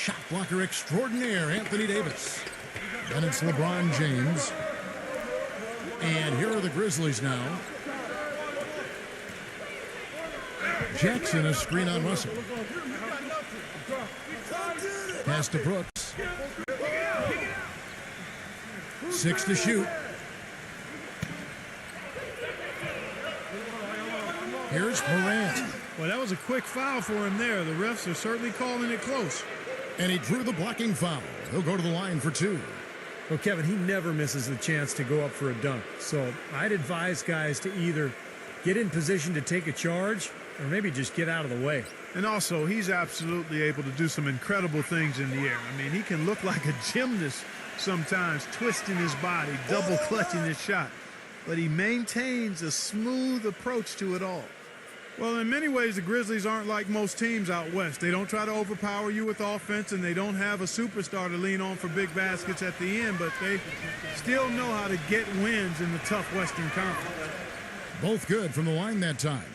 shot blocker extraordinaire, Anthony Davis. Then it's LeBron James. And here are the Grizzlies now. Jackson, a screen on Russell. Pass to Brooks. 6 to shoot. Here's Morant. Well, that was a quick foul for him there. The refs are certainly calling it close. And he drew the blocking foul. He'll go to the line for 2. Well, Kevin, he never misses the chance to go up for a dunk. So I'd advise guys to either get in position to take a charge or maybe just get out of the way. And also, he's absolutely able to do some incredible things in the air. I mean, he can look like a gymnast sometimes, twisting his body, double clutching his shot. But he maintains a smooth approach to it all. Well, in many ways, the Grizzlies aren't like most teams out west. They don't try to overpower you with offense, and they don't have a superstar to lean on for big baskets at the end, but they still know how to get wins in the tough Western Conference. Both good from the line that time.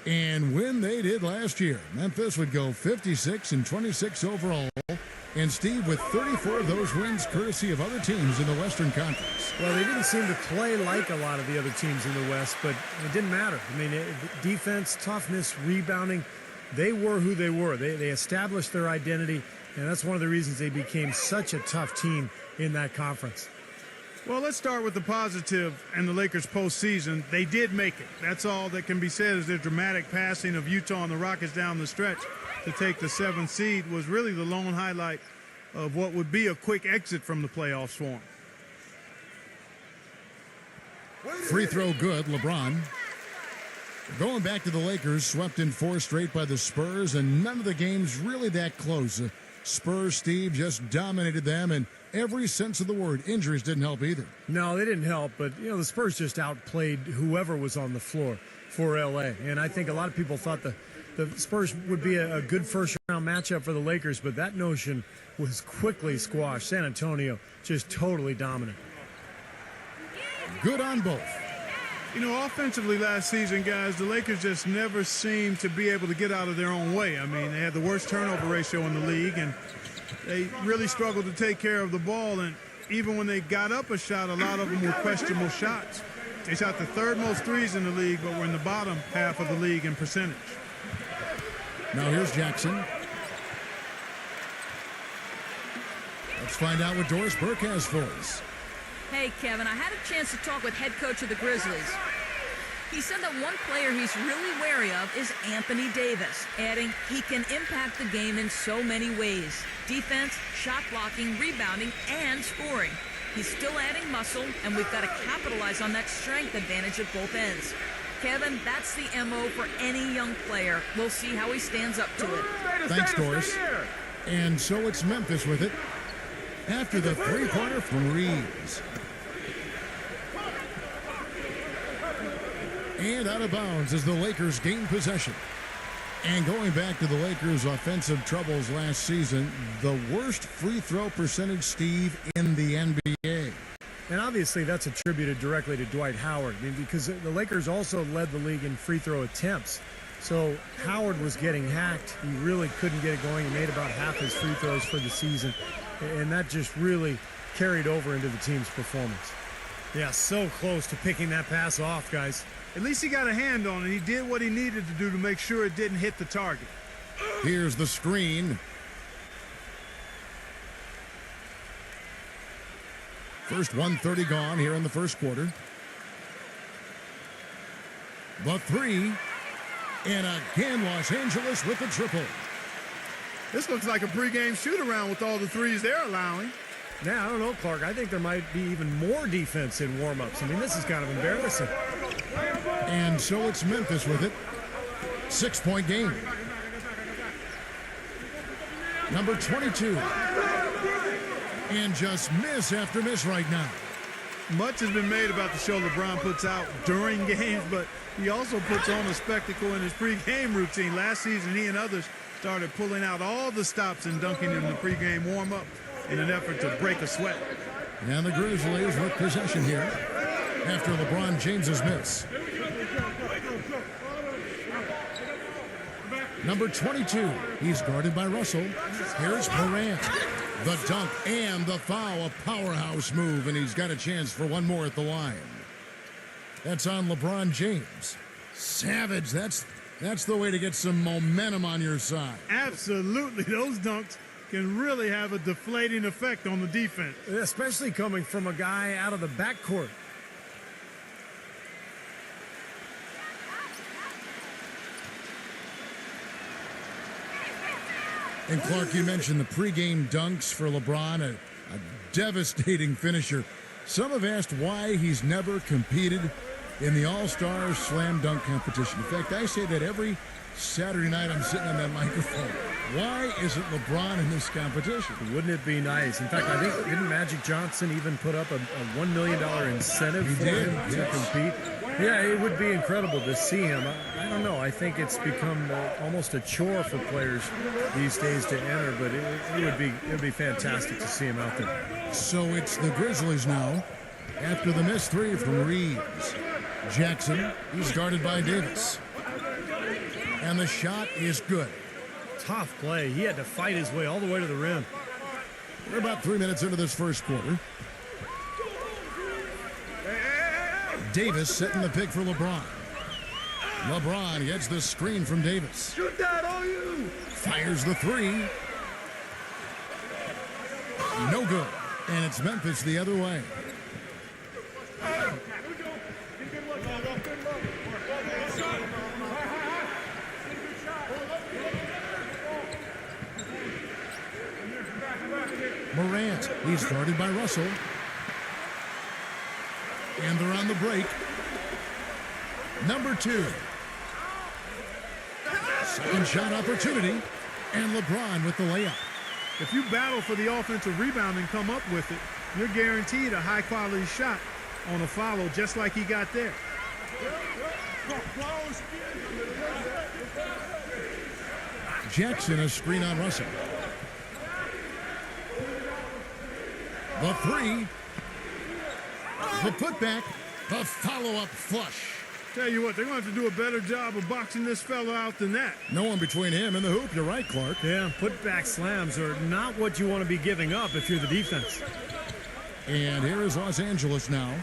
And when they did last year, Memphis would go 56 and 26 overall. And Steve, with 34 of those wins courtesy of other teams in the Western Conference. Well, they didn't seem to play like a lot of the other teams in the West, but it didn't matter. I mean, defense, toughness, rebounding, they were who they were. They established their identity, and that's one of the reasons they became such a tough team in that conference. Well, let's start with the positive and the Lakers postseason. They did make it. That's all that can be said is their dramatic passing of Utah and the Rockets down the stretch to take the 7th seed was really the lone highlight of what would be a quick exit from the playoffs for them. Free throw good, LeBron. Going back to the Lakers, swept in 4 straight by the Spurs, and none of the games really that close. Spurs, Steve, just dominated them, and every sense of the word, injuries didn't help either. No, they didn't help, but, you know, the Spurs just outplayed whoever was on the floor for L.A., and I think a lot of people thought the Spurs would be a good first-round matchup for the Lakers, but that notion was quickly squashed. San Antonio just totally dominant. Good on both. You know, offensively last season, guys, the Lakers just never seemed to be able to get out of their own way. I mean, they had the worst turnover ratio in the league, and they really struggled to take care of the ball. And even when they got up a shot, a lot of them were questionable shots. They shot the 3rd most threes in the league, but were in the bottom half of the league in percentage. Now here's Jackson. Let's find out what Doris Burke has for us. Hey, Kevin, I had a chance to talk with head coach of the Grizzlies. He said that one player he's really wary of is Anthony Davis, adding he can impact the game in so many ways. Defense, shot blocking, rebounding, and scoring. He's still adding muscle, and we've got to capitalize on that strength advantage at both ends. Kevin, that's the MO for any young player. We'll see how he stands up to it. Thanks, Doris. And so it's Memphis with it. After the 3-pointer from Reeves. And out of bounds as the Lakers gain possession. And going back to the Lakers' offensive troubles last season, the worst free throw percentage, Steve, in the NBA. And obviously that's attributed directly to Dwight Howard. I mean, because the Lakers also led the league in free throw attempts. So Howard was getting hacked. He really couldn't get it going. He made about half his free throws for the season. And that just really carried over into the team's performance. Yeah, so close to picking that pass off, guys. At least he got a hand on it. He did what he needed to do to make sure it didn't hit the target. Here's the screen. First 1:30 gone here in the first quarter. The 3. And again, Los Angeles with the triple. This looks like a pregame shoot-around with all the threes they're allowing. Yeah, I don't know, Clark. I think there might be even more defense in warm-ups. I mean, this is kind of embarrassing. And so it's Memphis with it. 6-point game. Number 22. And just miss after miss right now. Much has been made about the show LeBron puts out during games, but he also puts on a spectacle in his pregame routine. Last season, he and others started pulling out all the stops and dunking in the pregame warm-up in an effort to break a sweat. And the Grizzlies with possession here after LeBron James's miss. Number 22, he's guarded by Russell. Here's Morant. The dunk and the foul, a powerhouse move, and he's got a chance for one more at the line. That's on LeBron James. Savage, that's the way to get some momentum on your side. Absolutely. Those dunks can really have a deflating effect on the defense. Especially coming from a guy out of the backcourt. And Clark, you mentioned the pregame dunks for LeBron, a devastating finisher. Some have asked why he's never competed in the All-Star Slam Dunk competition. In fact, I say that every Saturday night I'm sitting on that microphone. Why isn't LeBron in this competition? Wouldn't it be nice? In fact, I think, didn't Magic Johnson even put up a $1 million incentive for him to compete? Yeah, it would be incredible to see him. I don't know. I think it's become almost a chore for players these days to enter, but it would be fantastic to see him out there. So it's the Grizzlies now after the missed three from Reeves. Jackson, he's guarded by Davis. And the shot is good. Tough play. He had to fight his way all the way to the rim. We're about 3 minutes into this first quarter. Davis setting the pick for LeBron. LeBron gets the screen from Davis. Shoot that on you! Fires the three. No good. And it's Memphis the other way. Morant, he's guarded by Russell. And they're on the break. Number 2. Second shot opportunity. And LeBron with the layup. If you battle for the offensive rebound and come up with it, you're guaranteed a high-quality shot on a follow just like he got there. Jackson, a screen on Russell. The three. The putback. The follow-up flush. Tell you what, they're going to have to do a better job of boxing this fellow out than that. No one between him and the hoop. You're right, Clark. Yeah, putback slams are not what you want to be giving up if you're the defense. And here is Los Angeles now.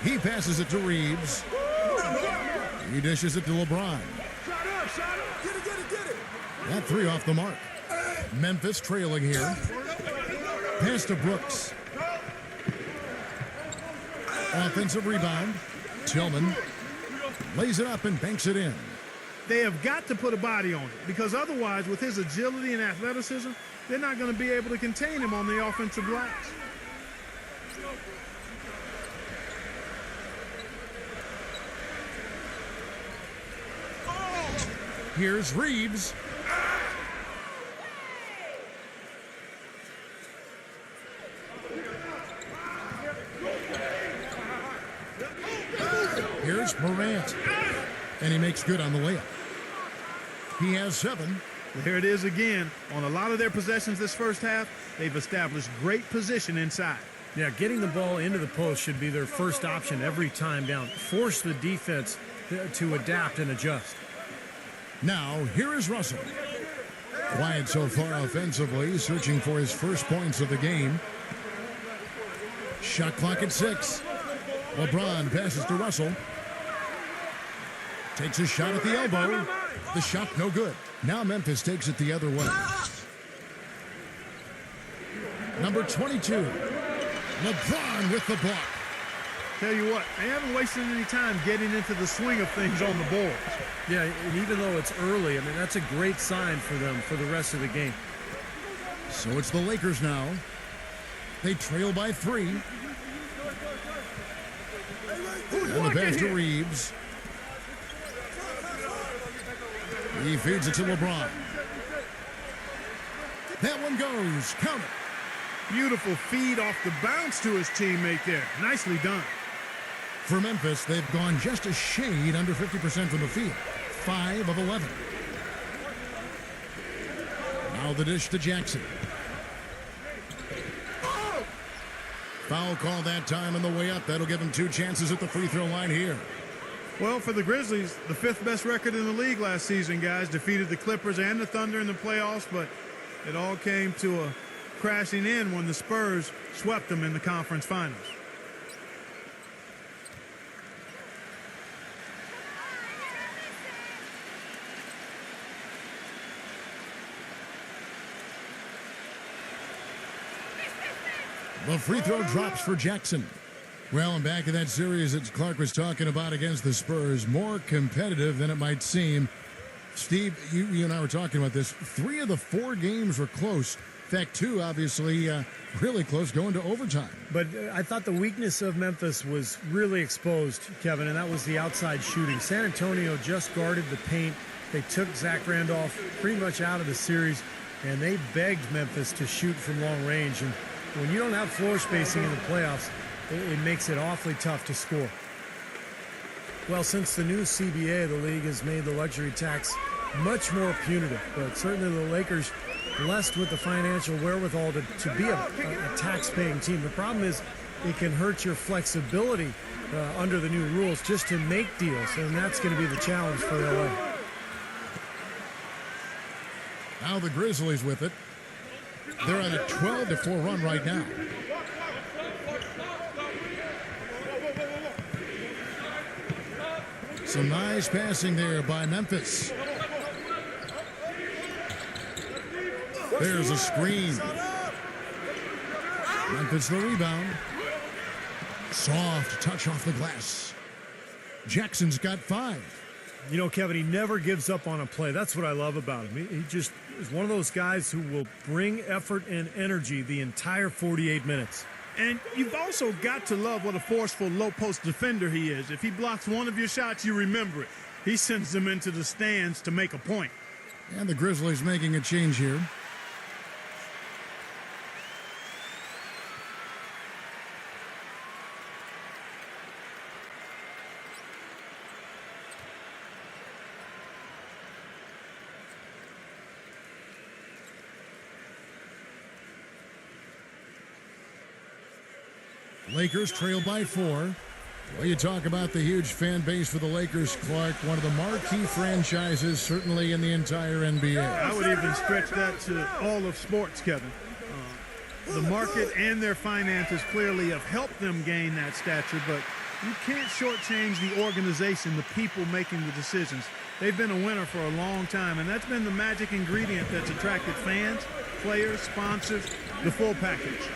He passes it to Reeves. He dishes it to LeBron. That three off the mark. Memphis trailing here. Pass to Brooks. Offensive rebound. Tillman lays it up and banks it in. They have got to put a body on it because otherwise, with his agility and athleticism, they're not going to be able to contain him on the offensive glass. Here's Reeves. Here's Morant. And he makes good on the layup. He has 7. Here it is again. On a lot of their possessions this first half, they've established great position inside. Yeah, getting the ball into the post should be their first option every time down. Force the defense to adapt and adjust. Now, here is Russell. Quiet so far offensively, searching for his first points of the game. Shot clock at 6. LeBron passes to Russell. Takes a shot at the elbow. The shot no good. Now Memphis takes it the other way. Number 22. LeBron with the block. Tell you what, they haven't wasted any time getting into the swing of things on the boards. Yeah, and even though it's early, I mean, that's a great sign for them for the rest of the game. So it's the Lakers now. They trail by 3. And the pass to Reeves. He feeds it to LeBron. That one goes. Count it. Beautiful feed off the bounce to his teammate there. Nicely done. For Memphis, they've gone just a shade under 50% from the field. 5 of 11. Now the dish to Jackson. Foul call that time on the way up. That'll give him 2 chances at the free throw line here. Well, for the Grizzlies, the 5th best record in the league last season, guys. Defeated the Clippers and the Thunder in the playoffs, but it all came to a crashing end when the Spurs swept them in the conference finals. The free throw drops for Jackson. Well, and back in that series that Clark was talking about against the Spurs, more competitive than it might seem. Steve, you and I were talking about this. 3 of the 4 games were close. In fact, 2 obviously really close, going to overtime. But I thought the weakness of Memphis was really exposed, Kevin, and that was the outside shooting. San Antonio just guarded the paint. They took Zach Randolph pretty much out of the series, and they begged Memphis to shoot from long range. And when you don't have floor spacing in the playoffs, it makes it awfully tough to score. Well, since the new CBA, the league has made the luxury tax much more punitive, but certainly the Lakers blessed with the financial wherewithal to be a tax-paying team. The problem is it can hurt your flexibility under the new rules just to make deals, and that's going to be the challenge for LA. Now the Grizzlies with it. They're on a 12-4 run right now. Some nice passing there by Memphis. There's a screen. Memphis the rebound. Soft touch off the glass. Jackson's got 5. You know, Kevin, he never gives up on a play. That's what I love about him. He just is one of those guys who will bring effort and energy the entire 48 minutes. And you've also got to love what a forceful low-post defender he is. If he blocks one of your shots, you remember it. He sends them into the stands to make a point. And the Grizzlies making a change here. Lakers trail by 4. Well, you talk about the huge fan base for the Lakers, Clark. One of the marquee franchises, certainly in the entire NBA. I would even stretch that to all of sports, Kevin. The market and their finances clearly have helped them gain that stature, but you can't shortchange the organization, the people making the decisions. They've been a winner for a long time, and that's been the magic ingredient that's attracted fans, players, sponsors, the full package.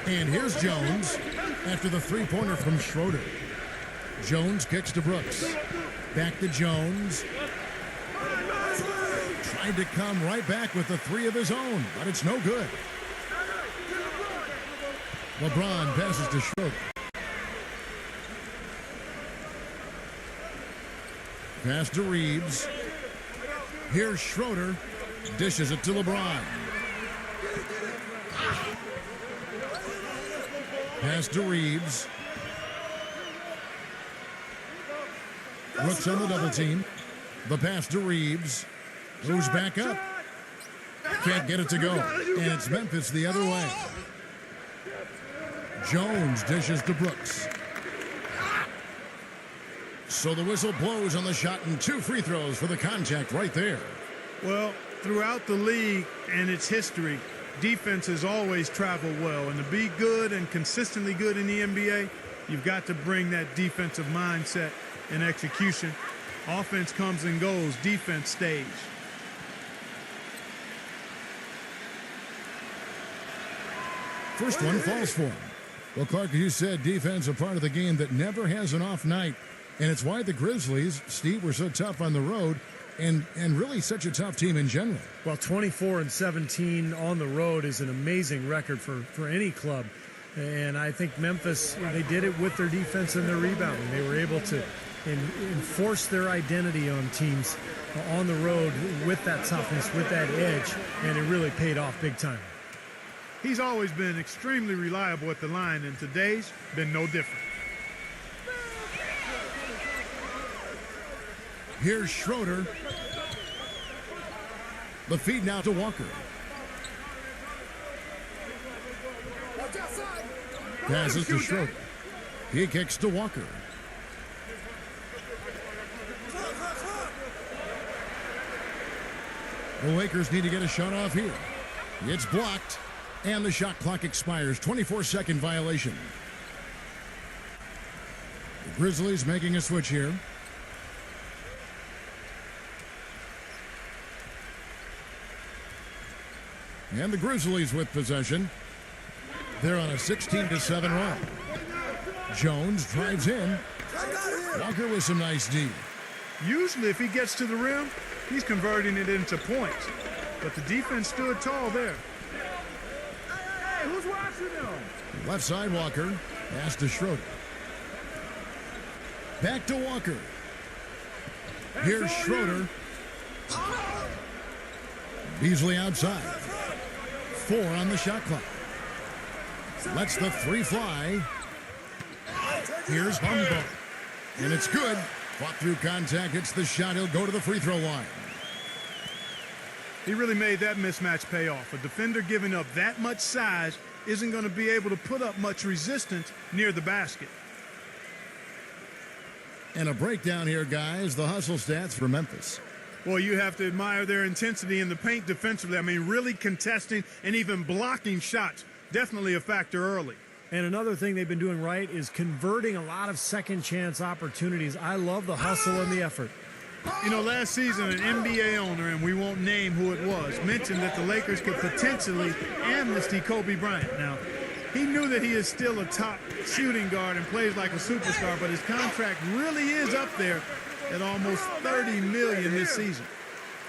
And here's Jones after the three-pointer from Schroeder. Jones kicks to Brooks. Back to Jones. Tried to come right back with the 3 of his own, but it's no good. LeBron passes to Schroeder. Pass to Reeves. Here's Schroeder. Dishes it to LeBron. Pass to Reeves. Brooks on the double team. The pass to Reeves. Moves back up. Can't get it to go. And it's Memphis the other way. Jones dishes to Brooks. So the whistle blows on the shot and 2 free throws for the contact right there. Well, throughout the league and its history, defenses always travel well. And to be good and consistently good in the NBA, you've got to bring that defensive mindset and execution. Offense comes and goes. Defense stays. First one falls for him. Well, Clark, you said defense a part of the game that never has an off night. And it's why the Grizzlies, Steve, were so tough on the road and really such a tough team in general. Well, 24-17 on the road is an amazing record for any club. And I think Memphis, they did it with their defense and their rebounding. They were able to enforce their identity on teams on the road with that toughness, with that edge, and it really paid off big time. He's always been extremely reliable at the line, and today's been no different. Here's Schroeder. The feed now to Walker. Passes to Schroeder. He kicks to Walker. The Lakers need to get a shot off here. It's blocked, and the shot clock expires. 24-second violation. The Grizzlies making a switch here. And the Grizzlies with possession. They're on a 16-7 run. Jones drives in. Walker with some nice D. Usually if he gets to the rim, he's converting it into points. But the defense stood tall there. Hey, who's watching them? Left side Walker. Pass to Schroeder. Back to Walker. Here's Schroeder. Beasley outside. 4 on the shot clock. Lets the 3 fly. Here's Humboldt. And it's good. Fought through contact. Hits the shot. He'll go to the free throw line. He really made that mismatch pay off. A defender giving up that much size isn't going to be able to put up much resistance near the basket. And a breakdown here, guys. The hustle stats for Memphis. Well, you have to admire their intensity in the paint defensively. I mean, really contesting and even blocking shots. Definitely a factor early. And another thing they've been doing right is converting a lot of second chance opportunities. I love the hustle and the effort. You know, last season, an NBA owner, and we won't name who it was, mentioned that the Lakers could potentially amnesty Kobe Bryant. Now, he knew that he is still a top shooting guard and plays like a superstar, but his contract really is up there at almost $30 million this season.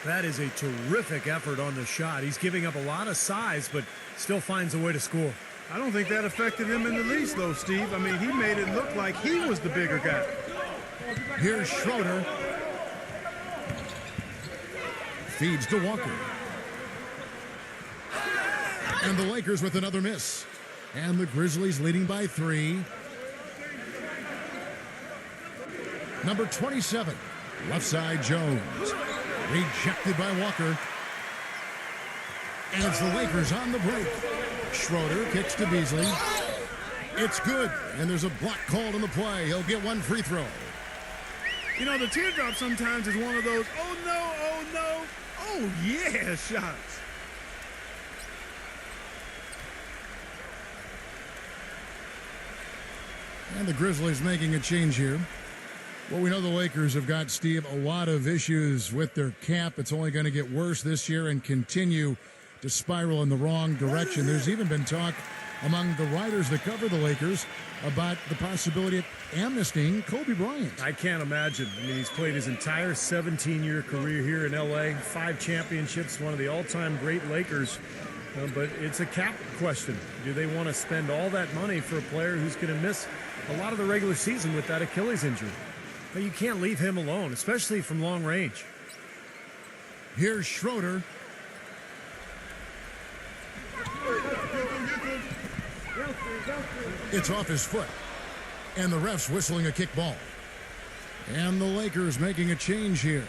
That is a terrific effort on the shot. He's giving up a lot of size, but still finds a way to score. I don't think that affected him in the least, though, Steve. I mean, he made it look like he was the bigger guy. Here's Schroeder. Feeds to Walker. And the Lakers with another miss. And the Grizzlies leading by 3. Number 27, left side Jones. Rejected by Walker. And it's the Lakers on the break. Schroeder kicks to Beasley. It's good. And there's a block called on the play. He'll get 1 free throw. You know, the teardrop sometimes is one of those, oh no, oh yeah shots. And the Grizzlies making a change here. Well, we know the Lakers have got, Steve, a lot of issues with their cap. It's only going to get worse this year and continue to spiral in the wrong direction. There's even been talk among the writers that cover the Lakers about the possibility of amnestying Kobe Bryant. I can't imagine. I mean, he's played his entire 17-year career here in LA, 5 championships, one of the all-time great Lakers. But it's a cap question. Do they want to spend all that money for a player who's going to miss a lot of the regular season with that Achilles injury? But you can't leave him alone, especially from long range. Here's Schroeder. It's off his foot. And the ref's whistling a kickball. And the Lakers making a change here.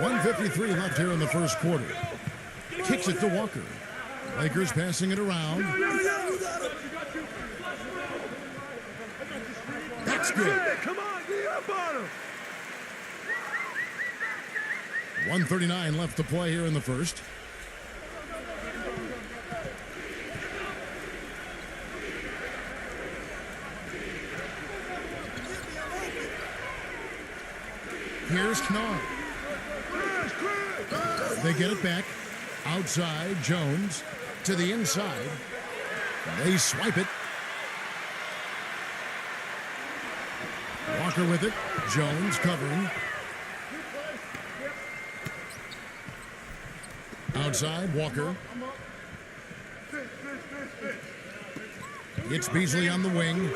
.153 left here in the first quarter. Kicks it to Walker. Lakers passing it around. That's good. Come on, get up on him. 1:39 left to play here in the first. Here's Knarr. They get it back. Outside, Jones to the inside. They swipe it. Walker with it. Jones covering. Outside, Walker. It's Beasley on the wing.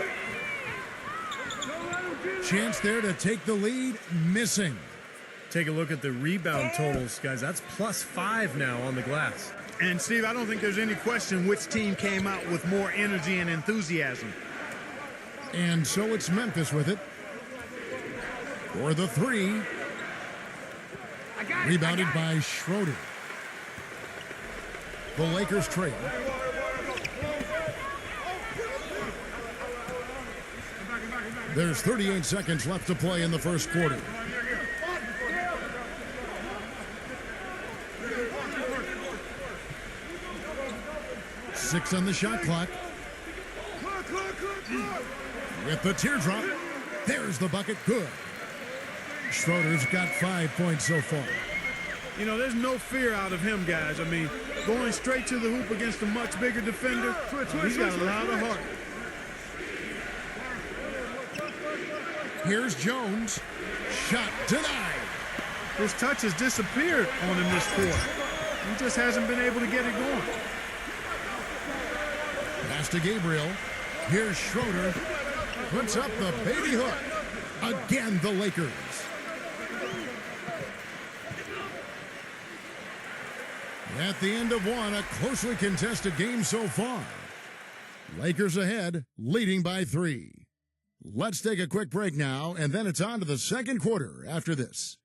Chance there to take the lead. Missing. Take a look at the rebound totals, guys. That's +5 now on the glass. And, Steve, I don't think there's any question which team came out with more energy and enthusiasm. And so it's Memphis with it. for the three. Rebounded by Schroeder. The Lakers trail. There's 38 seconds left to play in the first quarter. Six on the shot clock. With the teardrop, there's the bucket. Good. Schroeder's got 5 points so far. You know, there's no fear out of him, guys. I mean, going straight to the hoop against a much bigger defender, he's got a lot of heart. Here's Jones. Shot denied. His touch has disappeared on him this quarter. He just hasn't been able to get it going. Pass to Gabriel. Here's Schroeder. Puts up the baby hook. Again, the Lakers. At the end of one, a closely contested game so far. Lakers ahead, leading by 3. Let's take a quick break now, and then it's on to the second quarter after this.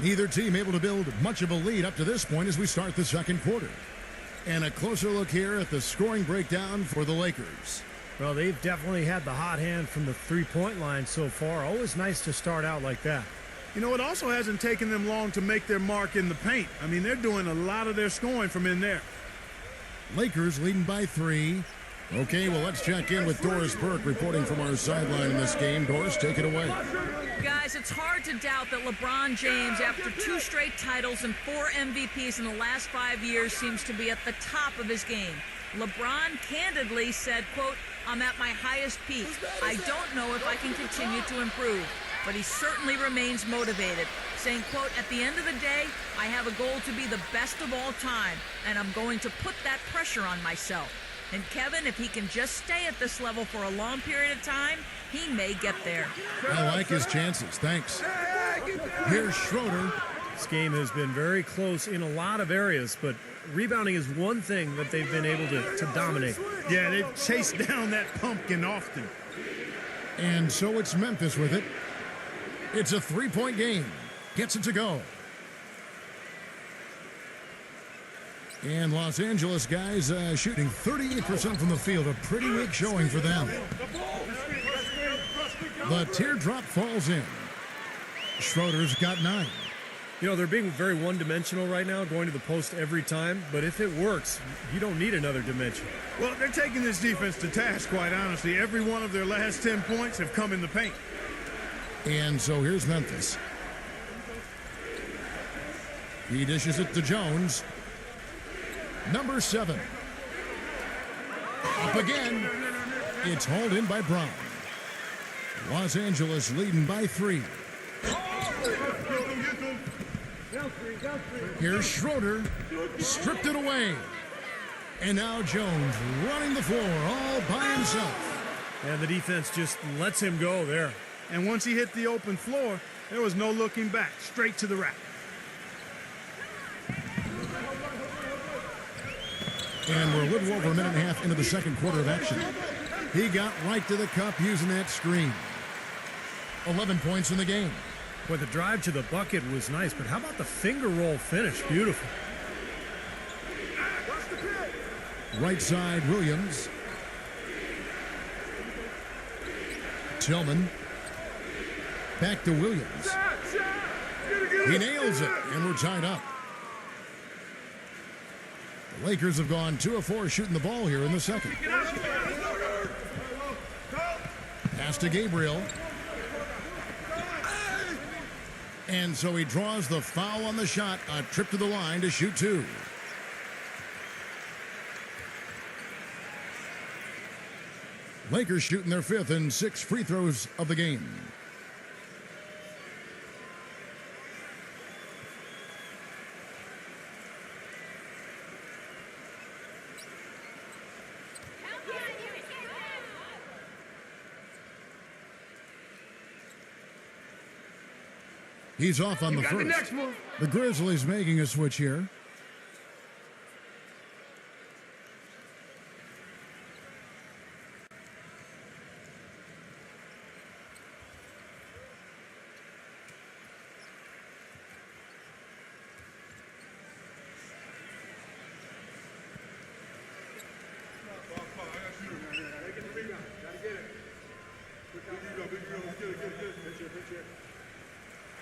Neither team able to build much of a lead up to this point as we start the second quarter. And a closer look here at the scoring breakdown for the Lakers. Well, they've definitely had the hot hand from the three-point line so far. Always nice to start out like that. You know, it also hasn't taken them long to make their mark in the paint. I mean, they're doing a lot of their scoring from in there. Lakers leading by 3. Okay, well, let's check in with Doris Burke reporting from our sideline in this game. Doris, take it away. Guys, it's hard to doubt that LeBron James, after 2 straight titles and 4 MVPs in the last 5 years, seems to be at the top of his game. LeBron candidly said, quote, "I'm at my highest peak. I don't know if I can continue to improve." But he certainly remains motivated, saying, quote, "At the end of the day, I have a goal to be the best of all time, and I'm going to put that pressure on myself." And Kevin, if he can just stay at this level for a long period of time, he may get there. I like his chances. Thanks. Here's Schroeder. This game has been very close in a lot of areas, but rebounding is one thing that they've been able to dominate. Yeah, they've chased down that pumpkin often. And so it's Memphis with it. It's a 3-point game. Gets it to go. And Los Angeles guys shooting 38% from the field. A pretty weak showing for them. The teardrop falls in. Schroeder's got 9. You know, they're being very one-dimensional right now, going to the post every time. But if it works, you don't need another dimension. Well, they're taking this defense to task, quite honestly. Every one of their last 10 points have come in the paint. And so here's Memphis. He dishes it to Jones. Number 7. Up again. It's hauled in by Brown. Los Angeles leading by 3. Here's Schroeder. Stripped it away. And now Jones running the floor all by himself. And the defense just lets him go there. And once he hit the open floor, there was no looking back. Straight to the rack. And we're a little over a minute and a half into the second quarter of action. He got right to the cup using that screen. 11 points in the game. Boy, the drive to the bucket was nice, but how about the finger roll finish? Beautiful. Right side, Williams. Tillman. Back to Williams. He nails it, and we're tied up. The Lakers have gone 2 of 4 shooting the ball here in the second. Pass to Gabriel. And so he draws the foul on the shot. A trip to the line to shoot 2. Lakers shooting their 5th and 6th free throws of the game. He's off on the first. The Grizzlies making a switch here.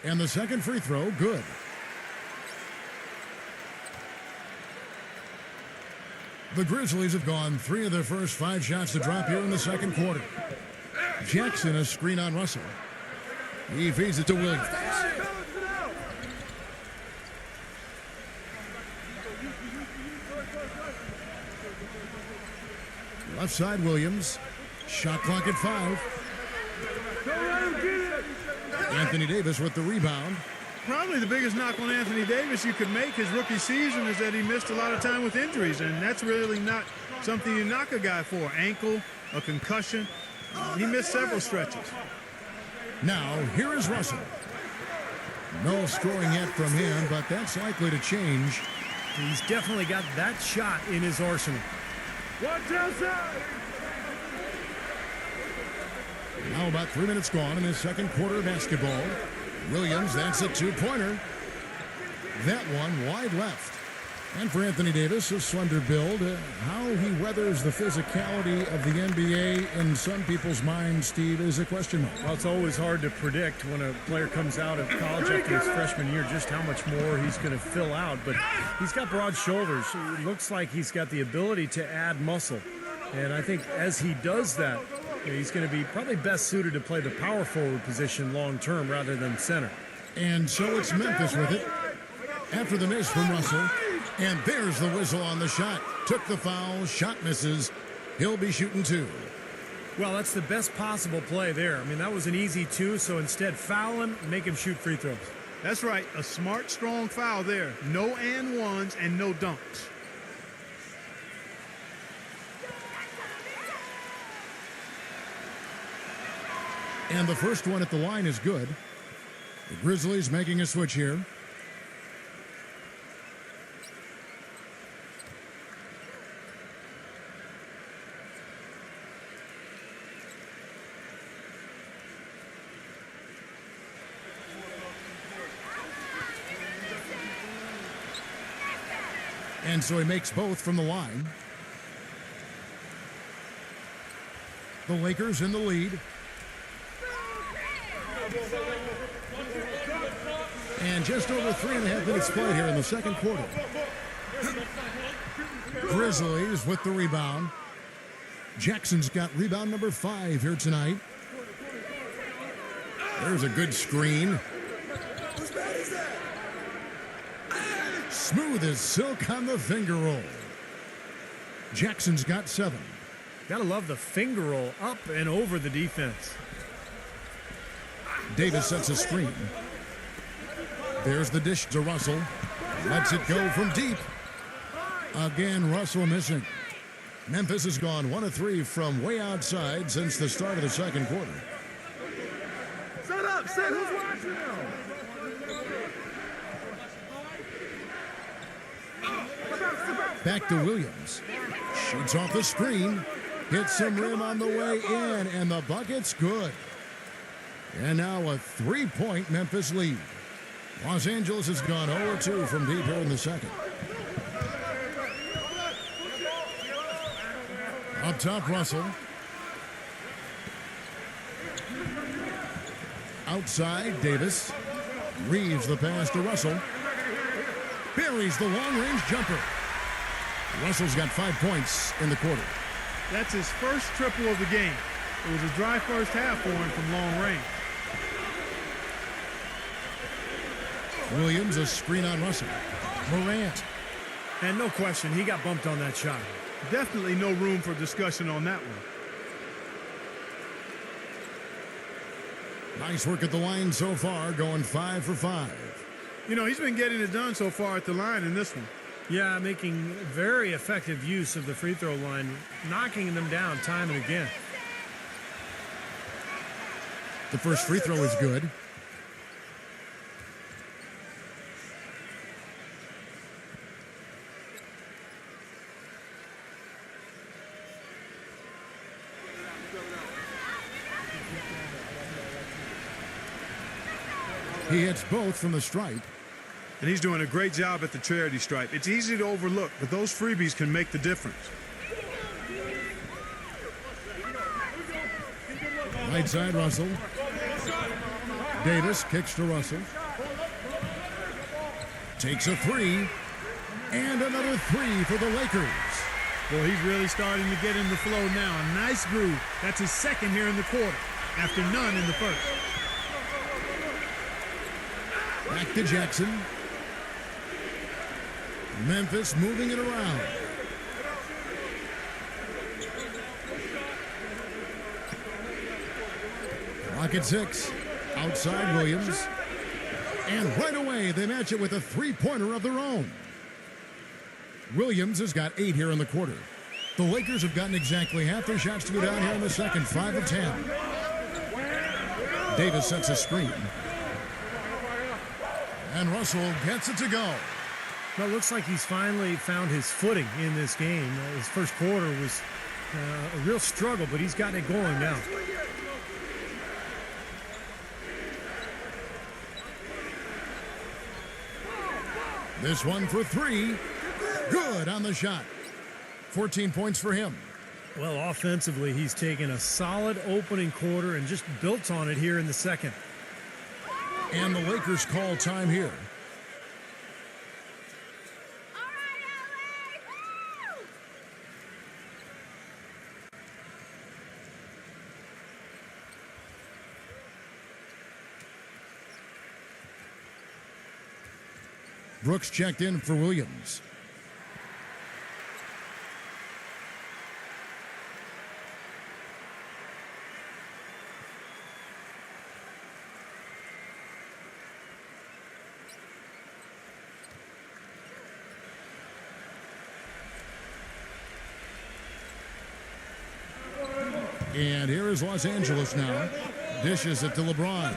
And the second free throw, good. The Grizzlies have gone 3 of their first 5 shots to drop here in the second quarter. Jackson, a screen on Russell. He feeds it to Williams. Left side, Williams. Shot clock at 5. Anthony Davis with the rebound. Probably the biggest knock on Anthony Davis you could make his rookie season is that he missed a lot of time with injuries, and that's really not something you knock a guy for. Ankle, a concussion. He missed several stretches. Now, here is Russell. No scoring yet from him, but that's likely to change. He's definitely got that shot in his arsenal. Watch outside! Now about 3 minutes gone in the second quarter of basketball. Williams, that's a 2-pointer. That one wide left. And for Anthony Davis, a slender build. How he weathers the physicality of the NBA in some people's minds, Steve, is a question mark. Well, it's always hard to predict when a player comes out of college after his freshman year just how much more he's going to fill out. But he's got broad shoulders. It looks like he's got the ability to add muscle. And I think as he does that, he's going to be probably best suited to play the power forward position long term rather than center. And so it's Memphis with it. After the miss from Russell. And there's the whistle on the shot. Took the foul. Shot misses. He'll be shooting 2. Well, that's the best possible play there. I mean, that was an easy 2, so instead foul him, make him shoot free throws. That's right. A smart, strong foul there. No and ones and no dunks. And the first one at the line is good. The Grizzlies making a switch here. And so he makes both from the line. The Lakers in the lead. And just over 3.5 minutes played here in the second quarter. Grizzlies with the rebound. Jackson's got rebound number 5 here tonight. There's a good screen. Smooth as silk on the finger roll. Jackson's got 7. Gotta love the finger roll up and over the defense. Davis sets a screen. There's the dish to Russell. Lets it go from deep. Again, Russell missing. Memphis has gone 1 of 3 from way outside since the start of the second quarter. Set up, set. Who's watching now? Back to Williams. Shoots off the screen. Hits some rim on the way in, and the bucket's good. And now a 3-point Memphis lead. Los Angeles has gone 0-2 from deep here in the second. Up top, Russell. Outside, Davis. Reeves the pass to Russell. Buries the long-range jumper. Russell's got 5 points in the quarter. That's his first triple of the game. It was a dry first half for him from long range. Williams, a screen on Russell. Morant. And no question, he got bumped on that shot. Definitely no room for discussion on that one. Nice work at the line so far, going 5 for 5. You know, he's been getting it done so far at the line in this one. Yeah, making very effective use of the free throw line, knocking them down time and again. The first free throw is good. He hits both from the stripe. And he's doing a great job at the charity stripe. It's easy to overlook, but those freebies can make the difference. Right side, Russell. Davis kicks to Russell. Takes a three. And another three for the Lakers. Well, he's really starting to get in the flow now. A nice groove. That's his second here in the quarter, after none in the first. Back to Jackson. Memphis moving it around. Clock at 6. Outside Williams. And right away, they match it with a three-pointer of their own. Williams has got 8 here in the quarter. The Lakers have gotten exactly half their shots to go down here in the second, 5 of 10. Davis sets a screen. And Russell gets it to go. Well, it looks like he's finally found his footing in this game. His first quarter was a real struggle, but he's gotten it going now. This one for 3. Good on the shot. 14 points for him. Well, offensively, he's taken a solid opening quarter and just built on it here in the second. And the Lakers call time here. Brooks checked in for Williams. And here is Los Angeles now. Dishes it to LeBron.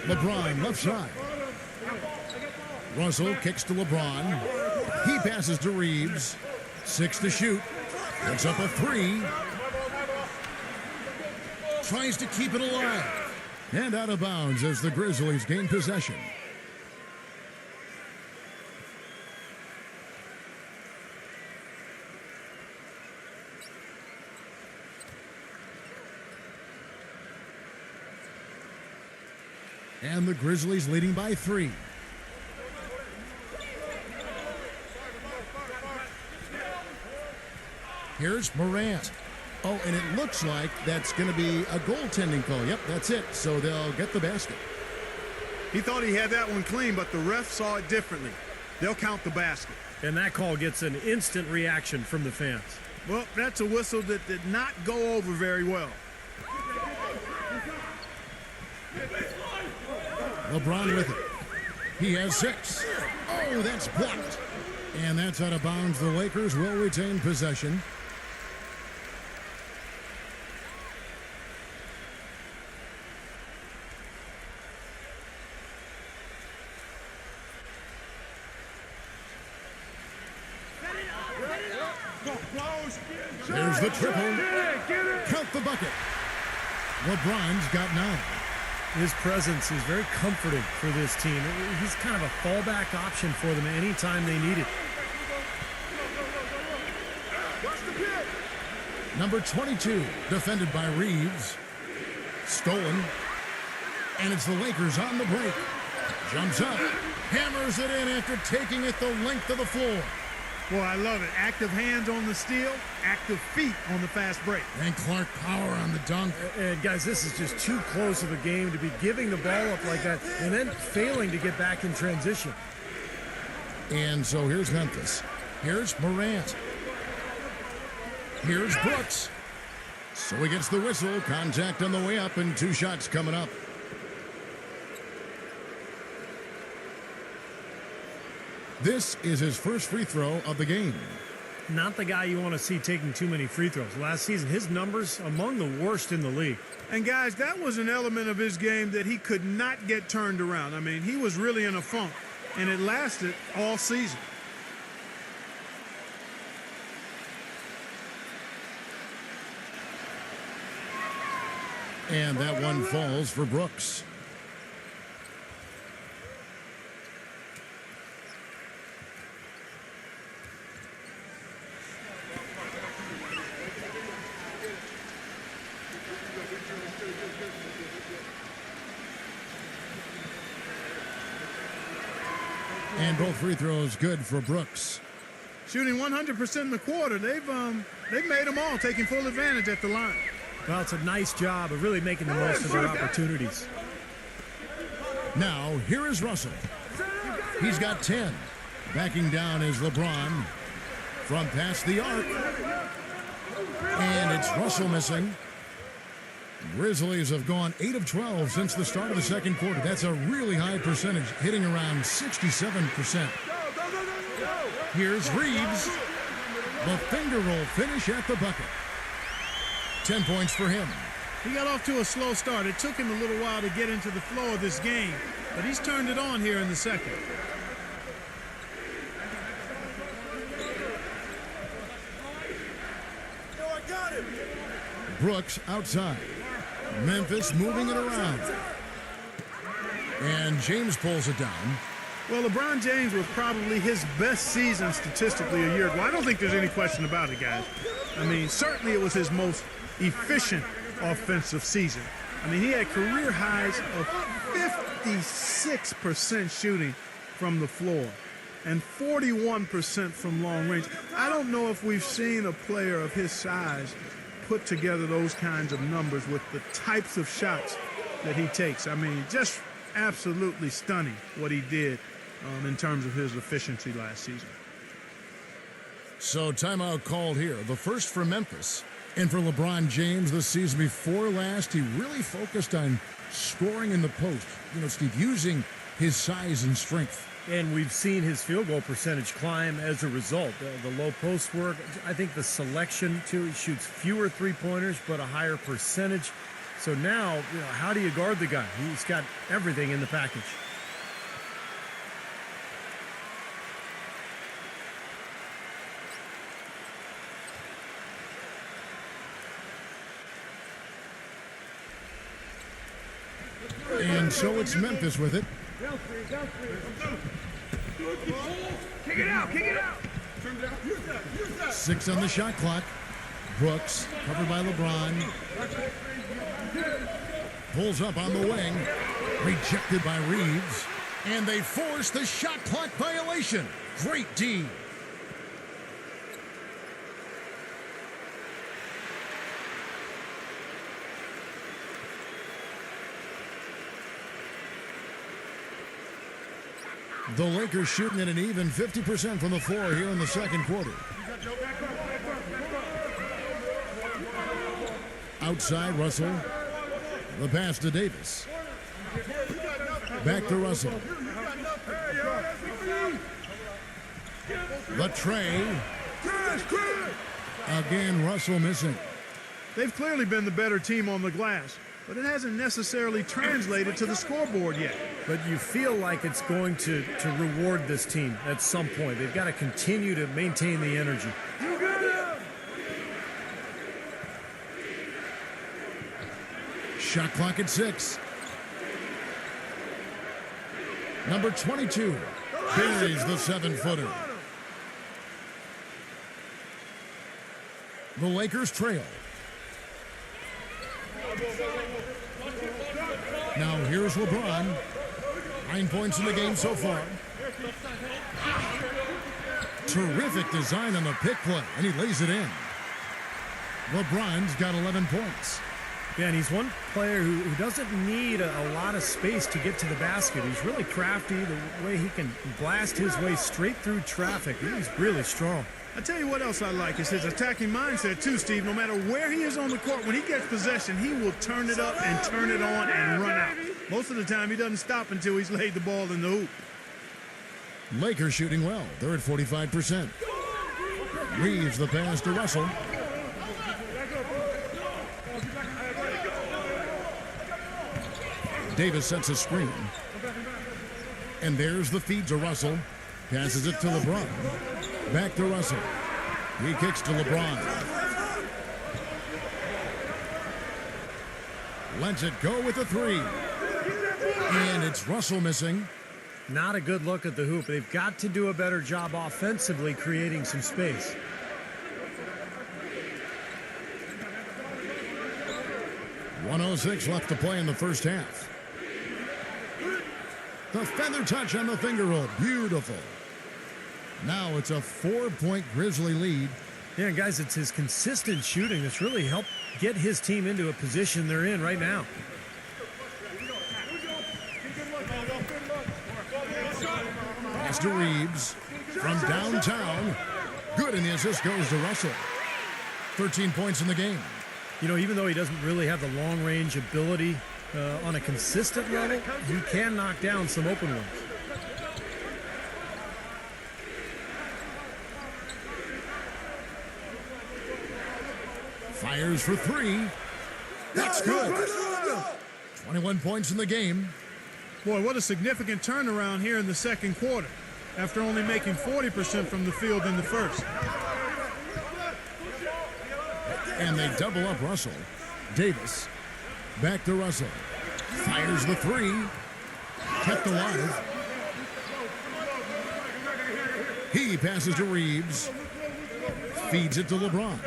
LeBron left side. Russell kicks to LeBron. He passes to Reeves. 6 to shoot. Puts up a 3. Tries to keep it alive. And out of bounds as the Grizzlies gain possession. And the Grizzlies leading by 3. Here's Morant. Oh, and it looks like that's going to be a goaltending call. Yep, that's it. So they'll get the basket. He thought he had that one clean, but the ref saw it differently. They'll count the basket. And that call gets an instant reaction from the fans. Well, that's a whistle that did not go over very well. LeBron with it. He has 6. Oh, that's blocked. And that's out of bounds. The Lakers will retain possession. There's the triple. Count the bucket. LeBron's got 9. His presence is very comforting for this team. He's kind of a fallback option for them anytime they need it. Number 22, defended by Reeves. Stolen. And it's the Lakers on the break. Jumps up. Hammers it in after taking it the length of the floor. Boy, I love it. Active hands on the steal, active feet on the fast break. And Clark Power on the dunk. And guys, this is just too close of a game to be giving the ball up like that and then failing to get back in transition. And so here's Memphis. Here's Morant. Here's Brooks. So he gets the whistle. Contact on the way up and 2 shots coming up. This is his first free throw of the game. Not the guy you want to see taking too many free throws. Last season, his numbers among the worst in the league. And guys, that was an element of his game that he could not get turned around. I mean, he was really in a funk, and it lasted all season. And that one falls for Brooks. And both free throws good for Brooks. Shooting 100% in the quarter. They've made them all, taking full advantage at the line. Well, it's a nice job of really making the most of their opportunities. Now, here is Russell. He's got 10. Backing down is LeBron from past the arc. And it's Russell missing. Grizzlies have gone 8 of 12 since the start of the second quarter. That's a really high percentage, hitting around 67%. Here's Reeves. The finger roll finish at the bucket. 10 points for him. He got off to a slow start. It took him a little while to get into the flow of this game, but he's turned it on here in the second. Brooks outside. Memphis moving it around. And James pulls it down. Well, LeBron James was probably his best season statistically a year ago. I don't think there's any question about it, guys. I mean, certainly it was his most efficient offensive season. I mean, he had career highs of 56% shooting from the floor and 41% from long range. I don't know if we've seen a player of his size put together those kinds of numbers with the types of shots that he takes. I mean, just absolutely stunning what he did in terms of his efficiency last season. So timeout called here. The first for Memphis. And for LeBron James this season before last, he really focused on scoring in the post. You know, Steve, using his size and strength. And we've seen his field goal percentage climb as a result. The low post work, I think the selection, too. He shoots fewer three-pointers, but a higher percentage. So now, you know, how do you guard the guy? He's got everything in the package. And so it's Memphis with it. Kick it out, kick it out. 6 on the shot clock. Brooks, covered by LeBron. Pulls up on the wing. Rejected by Reeves. And they force the shot clock violation. Great D. The Lakers shooting at an even 50% from the floor here in the second quarter. Outside, Russell. The pass to Davis. Back to Russell. The tray. Again, Russell missing. They've clearly been the better team on the glass, but it hasn't necessarily translated to the scoreboard yet. But you feel like it's going to reward this team at some point. They've got to continue to maintain the energy. Shot clock at 6. Number 22 buries the 7-footer. The Lakers trail. Now here's LeBron. 9 points in the game so far. Terrific design on the pick play, and he lays it in. LeBron's got 11 points. Yeah, and he's one player who doesn't need a lot of space to get to the basket. He's really crafty, the way he can blast his way straight through traffic. He's really strong. I tell you what else I like is his attacking mindset too, Steve. No matter where he is on the court, when he gets possession, he will turn it up and turn it on and run out. Most of the time, he doesn't stop until he's laid the ball in the hoop. Lakers shooting well. They're at 45%. Reeves the pass to Russell. Davis sets a screen. And there's the feed to Russell. Passes it to LeBron. Back to Russell. He kicks to LeBron. Lets it go with a three. And it's Russell missing. Not a good look at the hoop. They've got to do a better job offensively creating some space. .106 left to play in the first half. The feather touch on the finger roll. Beautiful. Now it's a 4-point Grizzly lead. Yeah, guys, it's his consistent shooting that's really helped get his team into a position they're in right now. Pass to Reeves from downtown. Good, and the assist goes to Russell. 13 points in the game. You know, even though he doesn't really have the long-range ability on a consistent level, he can knock down some open ones. Fires for three. That's good. 21 points in the game. Boy, what a significant turnaround here in the second quarter after only making 40% from the field in the first. And they double up Russell. Davis. Back to Russell. Fires the three. Kept alive. He passes to Reeves. Feeds it to LeBron.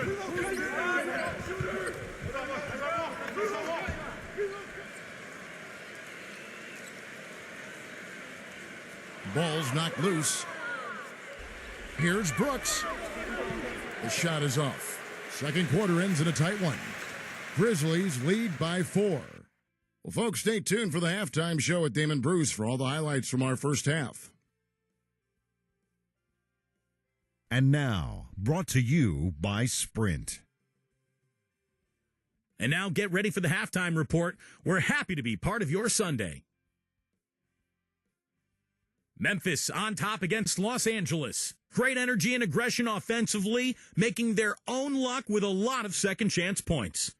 Ball's knocked loose. Here's Brooks. The shot is off. Second quarter ends in a tight one. Grizzlies lead by 4. Well, folks, stay tuned for the halftime show at Damon Bruce for all the highlights from our first half. And now, brought to you by Sprint. And now get ready for the halftime report. We're happy to be part of your Sunday. Memphis on top against Los Angeles. Great energy and aggression offensively, making their own luck with a lot of second-chance points.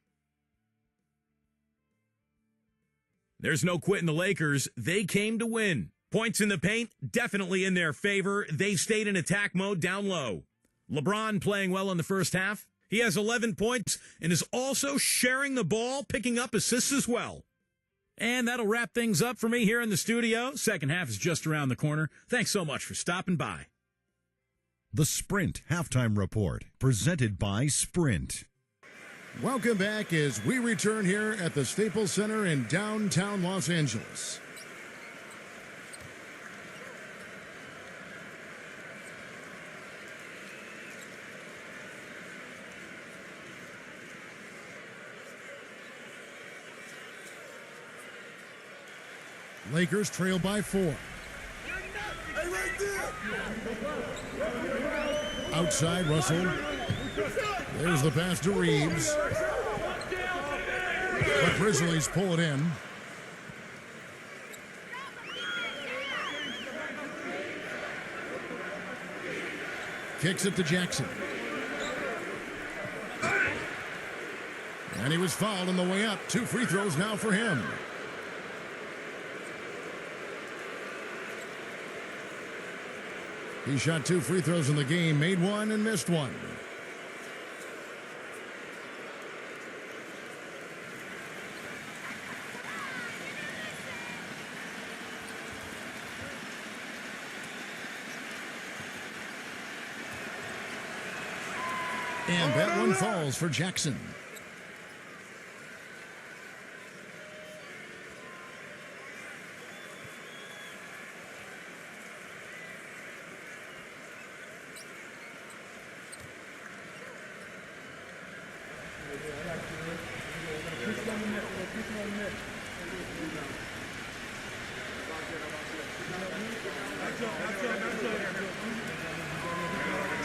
There's no quitting the Lakers. They came to win. Points in the paint, definitely in their favor. They stayed in attack mode down low. LeBron playing well in the first half. He has 11 points and is also sharing the ball, picking up assists as well. And that'll wrap things up for me here in the studio. Second half is just around the corner. Thanks so much for stopping by. The Sprint Halftime Report, presented by Sprint. Welcome back as we return here at the Staples Center in downtown Los Angeles. Lakers trail by 4. Outside, Russell. There's the pass to Reeves. The Grizzlies pull it in. Kicks it to Jackson. And he was fouled on the way up. 2 free throws now for him. He shot 2 free throws in the game, made 1 and missed 1. And that one falls for Jackson.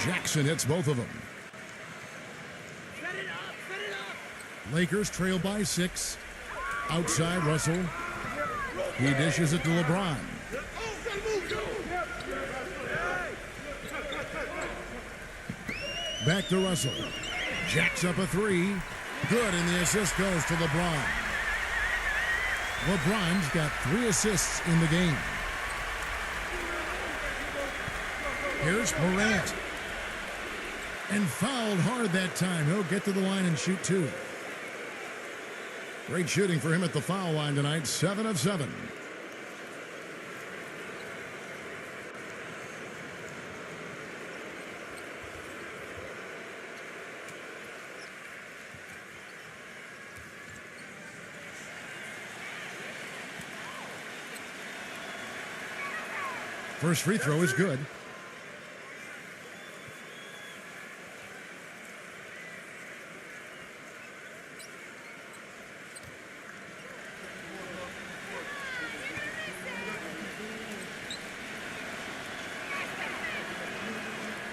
Jackson hits both of them. Lakers trail by 6. Outside, Russell. He dishes it to LeBron. Back to Russell. Jacks up a 3. Good, and the assist goes to LeBron. LeBron's got 3 assists in the game. Here's Morant. And fouled hard that time. He'll get to the line and shoot 2. Great shooting for him at the foul line tonight, 7 of 7. First free throw is good.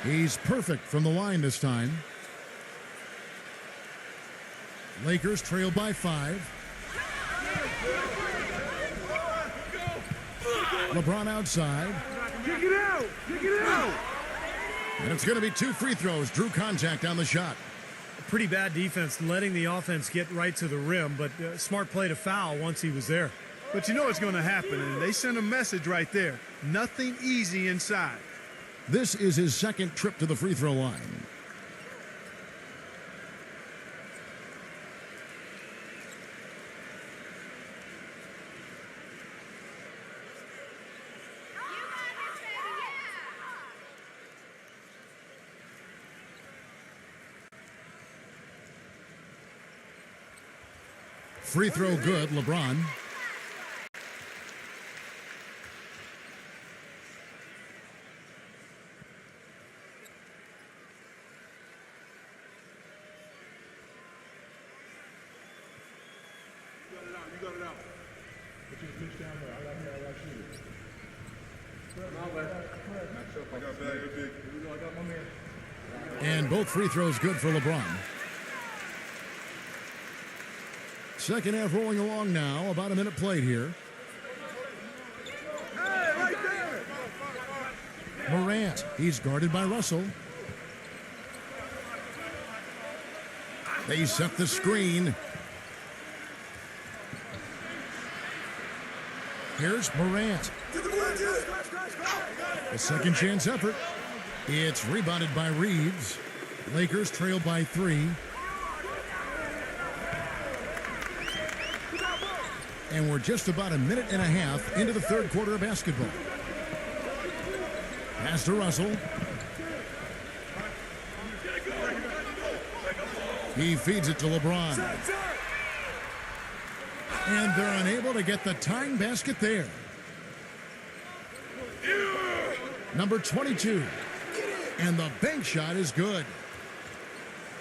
He's perfect from the line this time. Lakers trail by 5. LeBron outside. Kick it out! Kick it out! And it's going to be 2 free throws. Drew contact on the shot. Pretty bad defense, letting the offense get right to the rim, but smart play to foul once he was there. But you know what's going to happen, and they sent a message right there. Nothing easy inside. This is his second trip to the free throw line. Free throw good, LeBron. You got it out. Put your pitch down there. I got my man. And both free throws good for LeBron. Second half rolling along now. About a minute played here. Hey, right there! Morant. He's guarded by Russell. They set the screen. Here's Morant. A second chance effort. It's rebounded by Reeves. Lakers trail by 3. And we're just about a minute and a half into the third quarter of basketball. Pass to Russell. He feeds it to LeBron. And they're unable to get the tying basket there. Number 22. And the bank shot is good.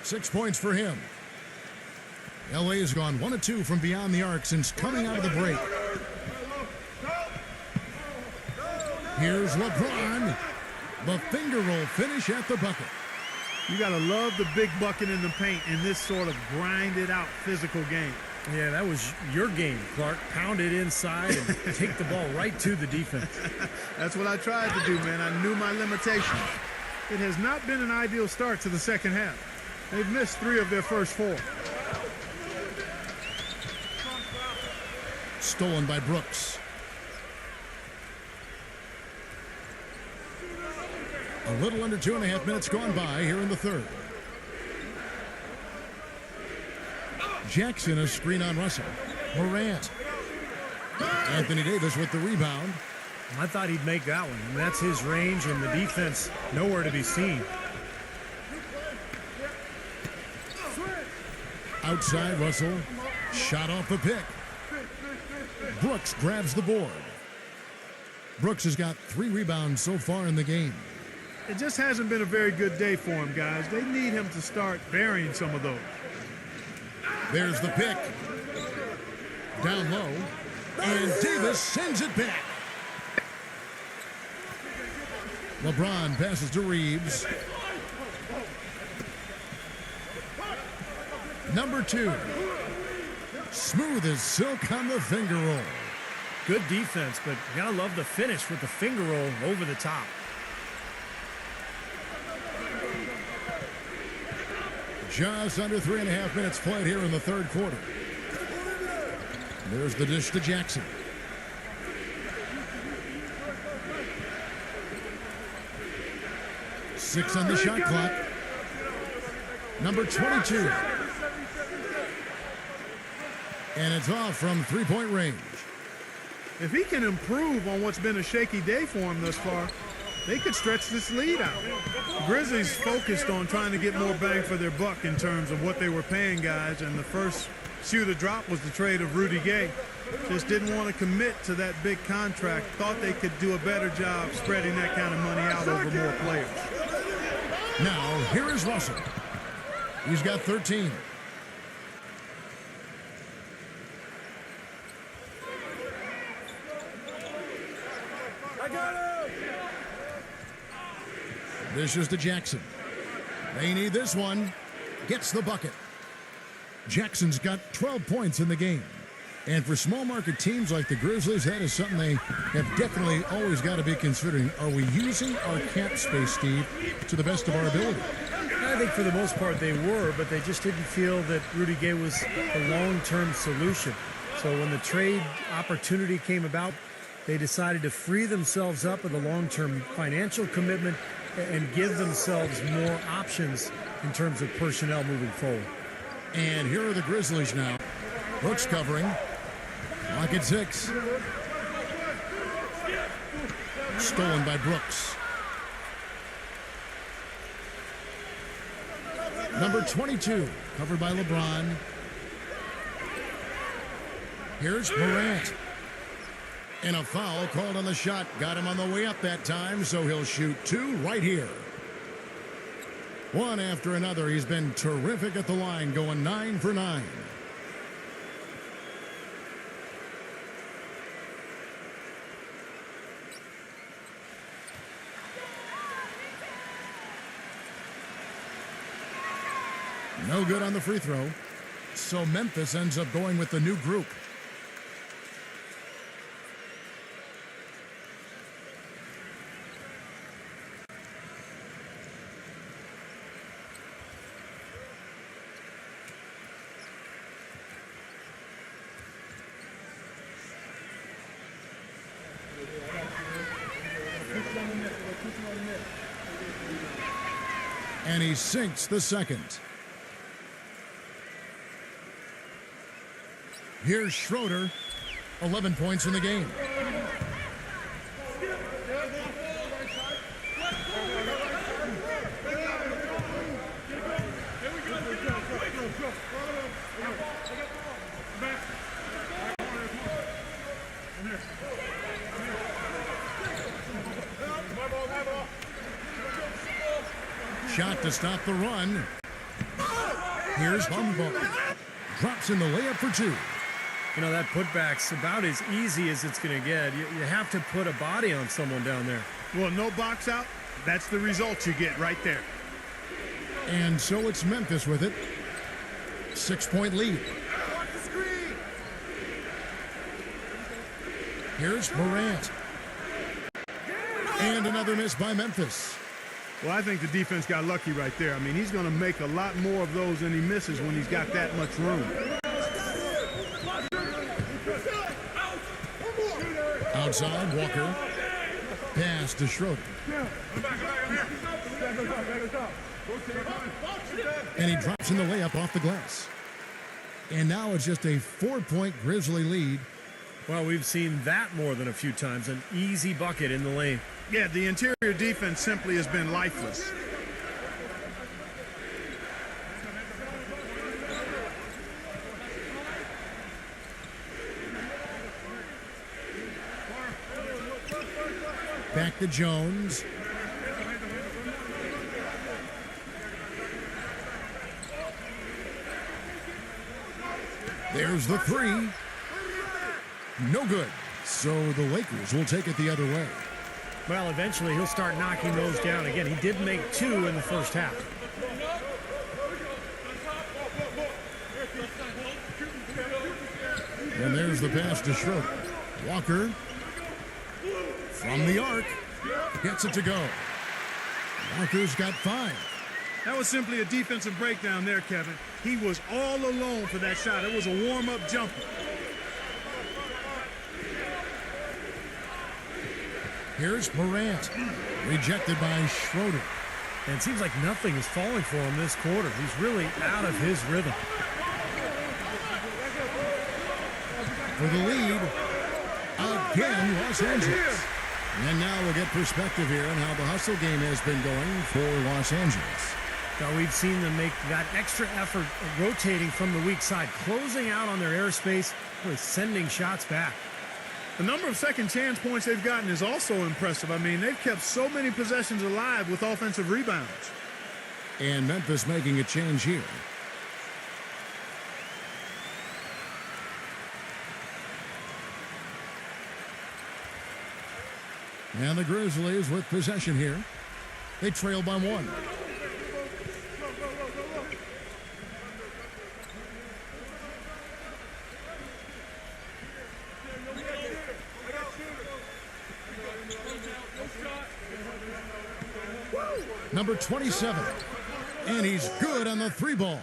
6 points for him. LA has gone 1 of 2 from beyond the arc since coming out of the break. Here's LeBron. The finger roll finish at the bucket. You got to love the big bucket in the paint in this sort of grinded out physical game. Yeah, that was your game, Clark. Pound it inside and take the ball right to the defense. That's what I tried to do, man. I knew my limitations. It has not been an ideal start to the second half. They've missed 3 of their first 4. Stolen by Brooks. A little under 2.5 minutes gone by here in the third. Jackson, a screen on Russell. Morant. Anthony Davis with the rebound. I thought he'd make that one. And that's his range, and the defense nowhere to be seen. Outside, Russell. Shot off the pick. Brooks grabs the board. Brooks has got 3 rebounds so far in the game. It just hasn't been a very good day for him, guys. They need him to start burying some of those. There's the pick. Down low. And Davis sends it back. LeBron passes to Reeves. Number 2. Smooth as silk on the finger roll. Good defense, but you gotta love the finish with the finger roll over the top. Just under 3.5 minutes played here in the third quarter. There's the dish to Jackson. Six on the shot clock. Number 22. And it's off from three-point range. If he can improve on what's been a shaky day for him thus far, they could stretch this lead out. Grizzlies focused on trying to get more bang for their buck in terms of what they were paying guys, and the first shoe to drop was the trade of Rudy Gay. Just didn't want to commit to that big contract. Thought they could do a better job spreading that kind of money out over more players. Now, here is Russell. He's got 13. I got him! This is to Jackson. They need this one. Gets the bucket. Jackson's got 12 points in the game. And for small market teams like the Grizzlies, that is something they have definitely always got to be considering. Are we using our cap space, Steve, to the best of our ability? I think for the most part they were, but they just didn't feel that Rudy Gay was a long-term solution. So when the trade opportunity came about, they decided to free themselves up of the long-term financial commitment and give themselves more options in terms of personnel moving forward. And here are the Grizzlies now. Brooks covering. Lock at 6. Stolen by Brooks. Number 22, covered by LeBron. Here's Morant. And a foul called on the shot. Got him on the way up that time, so he'll shoot 2 right here. One after another. He's been terrific at the line, going 9 for 9. No good on the free throw. So Memphis ends up going with the new group. And he sinks the second. Here's Schroeder, 11 points in the game. Shot to stop the run. Here's Humboldt. Drops in the layup for 2. You know, that putback's about as easy as it's going to get. You have to put a body on someone down there. Well, no box out. That's the result you get right there. And so it's Memphis with it. 6-point lead. Here's Morant. And another miss by Memphis. Well, I think the defense got lucky right there. I mean, he's going to make a lot more of those than he misses when he's got that much room. Outside, Walker. Pass to Schroeder. And he drops in the layup off the glass. And now it's just a 4-point Grizzly lead. Well, we've seen that more than a few times. An easy bucket in the lane. Yeah, the interior defense simply has been lifeless. Back to Jones. There's the 3. No good. So the Lakers will take it the other way. Well, eventually he'll start knocking those down again. He did make 2 in the first half. And there's the pass to Schroeder. Walker from the arc gets it to go. Walker's got 5. That was simply a defensive breakdown there, Kevin. He was all alone for that shot. It was a warm-up jumper. Here's Morant. Rejected by Schroeder. And it seems like nothing is falling for him this quarter. He's really out of his rhythm. for the lead. Again, Los Angeles. And now we'll get perspective here on how the hustle game has been going for Los Angeles. Now we've seen them make that extra effort rotating from the weak side, closing out on their airspace, really sending shots back. The number of second chance points they've gotten is also impressive. I mean, they've kept so many possessions alive with offensive rebounds. And Memphis making a change here. And the Grizzlies with possession here. They trail by 1. Number 27. And he's good on the 3 ball.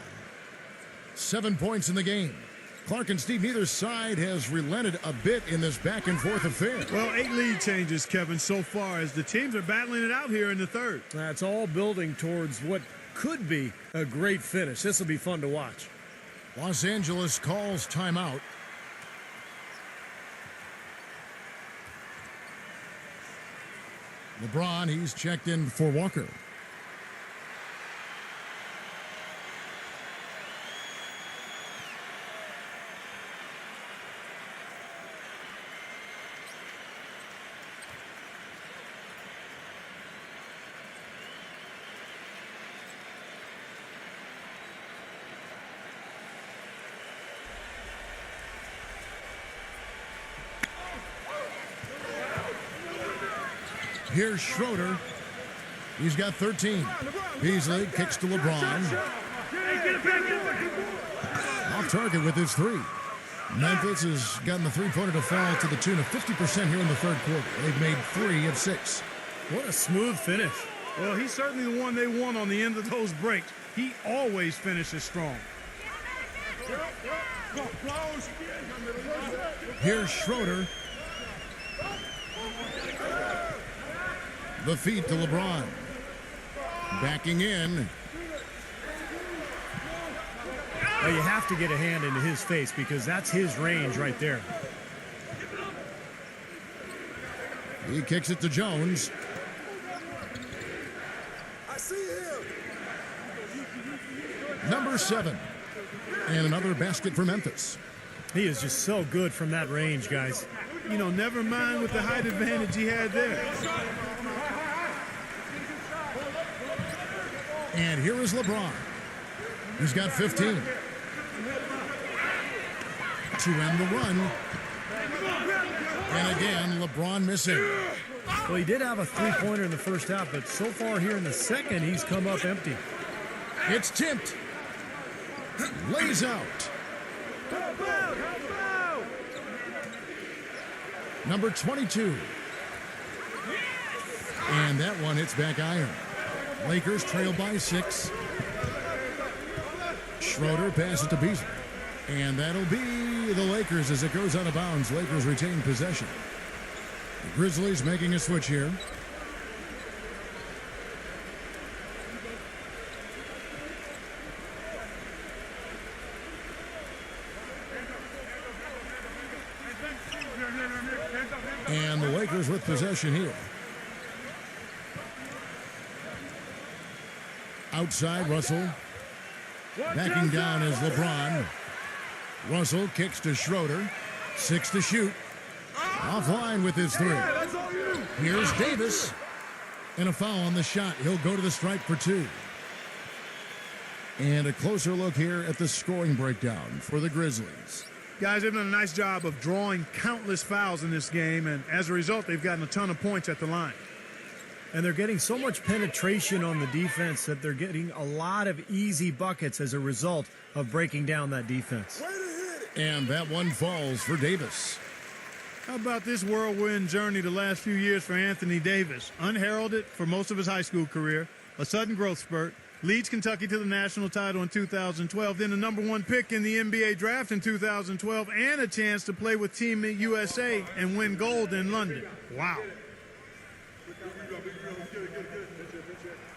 7 points in the game. Clark and Steve, neither side has relented a bit in this back and forth affair. Well, 8 lead changes, Kevin, so far as the teams are battling it out here in the third. That's all building towards what could be a great finish. This will be fun to watch. Los Angeles calls timeout. LeBron, he's checked in for Walker. Here's Schroeder. He's got 13. Beasley kicks to LeBron. Off target with his 3. Memphis has gotten the three-pointer to fall to the tune of 50% here in the third quarter. They've made 3 of 6. What a smooth finish. Well, he's certainly the one they want on the end of those breaks. He always finishes strong. Here's Schroeder. The feed to LeBron. Backing in. Well, you have to get a hand into his face because that's his range right there. He kicks it to Jones. I see him. Number 7. And another basket for Memphis. He is just so good from that range, guys. You know, never mind with the height advantage he had there. And here is LeBron. He's got 15. To end the run. And again, LeBron missing. Well, he did have a three-pointer in the first half, but so far here in the second, he's come up empty. It's tipped. Lays out. Number 22. And that one hits back iron. Lakers trail by 6. Schroeder passes to Beasley. And that'll be the Lakers as it goes out of bounds. Lakers retain possession. The Grizzlies making a switch here. And the Lakers with possession here. Outside, Russell. Backing down is LeBron. Russell kicks to Schroeder. 6 to shoot. Offline with his 3. Here's Davis. And a foul on the shot. He'll go to the stripe for 2. And a closer look here at the scoring breakdown for the Grizzlies. Guys, they've done a nice job of drawing countless fouls in this game, and as a result, they've gotten a ton of points at the line. And they're getting so much penetration on the defense that they're getting a lot of easy buckets as a result of breaking down that defense. And that one falls for Davis. How about this whirlwind journey the last few years for Anthony Davis? Unheralded for most of his high school career, a sudden growth spurt, leads Kentucky to the national title in 2012, then the #1 pick in the NBA draft in 2012, and a chance to play with Team USA and win gold in London. Wow.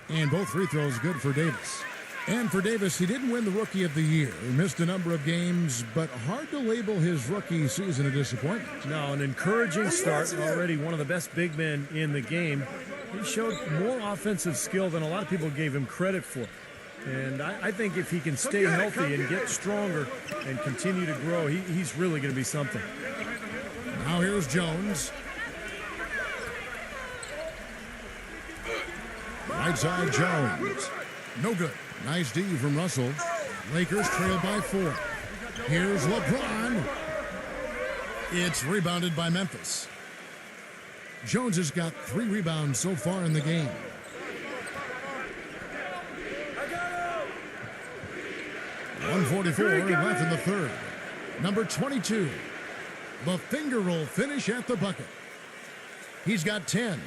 And both free throws good for Davis. And for Davis, he didn't win the Rookie of the Year. He missed a number of games, but hard to label his rookie season a disappointment. No, an encouraging start. Already one of the best big men in the game. He showed more offensive skill than a lot of people gave him credit for. And I think if he can stay healthy and get stronger and continue to grow, he's really going to be something. Now here's Jones. Right side Jones. No good. Nice D from Russell. Lakers trail by 4. Here's LeBron. It's rebounded by Memphis. Jones has got 3 rebounds so far in the game. .144 left in the third. Number 22. The finger roll finish at the bucket. He's got 10.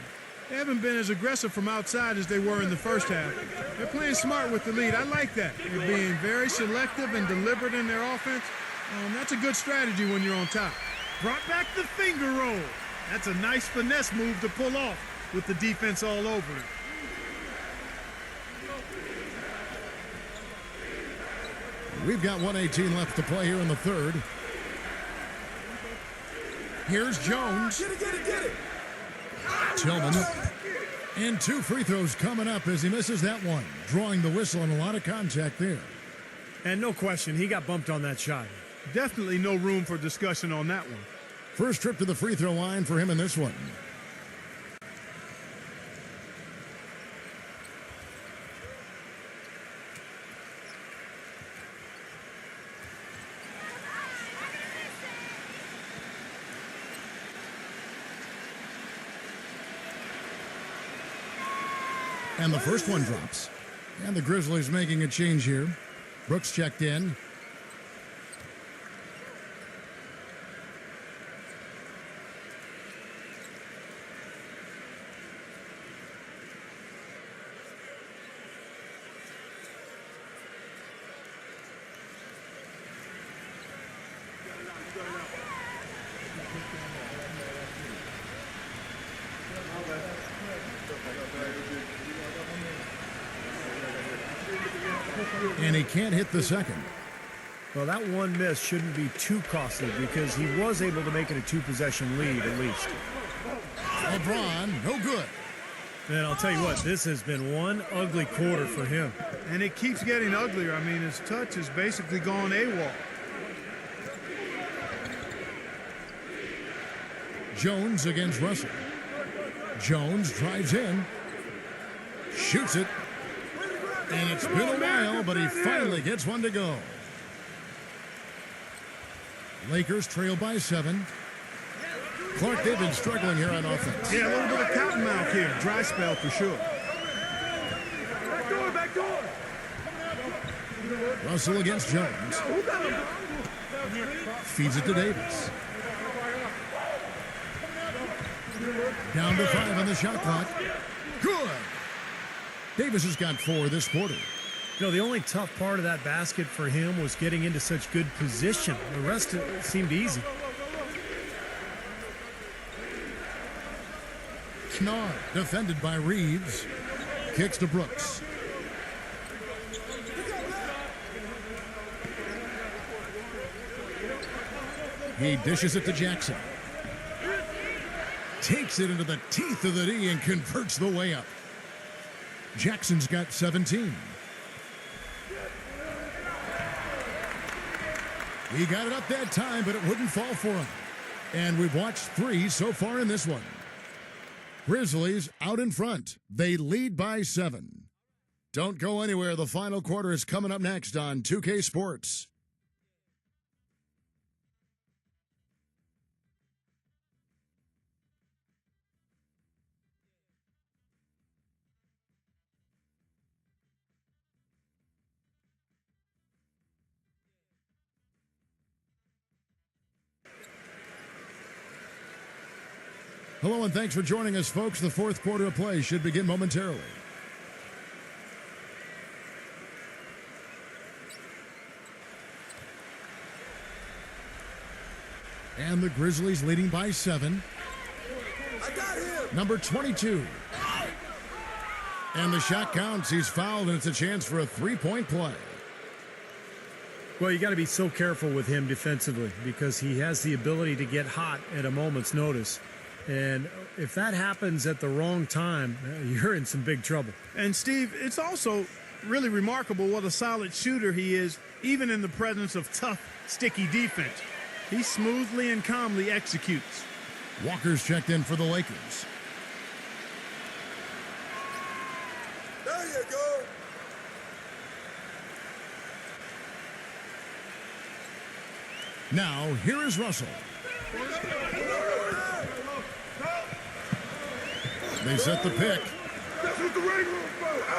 They haven't been as aggressive from outside as they were in the first half. They're playing smart with the lead. I like that. They're being very selective and deliberate in their offense. That's a good strategy when you're on top. Brought back the finger roll. That's a nice finesse move to pull off with the defense all over it. We've got 1:18 left to play here in the third. Here's Jones. Get it. Tillman. And 2 free throws coming up as he misses that one. Drawing the whistle and a lot of contact there. And no question, he got bumped on that shot. Definitely no room for discussion on that one. First trip to the free throw line for him in this one. And the first one drops. And the Grizzlies making a change here. Brooks checked in. And he can't hit the second. Well, that one miss shouldn't be too costly because he was able to make it a 2-possession lead at least. LeBron, no good. And I'll tell you what, this has been one ugly quarter for him. And it keeps getting uglier. I mean, his touch has basically gone AWOL. Jones against Russell. Jones drives in. Shoots it. And it's been a while, but he finally gets one to go. Lakers trail by 7. Clark, they've been struggling here on offense. Yeah, a little bit of cotton mouth here. Dry spell for sure. Back door. Russell against Jones. Feeds it to Davis. Down to 5 on the shot clock. Good. Davis has got 4 this quarter. You know, the only tough part of that basket for him was getting into such good position. The rest of it seemed easy. Knard defended by Reeves. Kicks to Brooks. He dishes it to Jackson. Takes it into the teeth of the D and converts the way up. Jackson's got 17. He got it up that time, but it wouldn't fall for him. And we've watched 3 so far in this one. Grizzlies out in front. They lead by 7. Don't go anywhere. The final quarter is coming up next on 2K Sports. Hello and thanks for joining us, folks. The fourth quarter of play should begin momentarily. And the Grizzlies leading by 7. I got him. Number 22. And the shot counts. He's fouled, and it's a chance for a three-point play. Well, you got to be so careful with him defensively because he has the ability to get hot at a moment's notice. And if that happens at the wrong time, you're in some big trouble. And, Steve, it's also really remarkable what a solid shooter he is, even in the presence of tough, sticky defense. He smoothly and calmly executes. Walker's checked in for the Lakers. There you go. Now, here is Russell. They set the pick.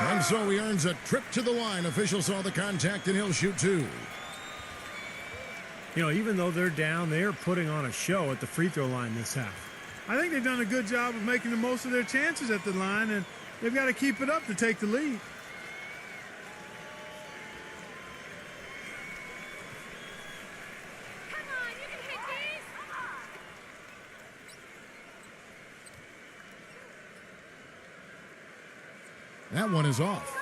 And so he earns a trip to the line. Official saw the contact, and he'll shoot two. You know, even though they're down, they are putting on a show at the free throw line this half. I think they've done a good job of making the most of their chances at the line, and they've got to keep it up to take the lead. That one is off.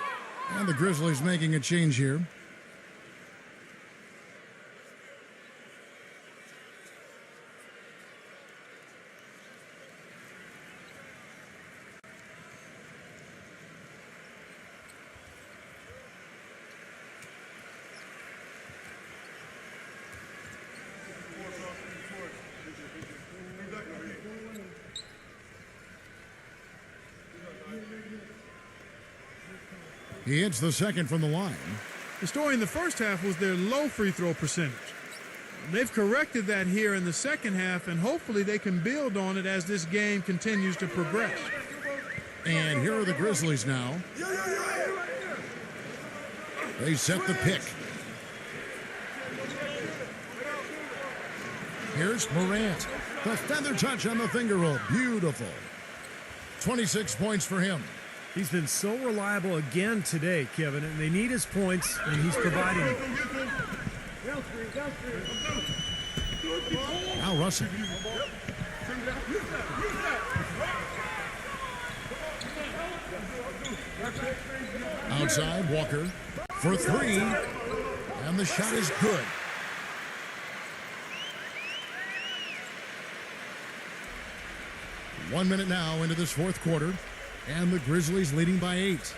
And the Grizzlies making a change here. He hits the second from the line. The story in the first half was their low free throw percentage. They've corrected that here in the second half, and hopefully they can build on it as this game continues to progress. And here are the Grizzlies now. They set the pick. Here's Morant. The feather touch on the finger roll. Beautiful. 26 points for him. He's been so reliable again today, Kevin, and they need his points, and he's providing them. Now Russell. Outside, Walker for three, and the shot is good. One minute now into this fourth quarter, and the Grizzlies leading by 8.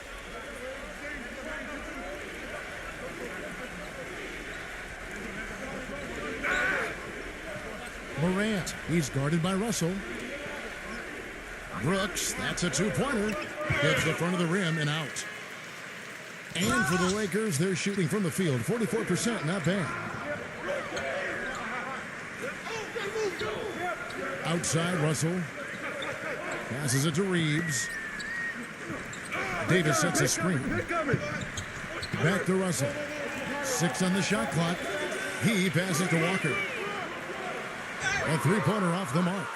Morant, he's guarded by Russell. Brooks, that's a two-pointer. Hits the front of the rim and out. And for the Lakers, they're shooting from the field, 44%, not bad. Outside, Russell. Passes it to Reeves. Davis sets a screen. Back to Russell. 6 on the shot clock. He passes to Walker. A three-pointer off the mark.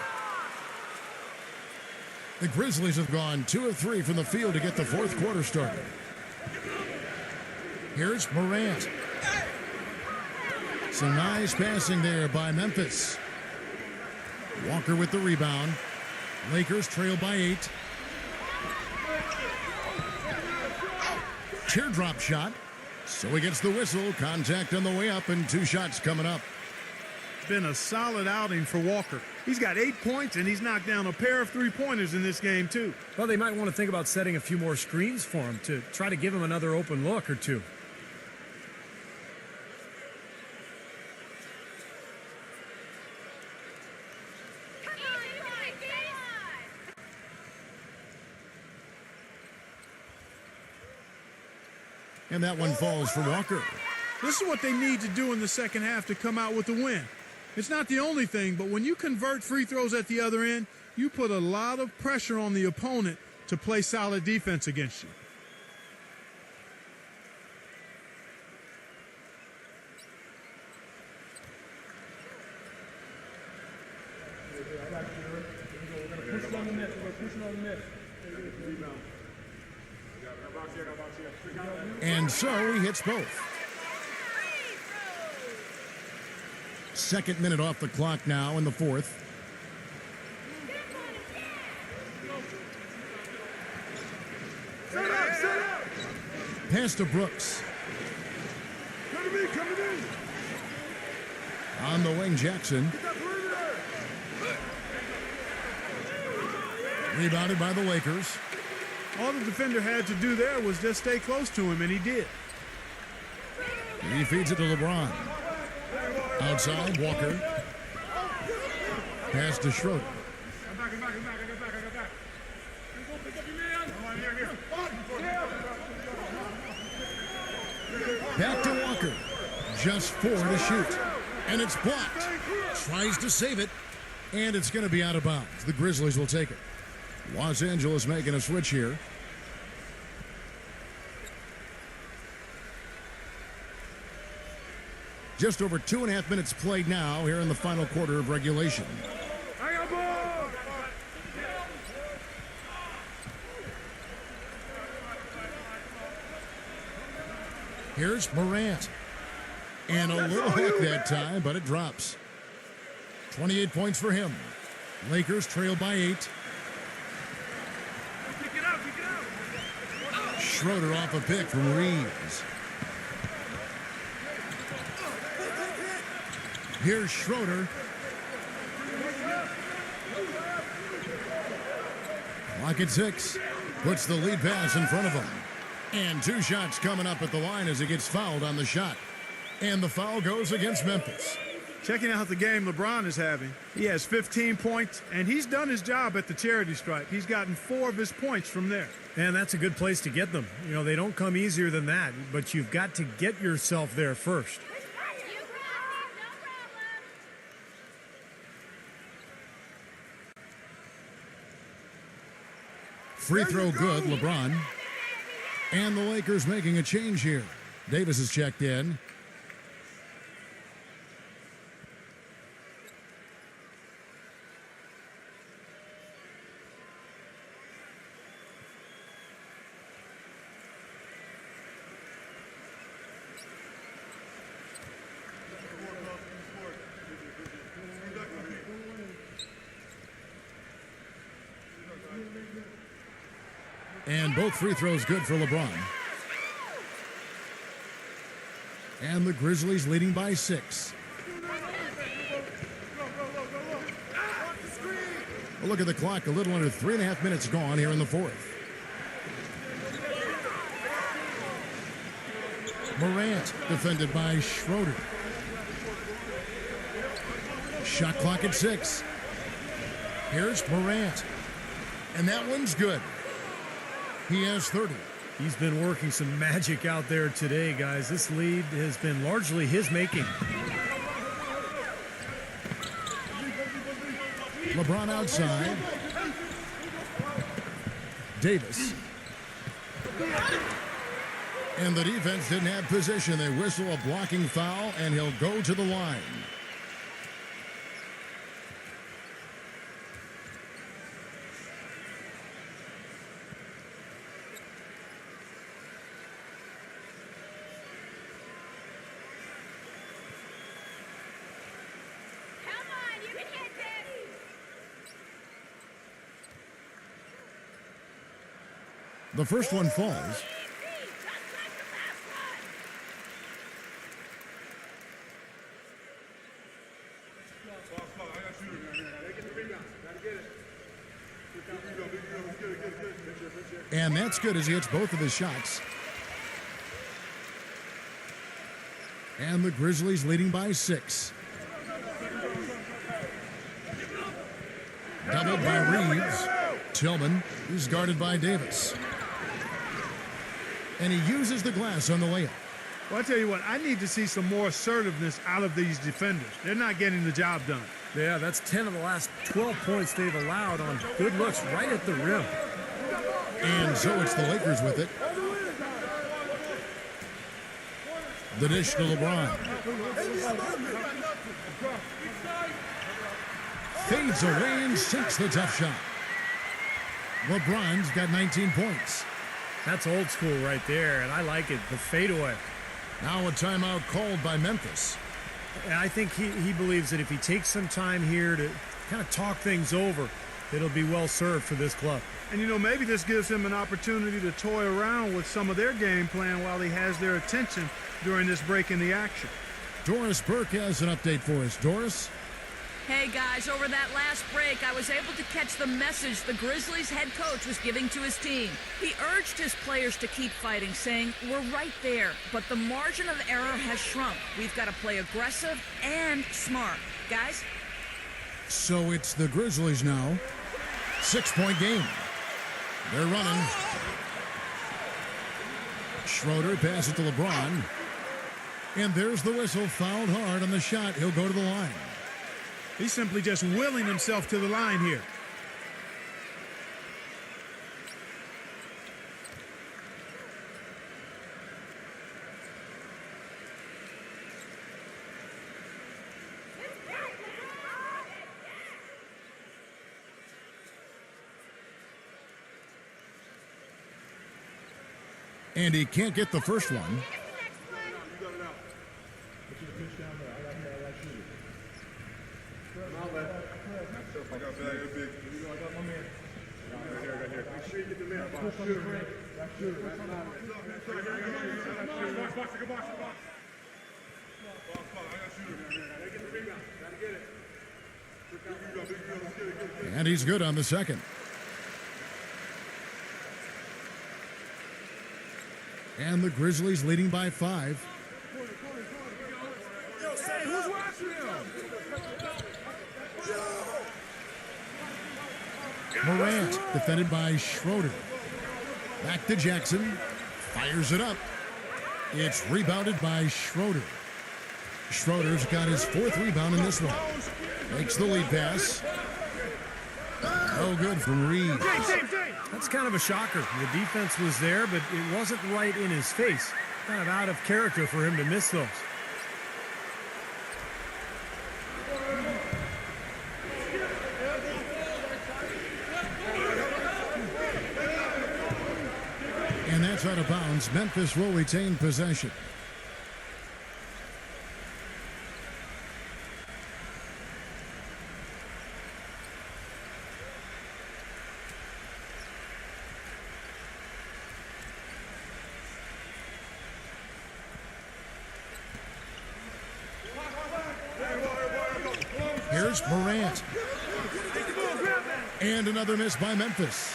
The Grizzlies have gone 2 of 3 from the field to get the fourth quarter started. Here's Morant. Some nice passing there by Memphis. Walker with the rebound. Lakers trail by 8. Teardrop shot. So he gets the whistle. Contact on the way up, and 2 shots coming up. Been a solid outing for Walker. He's got 8 points, and he's knocked down a pair of three-pointers in this game, too. Well, they might want to think about setting a few more screens for him to try to give him another open look or two. And that one falls for Walker. This is what they need to do in the second half to come out with the win. It's not the only thing, but when you convert free throws at the other end, you put a lot of pressure on the opponent to play solid defense against you. And so he hits both. Second minute off the clock now in the fourth. Pass to Brooks. Coming in. On the wing, Jackson. Rebounded by the Lakers. All the defender had to do there was just stay close to him, and he did. He feeds it to LeBron. Outside, Walker. Pass to Schroeder. I got back. Pick up your man. Come on, here. Back to Walker. Just 4 to shoot. And it's blocked. Tries to save it. And it's going to be out of bounds. The Grizzlies will take it. Los Angeles making a switch here. Just over 2.5 minutes played now here in the final quarter of regulation. I got ball. Here's Morant. And a little hook that time, but it drops. 28 points for him. Lakers trail by 8. Schroeder off a pick from Reeves. Here's Schroeder. Clock at 6. Puts the lead pass in front of him. And 2 shots coming up at the line as he gets fouled on the shot. And the foul goes against Memphis. Checking out the game LeBron is having. He has 15 points, and he's done his job at the charity stripe. He's gotten 4 of his points from there. And that's a good place to get them. You know, they don't come easier than that, but you've got to get yourself there first. Free throw good, LeBron. And the Lakers making a change here. Davis is checked in. And both free throws good for LeBron. And the Grizzlies leading by 6. A look at the clock, a little under 3.5 minutes gone here in the 4th. Morant defended by Schroeder. Shot clock at 6. Here's Morant. And that one's good. He has 30. He's been working some magic out there today, guys. This lead has been largely his making. LeBron outside. Davis. And the defense didn't have position. They whistle a blocking foul, and he'll go to the line. The first one falls. And that's good as he hits both of his shots. And the Grizzlies leading by 6. Doubled by Reeves. Tillman is guarded by Davis. And he uses the glass on the layup. Well, I tell you what, I need to see some more assertiveness out of these defenders. They're not getting the job done. Yeah, that's 10 of the last 12 points they've allowed on good looks right at the rim. And so it's the Lakers with it. The dish to LeBron. Fades away and sinks the tough shot. LeBron's got 19 points. That's old school right there, and I like it, the fadeaway. Now a timeout called by Memphis. And I think he believes that if he takes some time here to kind of talk things over, It'll be well served for this club. And, you know, maybe this gives him an opportunity to toy around with some of their game plan while he has their attention during this break in the action. Doris Burke has an update for us. Doris? Hey guys, over that last break, I was able to catch the message the Grizzlies head coach was giving to his team. He urged his players to keep fighting, saying, "We're right there, but the margin of error has shrunk. We've got to play aggressive and smart." Guys? So it's the Grizzlies now. 6-point game. They're running. Schroeder passes it to LeBron. And there's the whistle. Fouled hard on the shot. He'll go to the line. He's simply just willing himself to the line here. And he can't get the first one. And he's good on the second. And the Grizzlies leading by 5. Who's watching him? Morant defended by Schroeder. Back to Jackson. Fires it up. It's rebounded by Schroeder. Schroeder's got his 4th rebound in this one. Makes the lead pass. No good from Reed. That's kind of a shocker. The defense was there, but it wasn't right in his face. Kind of out of character for him to miss those. And that's out of bounds. Memphis will retain possession. Here's Morant. And another miss by Memphis.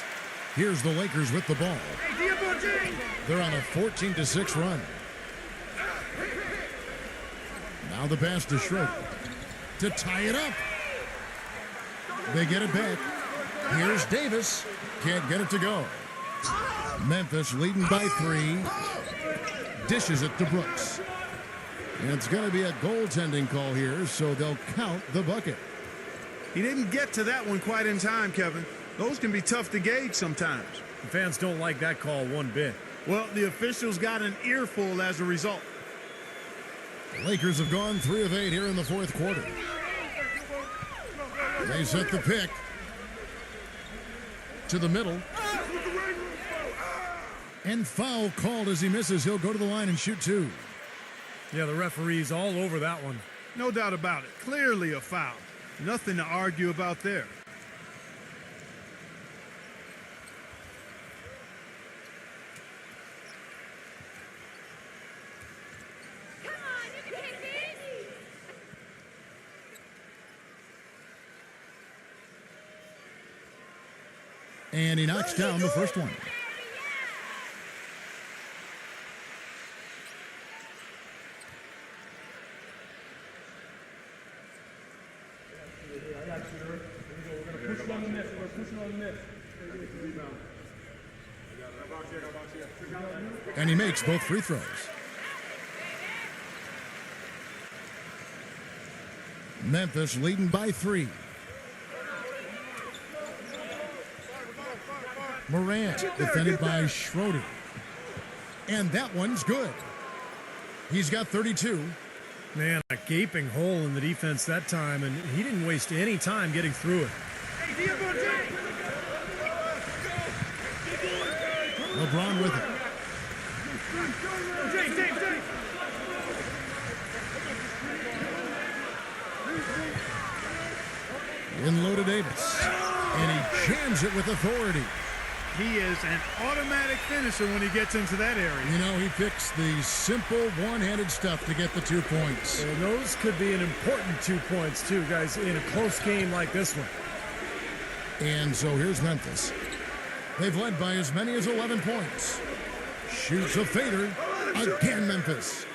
Here's the Lakers with the ball. They're on a 14-6 run. Now the pass to Schroeder to tie it up. They get it back. Here's Davis. Can't get it to go. Memphis leading by 3. Dishes it to Brooks. And it's going to be a goaltending call here, so they'll count the bucket. He didn't get to that one quite in time, Kevin. Those can be tough to gauge sometimes. The fans don't like that call one bit. Well, the officials got an earful as a result. The Lakers have gone 3 of 8 here in the 4th quarter. They set the pick to the middle. And foul called as he misses. He'll go to the line and shoot 2. Yeah, the referee's all over that one. No doubt about it. Clearly a foul. Nothing to argue about there. And he knocks down the first one. And he makes both free throws. Memphis leading by 3. Morant defended by Schroeder. And that one's good. He's got 32. Man, a gaping hole in the defense that time, and he didn't waste any time getting through it. LeBron with it. In low to Davis. And he jams it with authority. He is an automatic finisher when he gets into that area. You know, he picks the simple one-handed stuff to get the 2 points. And those could be an important 2 points, too, guys, in a close game like this one. And so here's Memphis. They've led by as many as 11 points. Shoots a fader. Again, Memphis.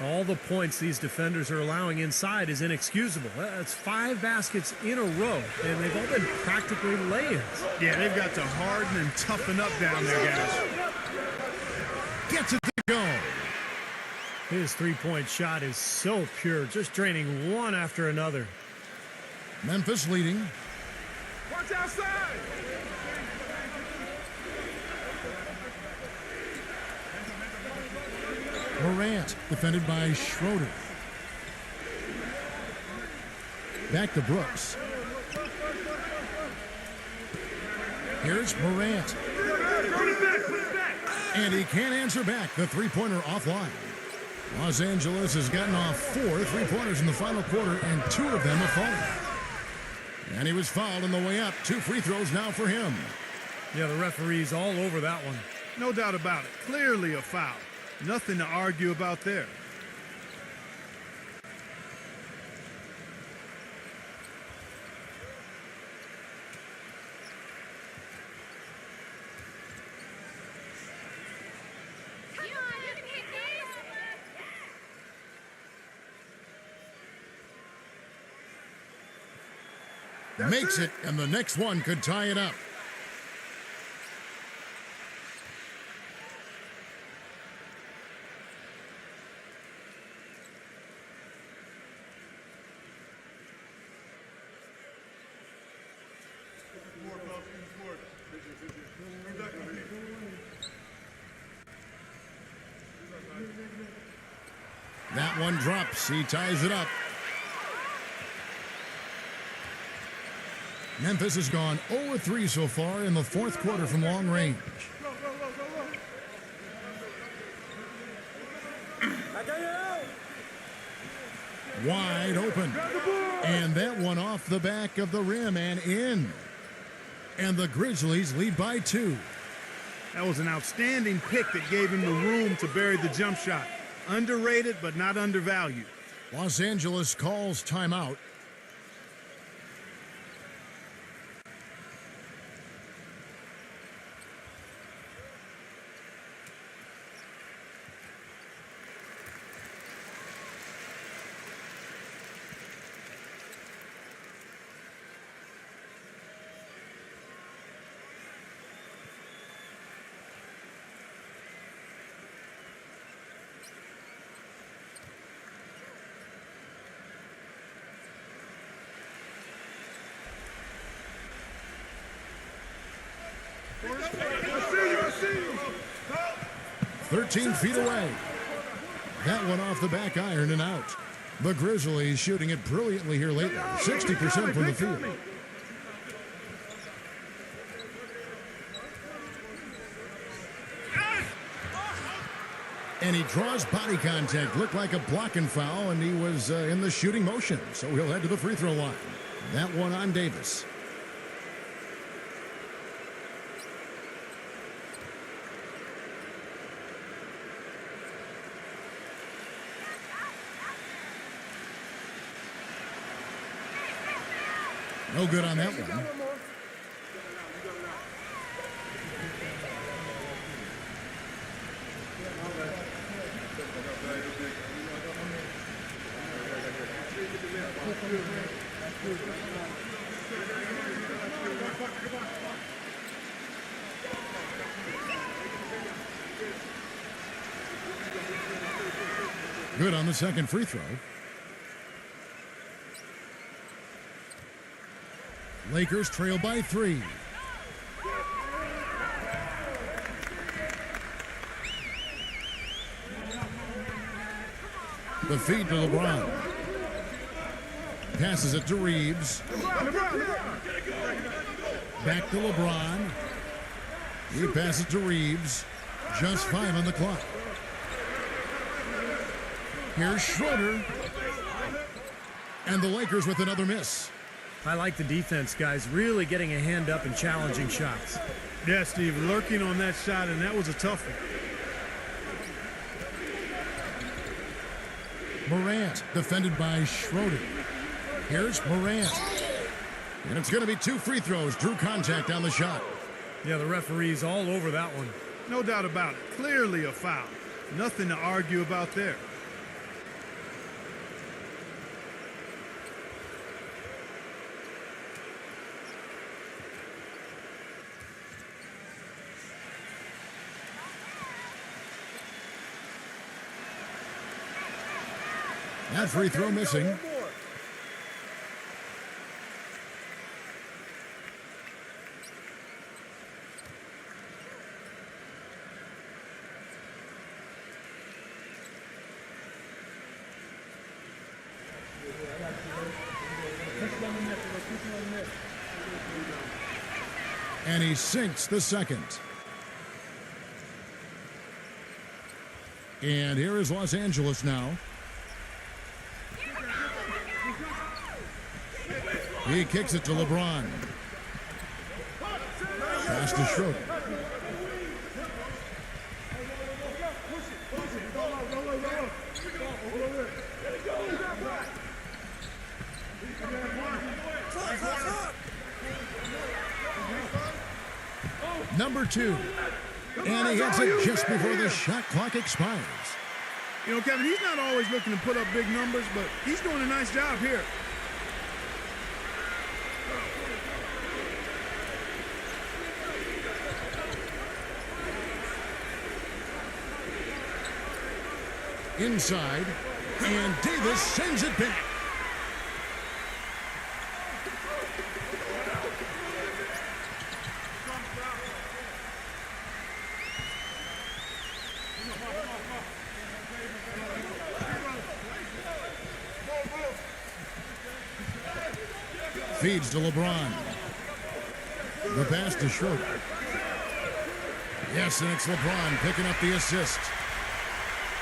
All the points these defenders are allowing inside is inexcusable. That's 5 baskets in a row, and they've all been practically lay-ins. Yeah, they've got to harden and toughen up down there, guys. Gets it to go. His three-point shot is so pure, just draining one after another. Memphis leading. Watch outside. Morant, defended by Schroeder. Back to Brooks. Here's Morant. And he can't answer back. The three-pointer offline. Los Angeles has gotten off 4 three-pointers in the final quarter, and 2 of them have fallen. And he was fouled on the way up. 2 free throws now for him. Yeah, the referee's all over that one. No doubt about it. Clearly a foul. Nothing to argue about there. Makes it, and the next one could tie it up. That one drops. He ties it up. Memphis has gone 0-3 so far in the fourth quarter from long range. Wide open. And that one off the back of the rim and in. And the Grizzlies lead by 2. That was an outstanding pick that gave him the room to bury the jump shot. Underrated, but not undervalued. Los Angeles calls timeout. I see you. 13 feet away. That one off the back iron and out. The Grizzlies shooting it brilliantly here lately. 60% from the field. And he draws body contact. Looked like a blocking foul, and he was in the shooting motion. So he'll head to the free throw line. That one on Davis. No good on that one. Good on the second free throw. Lakers trail by 3. The feed to LeBron. Passes it to Reeves. Back to LeBron. He passes to Reeves. Just 5 on the clock. Here's Schroeder. And the Lakers with another miss. I like the defense, guys, really getting a hand up and challenging shots. Yeah, Steve, lurking on that shot, and that was a tough one. Morant, defended by Schroeder. Here's Morant. And it's going to be 2 free throws. Drew contact on the shot. Yeah, the referee's all over that one. No doubt about it. Clearly a foul. Nothing to argue about there. That free throw missing. And he sinks the second. And here is Los Angeles now. He kicks it to LeBron. Pass to Schroeder. Number 2. And he hits it just before the shot clock expires. You know, Kevin, he's not always looking to put up big numbers, but he's doing a nice job here. Inside, and Davis sends it back. Feeds to LeBron. The pass to Schroeder. Yes, and it's LeBron picking up the assist.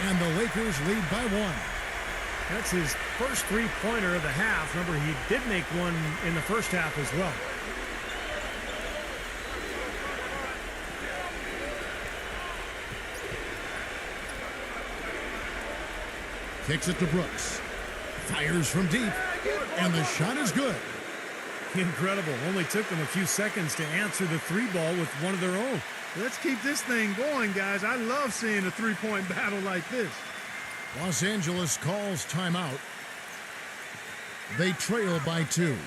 And the Lakers lead by 1. That's his first three-pointer of the half. Remember, he did make one in the first half as well. Kicks it to Brooks. Fires from deep. And the shot is good. Incredible. Only took them a few seconds to answer the three ball with one of their own. Let's keep this thing going, guys. I love seeing a three-point battle like this. Los Angeles calls timeout. They trail by 2.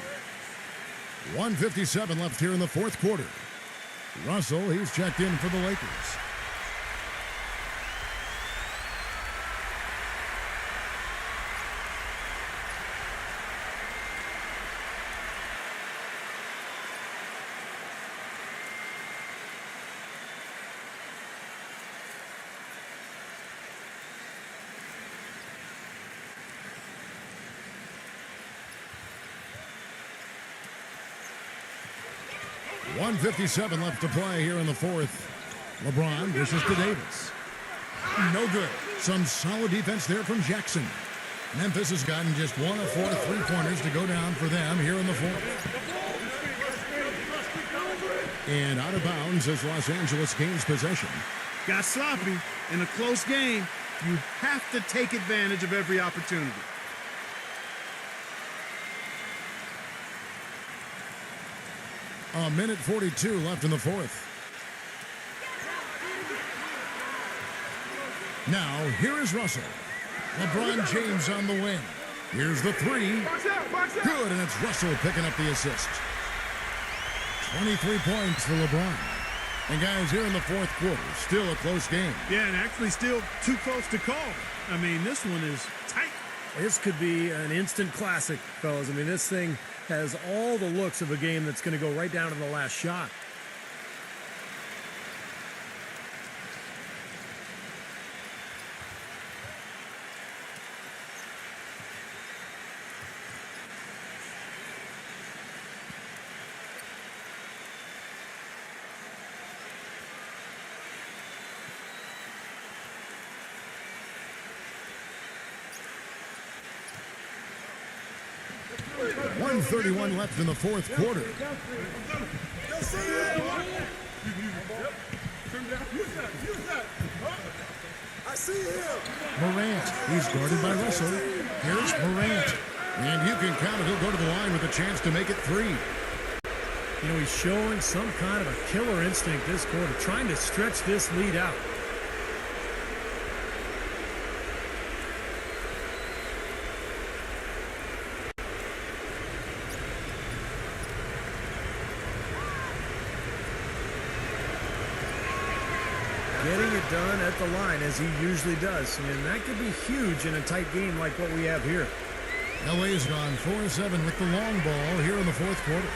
1:57 left here in the fourth quarter. Russell, he's checked in for the Lakers. .157 left to play here in the fourth. LeBron dishes to Davis. No good. Some solid defense there from Jackson. Memphis has gotten just 1 of 4 three-pointers to go down for them here in the fourth. And out of bounds as Los Angeles gains possession. Got sloppy in a close game. You have to take advantage of every opportunity. A minute 42 left in the fourth. Now, here is Russell. LeBron James on the wing. Here's the three. Good, and it's Russell picking up the assist. 23 points for LeBron. And guys, here in the fourth quarter, still a close game. Yeah, and actually still too close to call. I mean, this one is tight. This could be an instant classic, fellas. I mean, this thing has all the looks of a game that's going to go right down to the last shot. 1:31 left in the fourth quarter. I see him. Morant, he's guarded by Russell. Here's Morant. And you can count it. He'll go to the line with a chance to make it 3. You know, he's showing some kind of a killer instinct this quarter, trying to stretch this lead out. Getting it done at the line as he usually does. And that could be huge in a tight game like what we have here. LA's gone 4-7 with the long ball here in the fourth quarter.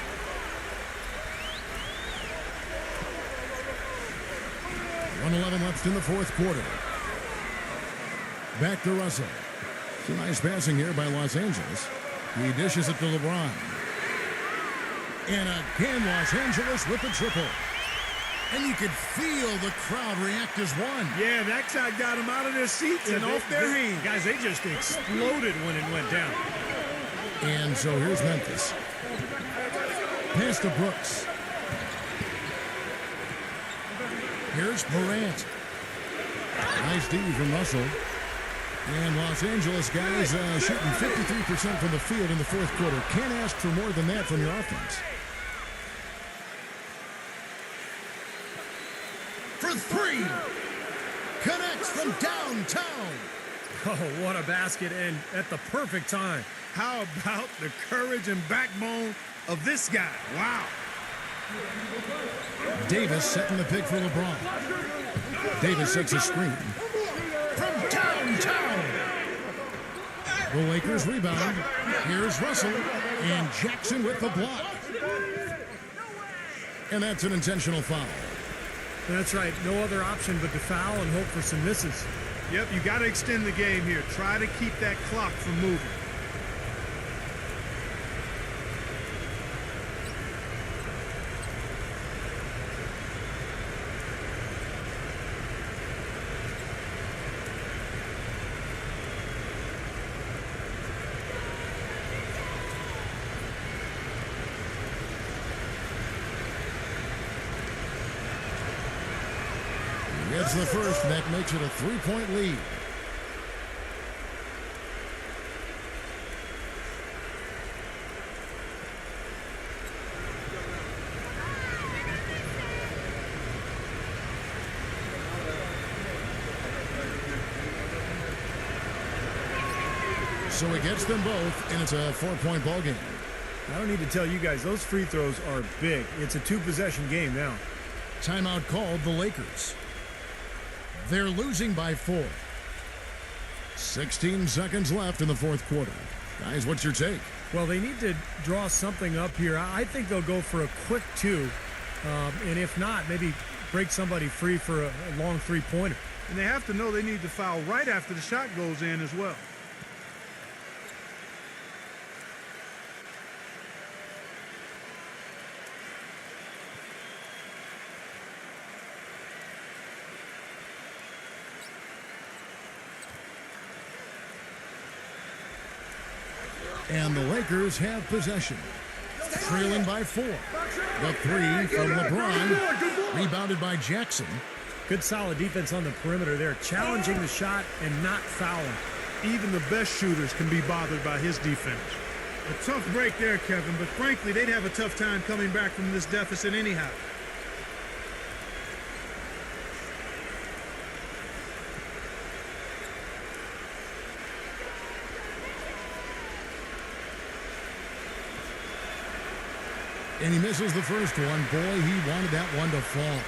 .111 left in the fourth quarter. Back to Russell. Some nice passing here by Los Angeles. He dishes it to LeBron. And again, Los Angeles with the triple. And you could feel the crowd react as one. Yeah, that shot got them out of their seats and off their hands. Guys, they just exploded when it went down. And so here's Memphis. Pass to Brooks. Here's Morant. Nice D from Russell. And Los Angeles guys shooting 53% from the field in the fourth quarter. Can't ask for more than that from your offense. For 3. Connects from downtown. Oh, what a basket, and at the perfect time. How about the courage and backbone of this guy? Wow. Davis setting the pick for LeBron. Davis sets a screen. From downtown. The Lakers rebound. Here's Russell. And Jackson with the block. And that's an intentional foul. That's right. No other option but to foul and hope for some misses. Yep, you got to extend the game here. Try to keep that clock from moving. Gets the first, and that makes it a 3-point lead. So it gets them both, and it's a 4-point ball game. I don't need to tell you guys, those free throws are big. It's a 2-possession game now. Timeout called the Lakers. They're losing by 4. 16 seconds left in the fourth quarter. Guys, what's your take? Well, they need to draw something up here. I think they'll go for a quick 2. And if not, maybe break somebody free for a long 3-pointer. And they have to know they need to foul right after the shot goes in as well. And the Lakers have possession. Trailing by 4. The 3 from LeBron. Rebounded by Jackson. Good solid defense on the perimeter there. Challenging the shot and not fouling. Even the best shooters can be bothered by his defense. A tough break there, Kevin, but frankly, they'd have a tough time coming back from this deficit anyhow. And he misses the first one. Boy, he wanted that one to fall.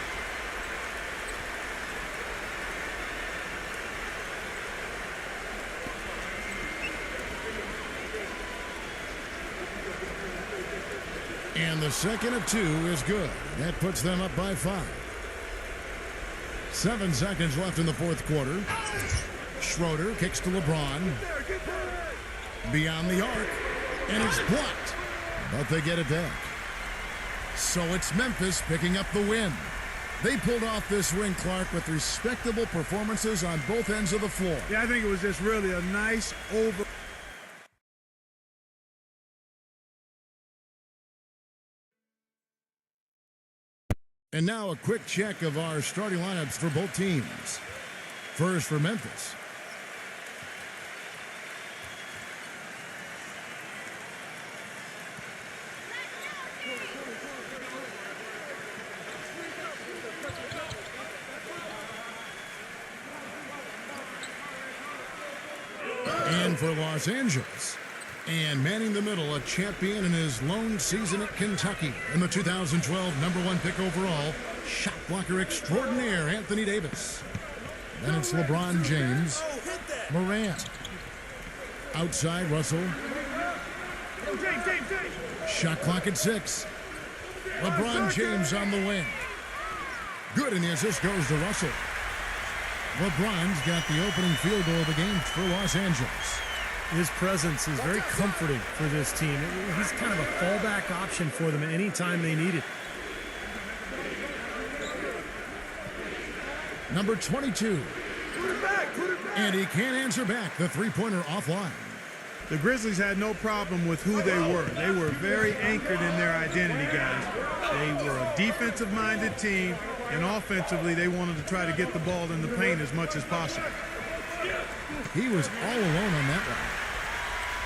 And the second of 2 is good. That puts them up by 5. 7 seconds left in the fourth quarter. Schroeder kicks to LeBron. Beyond the arc. And it's blocked. But they get it back. So it's Memphis picking up the win. They pulled off this win, Clark, with respectable performances on both ends of the floor. Yeah, I think it was just really a nice over. And now a quick check of our starting lineups for both teams. First for Memphis. And for Los Angeles. And manning the middle, a champion in his lone season at Kentucky. And the 2012 #1 pick overall, shot blocker extraordinaire, Anthony Davis. Then it's LeBron James. Morant. Outside, Russell. Shot clock at 6. LeBron James on the wing. Good, and the assist goes to Russell. LeBron's got the opening field goal of the game for Los Angeles. His presence is very comforting for this team. He's kind of a fallback option for them anytime they need it. Number 22. And he can't answer back. The three-pointer offline. The Grizzlies had no problem with who they were. They were very anchored in their identity, guys. They were a defensive-minded team, and offensively, they wanted to try to get the ball in the paint as much as possible. He was all alone on that one.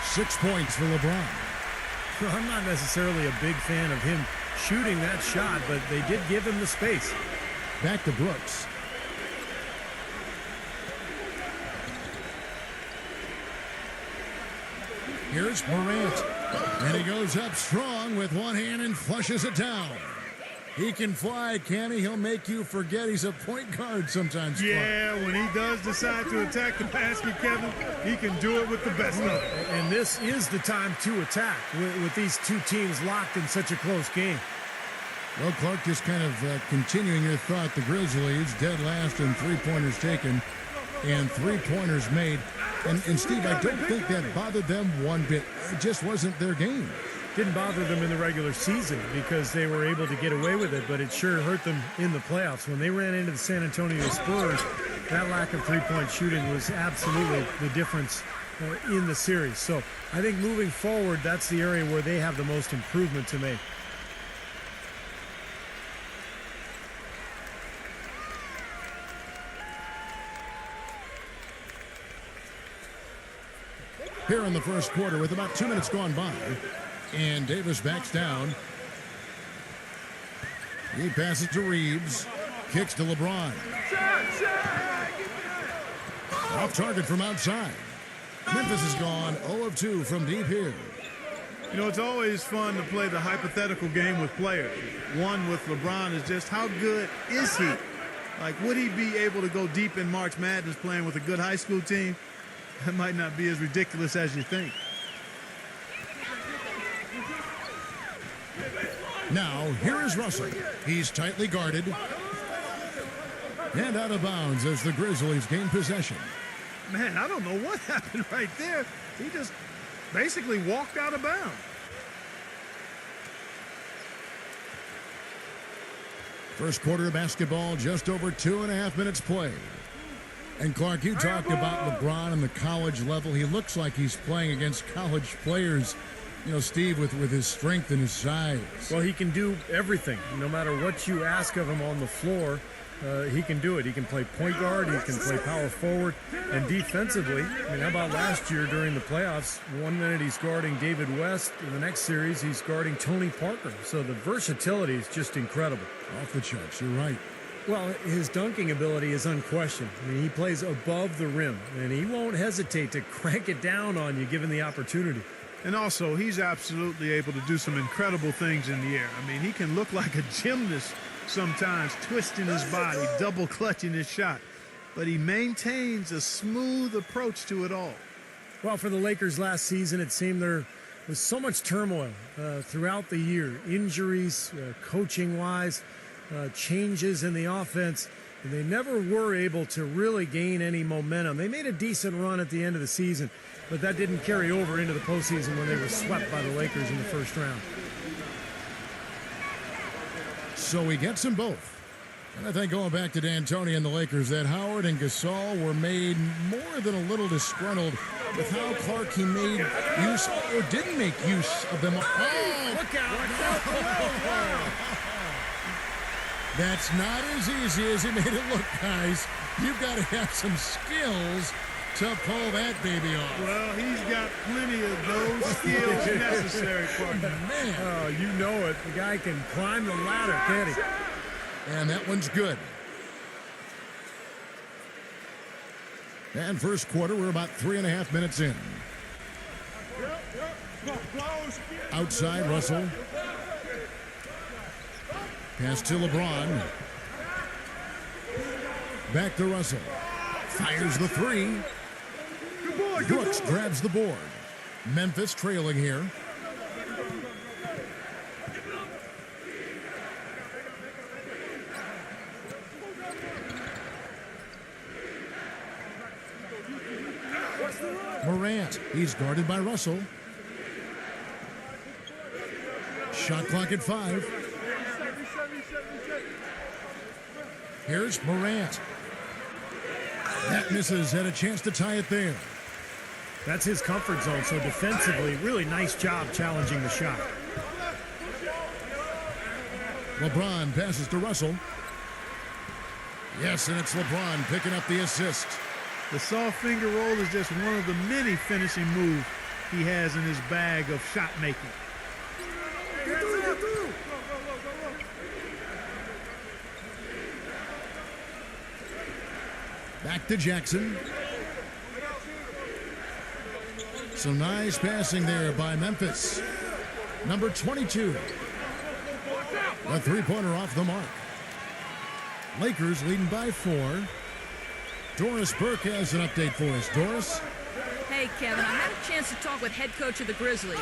6 points for LeBron. Well, I'm not necessarily a big fan of him shooting that shot, but they did give him the space. Back to Brooks. Here's Morant. And he goes up strong with one hand and flushes it down. He can fly, can he? He'll make you forget he's a point guard sometimes. Yeah, when he does decide to attack the basket, Kevin, he can do it with the best of them. And this is the time to attack with these two teams locked in such a close game. Well, Clark, just kind of continuing your thought, the Grizzlies dead last in three-pointers taken and three-pointers made. And Steve, I don't think that bothered them one bit. It just wasn't their game. Didn't bother them in the regular season because they were able to get away with it, but it sure hurt them in the playoffs. When they ran into the San Antonio Spurs, that lack of three-point shooting was absolutely the difference in the series. So I think moving forward, that's the area where they have the most improvement to make. Here in the first quarter with about 2 minutes gone by. And Davis backs down. He passes to Reeves. Kicks to LeBron. Off target from outside. Memphis is gone 0 of 2 from deep here. You know, it's always fun to play the hypothetical game with players. One with LeBron is just how good is he? Like, would he be able to go deep in March Madness playing with a good high school team? That might not be as ridiculous as you think. Now, here is Russell. He's tightly guarded. And out of bounds as the Grizzlies gain possession. Man, I don't know what happened right there. He just basically walked out of bounds. First quarter of basketball, just over 2.5 minutes played. And Clark, you talked about LeBron and the college level. He looks like he's playing against college players, you know, Steve, with his strength and his size. Well, he can do everything. No matter what you ask of him on the floor, he can do it. He can play point guard, he can play power forward, and defensively, I mean, how about last year during the playoffs? 1 minute he's guarding David West. In the next series, he's guarding Tony Parker. So the versatility is just incredible. Off the charts, you're right. Well, his dunking ability is unquestioned. I mean, he plays above the rim, and he won't hesitate to crank it down on you given the opportunity. And also, he's absolutely able to do some incredible things in the air. I mean, he can look like a gymnast sometimes, twisting his body, double clutching his shot. But he maintains a smooth approach to it all. Well, for the Lakers last season, it seemed there was so much turmoil throughout the year. Injuries, coaching-wise, changes in the offense. And they never were able to really gain any momentum. They made a decent run at the end of the season, but that didn't carry over into the postseason when they were swept by the Lakers in the first round. So he gets them both. And I think going back to D'Antoni and the Lakers, that Howard and Gasol were made more than a little disgruntled with how Clark he made use or didn't make use of them. Oh, Look out! That's not as easy as he made it look, guys. You've got to have some skills to pull that baby off. Well, he's got plenty of those skills necessary, partner. Man. Oh, you know it. The guy can climb the ladder, can't he? And that one's good. And first quarter, we're about 3.5 minutes in. Outside, Russell. Pass to LeBron. Back to Russell. Fires the three. Brooks grabs the board. Memphis trailing here. Morant, he's guarded by Russell. Shot clock at 5. Here's Morant. That misses, had a chance to tie it there. That's his comfort zone, so defensively, really nice job challenging the shot. LeBron passes to Russell. Yes, and it's LeBron picking up the assist. The soft finger roll is just one of the many finishing moves he has in his bag of shot making. Back to Jackson. Some nice passing there by Memphis. Number 22. A three-pointer off the mark. Lakers leading by 4. Doris Burke has an update for us. Doris? Hey, Kevin, I had a chance to talk with head coach of the Grizzlies.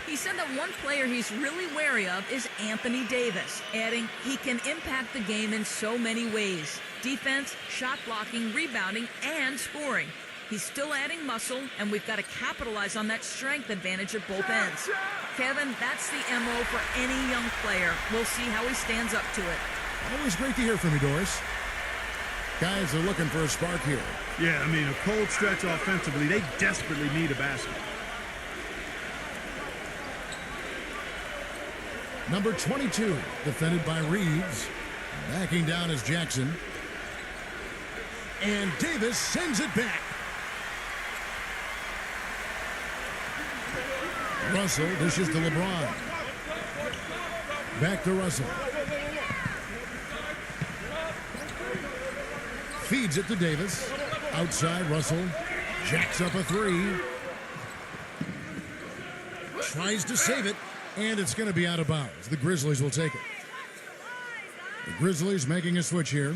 He said that one player he's really wary of is Anthony Davis, adding he can impact the game in so many ways. Defense, shot blocking, rebounding, and scoring. He's still adding muscle, and we've got to capitalize on that strength advantage at both ends. Kevin, that's the MO for any young player. We'll see how he stands up to it. Always great to hear from you, Doris. Guys are looking for a spark here. Yeah, I mean, a cold stretch offensively. They desperately need a basket. Number 22, defended by Reeves. Backing down is Jackson. And Davis sends it back. Russell dishes to LeBron. Back to Russell. Feeds it to Davis. Outside, Russell jacks up a three. Tries to save it, and it's going to be out of bounds. The Grizzlies will take it. The Grizzlies making a switch here.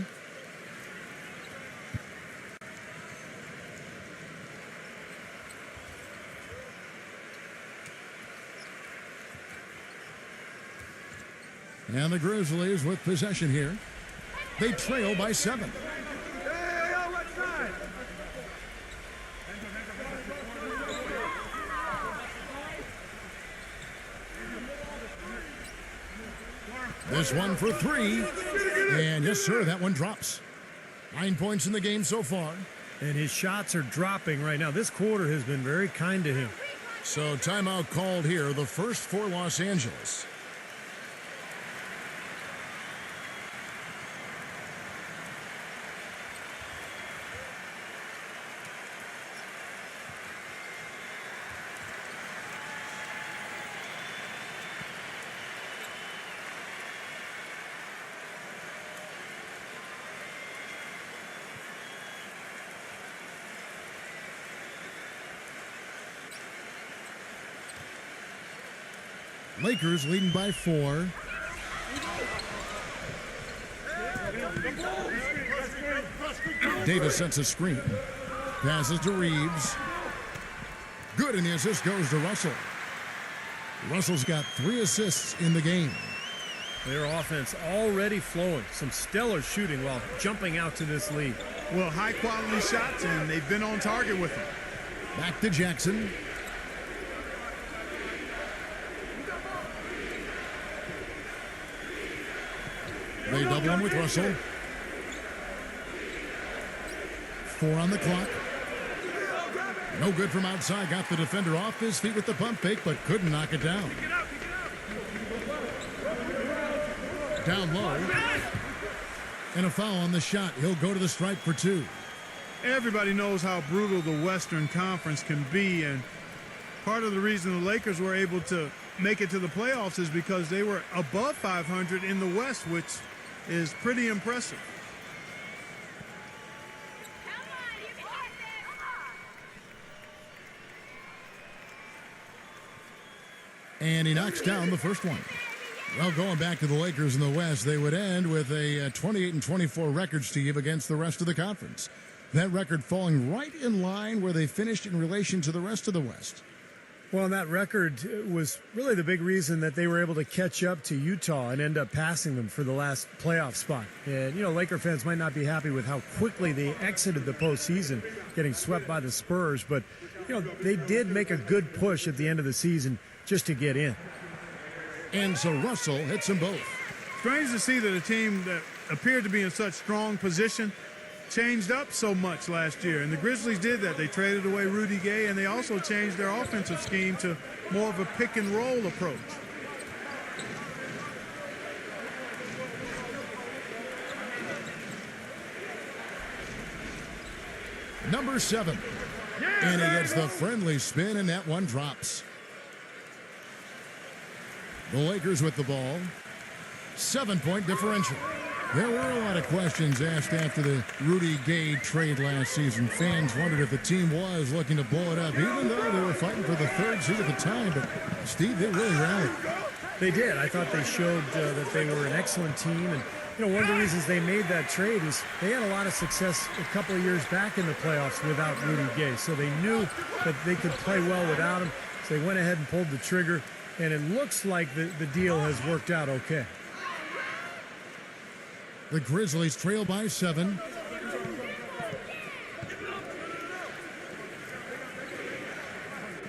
And the Grizzlies with possession here. They trail by 7. This one for 3. And yes, sir, that one drops. 9 points in the game so far. And his shots are dropping right now. This quarter has been very kind to him. So timeout called here, the first for Los Angeles. Lakers leading by 4. Davis sets a screen. Passes to Reeves. Good, and the assist goes to Russell. Russell's got 3 assists in the game. Their offense already flowing. Some stellar shooting while jumping out to this lead. Well, high-quality shots, and they've been on target with them. Back to Jackson. They double him with Russell. 4 on the clock. No good from outside. Got the defender off his feet with the pump fake, but couldn't knock it down. Down low. And a foul on the shot. He'll go to the stripe for 2. Everybody knows how brutal the Western Conference can be, and part of the reason the Lakers were able to make it to the playoffs is because they were above 500 in the West, which is pretty impressive. And he knocks down the first one. Well, going back to the Lakers in the West, they would end with a 28-24 record, Steve, against the rest of the conference. That record falling right in line where they finished in relation to the rest of the West. Well, that record was really the big reason that they were able to catch up to Utah and end up passing them for the last playoff spot. And, you know, Laker fans might not be happy with how quickly they exited the postseason, getting swept by the Spurs. But, you know, they did make a good push at the end of the season just to get in. And so Russell hits them both. Strange to see that a team that appeared to be in such strong position changed up so much last year. And the Grizzlies did that. They traded away Rudy Gay, and they also changed their offensive scheme to more of a pick-and-roll approach. Number 7. And he gets the friendly spin, and that one drops. The Lakers with the ball. 7-point differential. There were a lot of questions asked after the Rudy Gay trade last season. Fans wondered if the team was looking to blow it up, even though they were fighting for the 3rd seed at the time. But, Steve, they really rallied. They did. I thought they showed that they were an excellent team. And, you know, one of the reasons they made that trade is they had a lot of success a couple of years back in the playoffs without Rudy Gay. So they knew that they could play well without him. So they went ahead and pulled the trigger. And it looks like the deal has worked out okay. The Grizzlies trail by 7.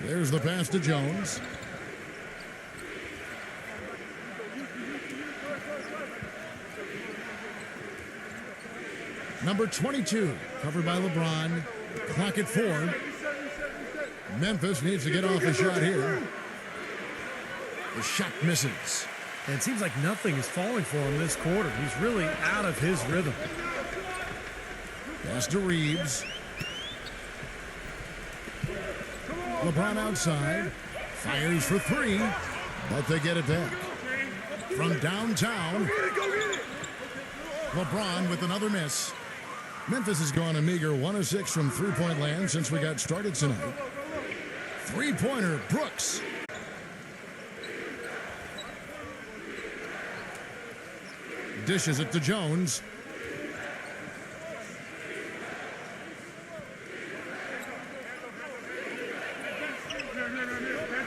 There's the pass to Jones. Number 22, covered by LeBron. Clock at 4. Memphis needs to get off the shot here. The shot misses. And it seems like nothing is falling for him this quarter. He's really out of his rhythm. Pass to Reeves. LeBron outside. Fires for 3. But they get it back. From downtown. LeBron with another miss. Memphis has gone a meager 1 of 6 from three-point land since we got started tonight. Three-pointer, Brooks. Dishes it to Jones.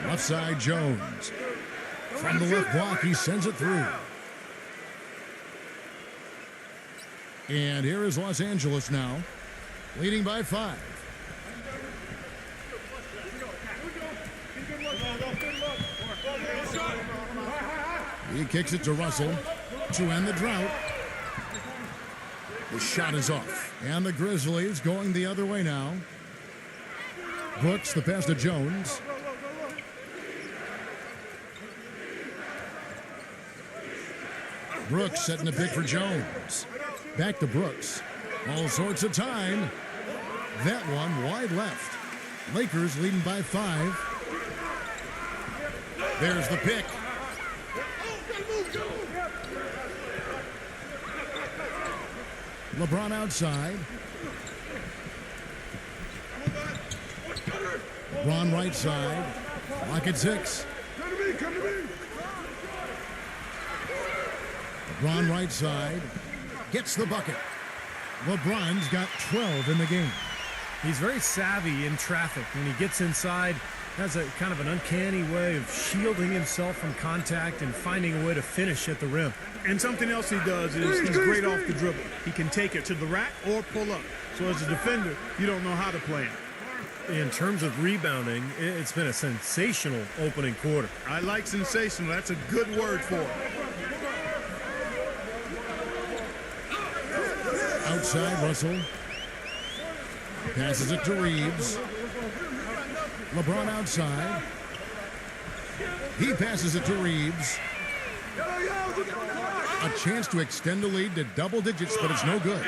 Left side, Jones. From the left block, he sends it through. And here is Los Angeles now, leading by 5. He kicks it to Russell to end the drought. The shot is off. And the Grizzlies going the other way now. Brooks, the pass to Jones. Brooks setting a pick for Jones. Back to Brooks. All sorts of time. That one wide left. Lakers leading by 5. There's the pick. LeBron outside. LeBron right side. Lock at 6. LeBron right side. Gets the bucket. LeBron's got 12 in the game. He's very savvy in traffic. When he gets inside, has a kind of an uncanny way of shielding himself from contact and finding a way to finish at the rim. And something else he does is he's great off the dribble. He can take it to the rack or pull up. So as a defender, you don't know how to play him. In terms of rebounding, it's been a sensational opening quarter. I like sensational. That's a good word for it. Outside, Russell. Passes it to Reeves. LeBron outside. He passes it to Reeves. A chance to extend the lead to double digits, but it's no good.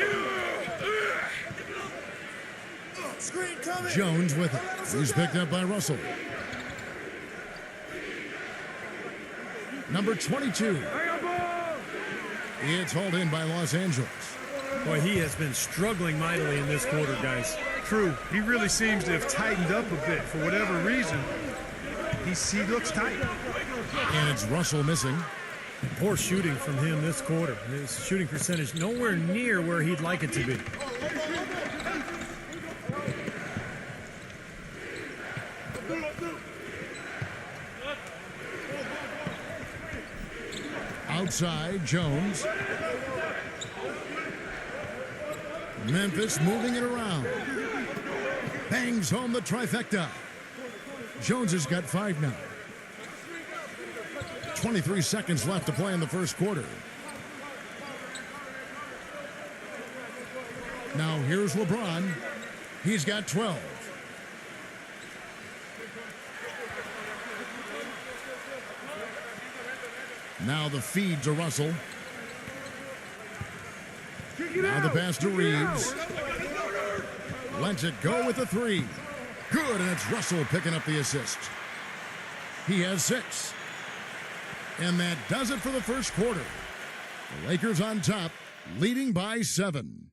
Jones with it. He's picked up by Russell. Number 22. It's hauled in by Los Angeles. Boy, he has been struggling mightily in this quarter, guys. True. He really seems to have tightened up a bit for whatever reason. He looks tight. And it's Russell missing. And poor shooting from him this quarter. His shooting percentage nowhere near where he'd like it to be. Outside, Jones. Memphis moving it around. Bangs home the trifecta. Jones has got 5 now. 23 seconds left to play in the first quarter. Now here's LeBron. He's got 12. Now the feed to Russell. Now the pass to Reeves. Lets it go with the 3. Good, and it's Russell picking up the assist. He has 6. And that does it for the first quarter. The Lakers on top, leading by 7.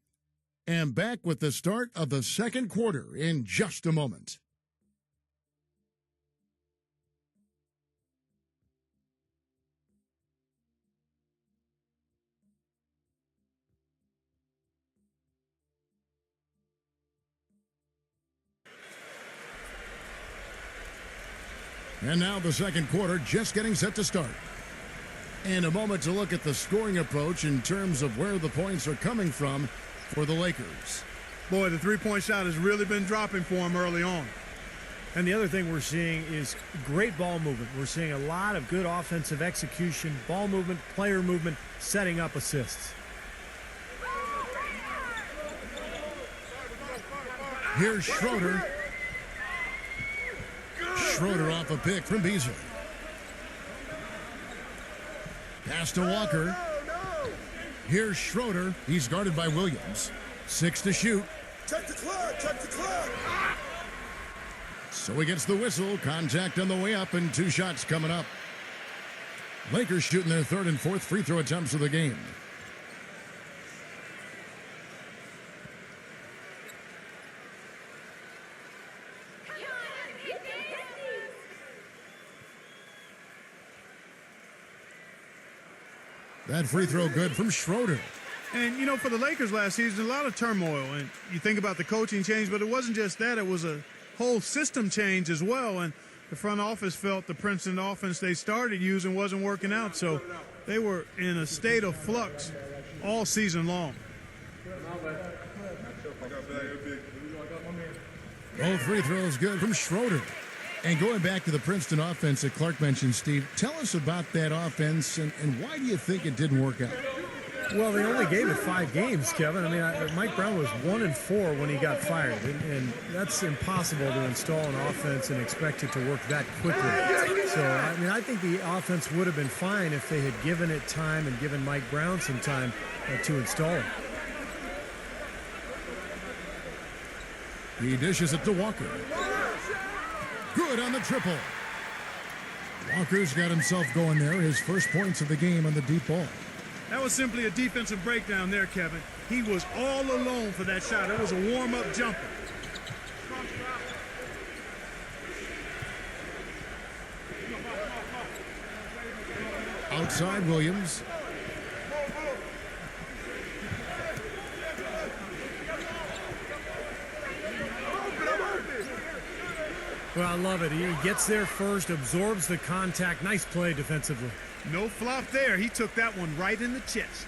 And back with the start of the second quarter in just a moment. And now the second quarter just getting set to start. And a moment to look at the scoring approach in terms of where the points are coming from for the Lakers. Boy, the three-point shot has really been dropping for him early on. And the other thing we're seeing is great ball movement. We're seeing a lot of good offensive execution, ball movement, player movement, setting up assists. Here's Schroeder. Schroeder off a pick from Beasley. Pass to Walker. Here's Schroeder. He's guarded by Williams. 6 to shoot. Check the clock, check the clock. So he gets the whistle. Contact on the way up and 2 shots coming up. Lakers shooting their 3rd and 4th free throw attempts of the game. That free throw good from Schroeder. And, you know, for the Lakers last season, a lot of turmoil. And you think about the coaching change, but it wasn't just that. It was a whole system change as well. And the front office felt the Princeton offense they started using wasn't working out. So they were in a state of flux all season long. Both free throws good from Schroeder. And going back to the Princeton offense that Clark mentioned, Steve, tell us about that offense and why do you think it didn't work out? Well, they only gave it 5 games, Kevin. I mean, Mike Brown was 1-4 when he got fired, and that's impossible to install an offense and expect it to work that quickly. So, I mean, I think the offense would have been fine if they had given it time and given Mike Brown some time to install it. He dishes it to Walker. Good on the triple. Walker's got himself going there. His first points of the game on the deep ball. That was simply a defensive breakdown there, Kevin. He was all alone for that shot. It was a warm-up jumper. Outside Williams. Well, I love it. He gets there first, absorbs the contact. Nice play defensively. No flop there. He took that one right in the chest.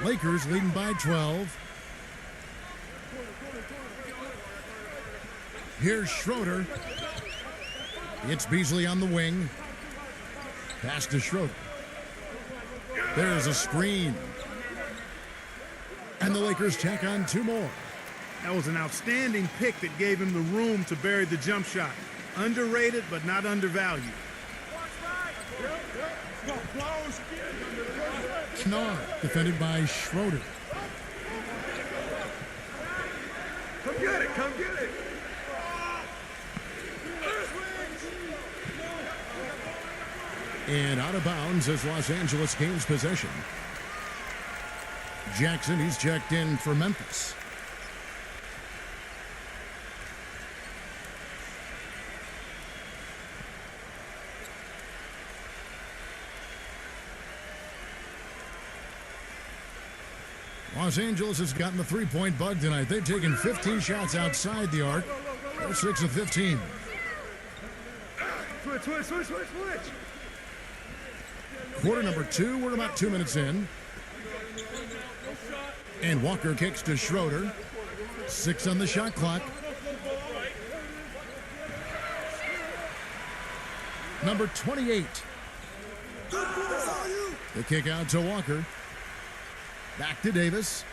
Lakers leading by 12. Here's Schroeder. It's Beasley on the wing. Pass to Schroeder. There's a screen. And the Lakers tack on 2 more. That was an outstanding pick that gave him the room to bury the jump shot. Underrated, but not undervalued. Knar, defended by Schroeder. Come get it, come get it. And out of bounds as Los Angeles gains possession. Jackson, he's checked in for Memphis. Los Angeles has gotten the three-point bug tonight. They've taken 15 shots outside the arc. They're 6 of 15. Switch. Quarter number 2, we're about 2 minutes in. And Walker kicks to Schroeder. 6 on the shot clock. Number 28. The kick out to Walker. Back to Davis.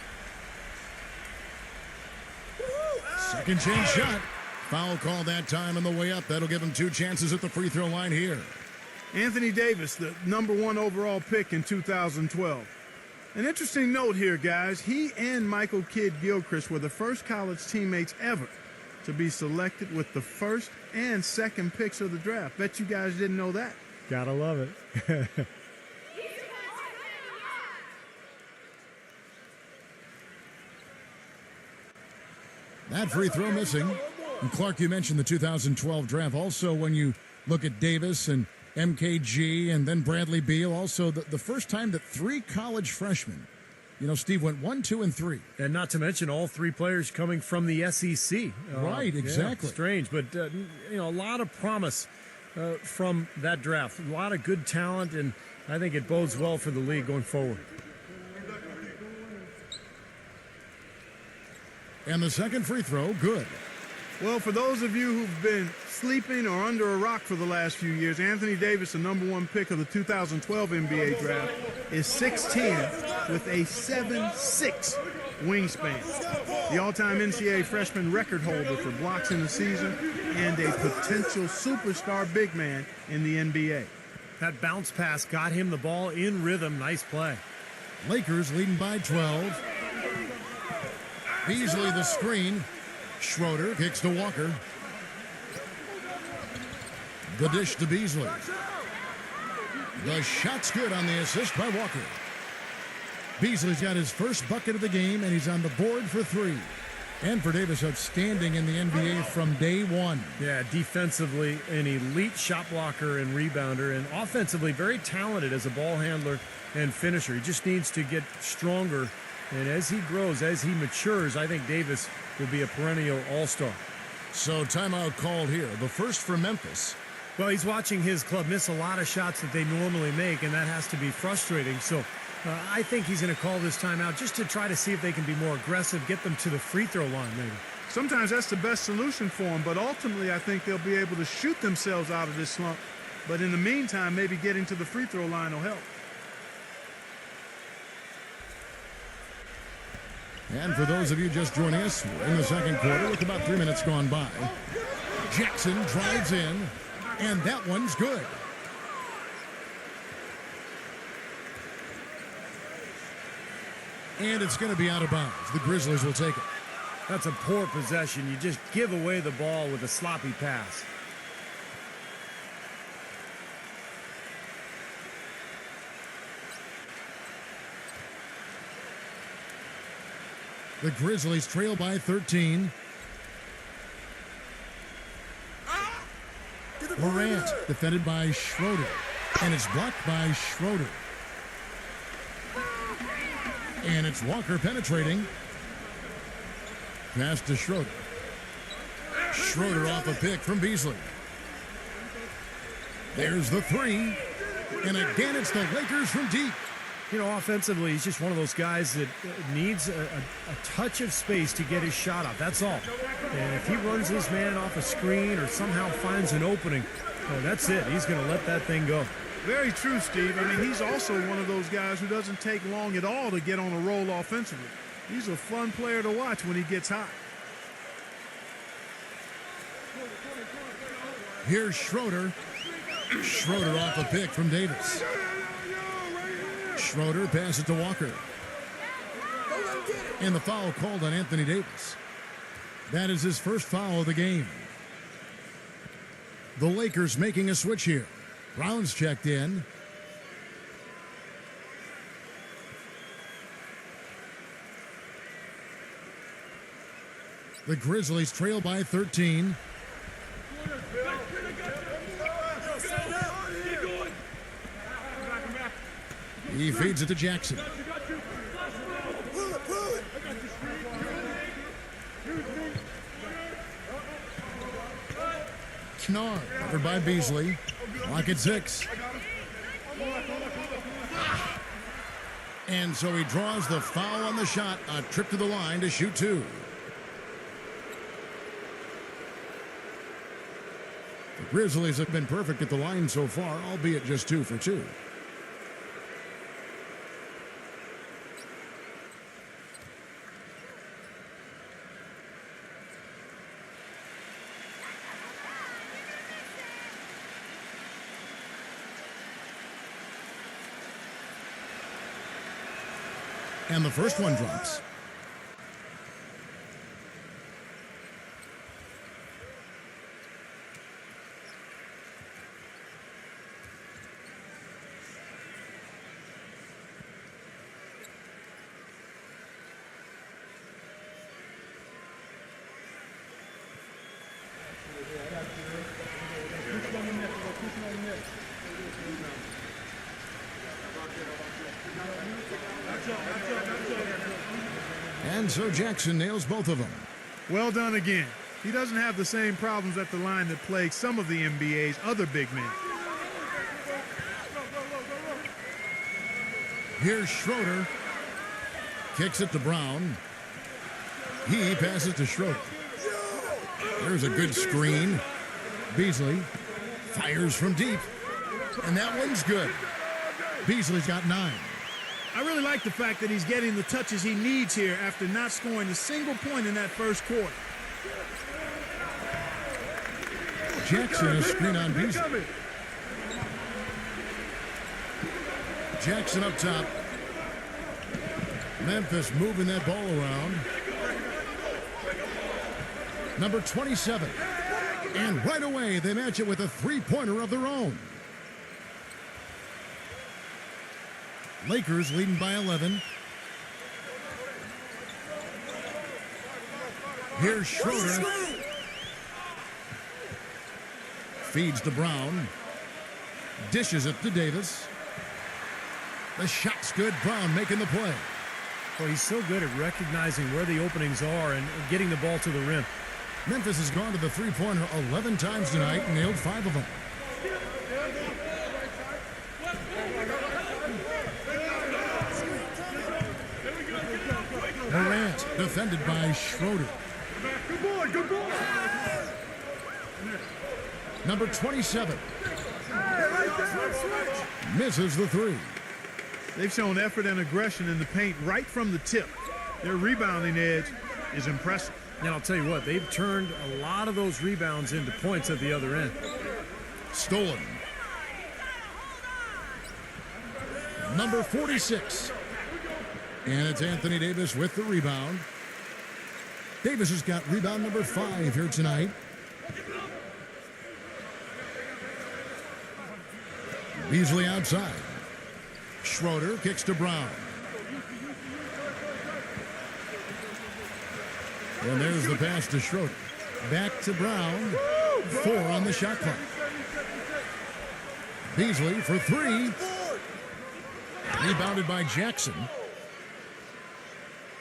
Second chance shot. Foul call that time on the way up. That'll give him 2 chances at the free throw line here. Anthony Davis, the #1 overall pick in 2012. An interesting note here, guys. He and Michael Kidd-Gilchrist were the first college teammates ever to be selected with the first and second picks of the draft. Bet you guys didn't know that. Gotta love it. That free throw missing. And Clark, you mentioned the 2012 draft. Also, when you look at Davis and MKG and then Bradley Beal, also the first time that 3 college freshmen, Steve, went 1, 2, and 3. And not to mention all 3 players coming from the SEC. Right, exactly. Yeah, strange, but, a lot of promise from that draft. A lot of good talent, and I think it bodes well for the league going forward. And the second free throw, good. Well, for those of you who've been sleeping or under a rock for the last few years, Anthony Davis, the #1 pick of the 2012 NBA draft, is 6'10" with a 7'6" wingspan. The all-time NCAA freshman record holder for blocks in the season and a potential superstar big man in the NBA. That bounce pass got him the ball in rhythm. Nice play. Lakers leading by 12. Beasley the screen. Schroeder kicks to Walker. The dish to Beasley. The shot's good on the assist by Walker. Beasley's got his first bucket of the game, and he's on the board for 3. And for Davis, outstanding in the NBA from day one. Yeah, defensively, an elite shot blocker and rebounder, and offensively, very talented as a ball handler and finisher. He just needs to get stronger. And as he grows, as he matures, I think Davis will be a perennial all-star. So timeout called here. The first for Memphis. Well, he's watching his club miss a lot of shots that they normally make, and that has to be frustrating. So I think he's going to call this timeout just to try to see if they can be more aggressive, get them to the free throw line maybe. Sometimes that's the best solution for them, but ultimately I think they'll be able to shoot themselves out of this slump. But in the meantime, maybe getting to the free throw line will help. And for those of you just joining us, we're in the second quarter with about 3 minutes gone by. Jackson drives in, and that one's good. And it's going to be out of bounds. The Grizzlies will take it. That's a poor possession. You just give away the ball with a sloppy pass. The Grizzlies trail by 13. Morant defended by Schroeder. And it's blocked by Schroeder. And it's Walker penetrating. Pass to Schroeder. Schroeder off a pick from Beasley. There's the 3. And again, it's the Lakers from deep. Offensively, he's just one of those guys that needs a touch of space to get his shot off. That's all. And if he runs his man off a screen or somehow finds an opening, that's it. He's going to let that thing go. Very true, Steve. I mean, he's also one of those guys who doesn't take long at all to get on a roll offensively. He's a fun player to watch when he gets hot. Here's Schroeder. Schroeder off a pick from Davis. Schroeder passes to Walker. And the foul called on Anthony Davis. That is his first foul of the game. The Lakers making a switch here. Brown's checked in. The Grizzlies trail by 13. He feeds it to Jackson. Knar covered by Beasley. Clock at 6. And so he draws the foul on the shot. A trip to the line to shoot 2. The Grizzlies have been perfect at the line so far, albeit just 2 for 2. And the first one drops. And so Jackson nails both of them. Well done again. He doesn't have the same problems at the line that plague some of the NBA's other big men. Here's Schroeder. Kicks it to Brown. He passes to Schroeder. There's a good screen. Beasley fires from deep. And that one's good. Beasley's got 9. I really like the fact that he's getting the touches he needs here after not scoring a single point in that first quarter. Jackson is screen on Beasley. Jackson up top. Memphis moving that ball around. Number 27. And right away they match it with a three-pointer of their own. Lakers leading by 11. Here's Schroeder. Feeds to Brown. Dishes it to Davis. The shot's good. Brown making the play. Well, he's so good at recognizing where the openings are and getting the ball to the rim. Memphis has gone to the three-pointer 11 times tonight and nailed 5 of them. Morant defended by Schroeder. Good boy, good boy. Number 27 misses the 3. They've shown effort and aggression in the paint right from the tip. Their rebounding edge is impressive. And I'll tell you what, they've turned a lot of those rebounds into points at the other end. Stolen. Number 46. And it's Anthony Davis with the rebound. Davis has got rebound number 5 here tonight. Beasley outside. Schroeder kicks to Brown. And there's the pass to Schroeder. Back to Brown. 4 on the shot clock. Beasley for 3. Rebounded by Jackson.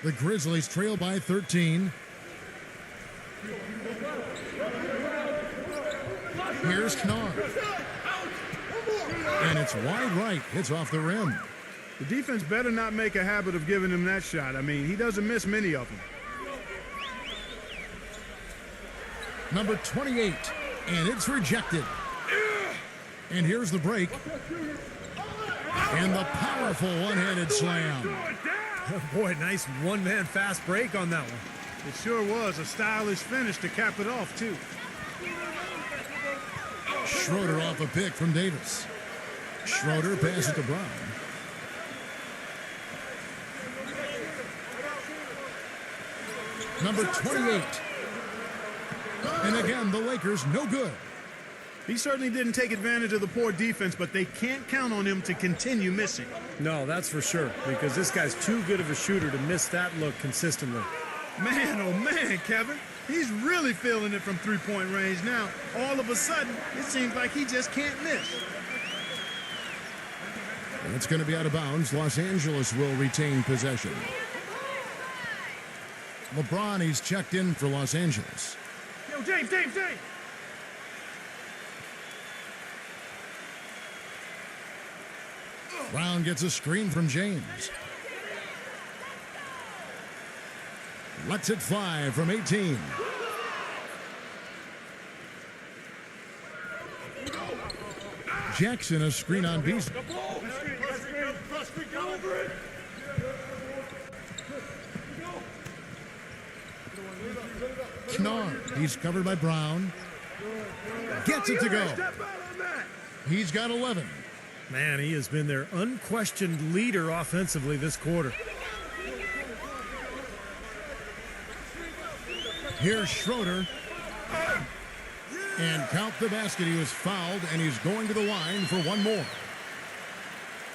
The Grizzlies trail by 13. Here's Knar. And it's wide right. Hits off the rim. The defense better not make a habit of giving him that shot. I mean, he doesn't miss many of them. Number 28. And it's rejected. And here's the break. And the powerful one-handed slam. Oh boy, nice one-man fast break on that one. It sure was a stylish finish to cap it off, too. Schroeder off a pick from Davis. Schroeder passes to Brown. Number 28. And again, the Lakers no good. He certainly didn't take advantage of the poor defense, but they can't count on him to continue missing. No, that's for sure, because this guy's too good of a shooter to miss that look consistently. Man, oh man, Kevin. He's really feeling it from three-point range now. All of a sudden, it seems like he just can't miss. And it's going to be out of bounds. Los Angeles will retain possession. LeBron, he's checked in for Los Angeles. Yo, James. Brown gets a screen from James. Lets it fly from 18. Jackson, a screen on Beasley. Kennard, he's covered by Brown. Gets it to go. He's got 11. Man, he has been their unquestioned leader offensively this quarter. Here's Schroeder. And count the basket. He was fouled, and he's going to the line for one more.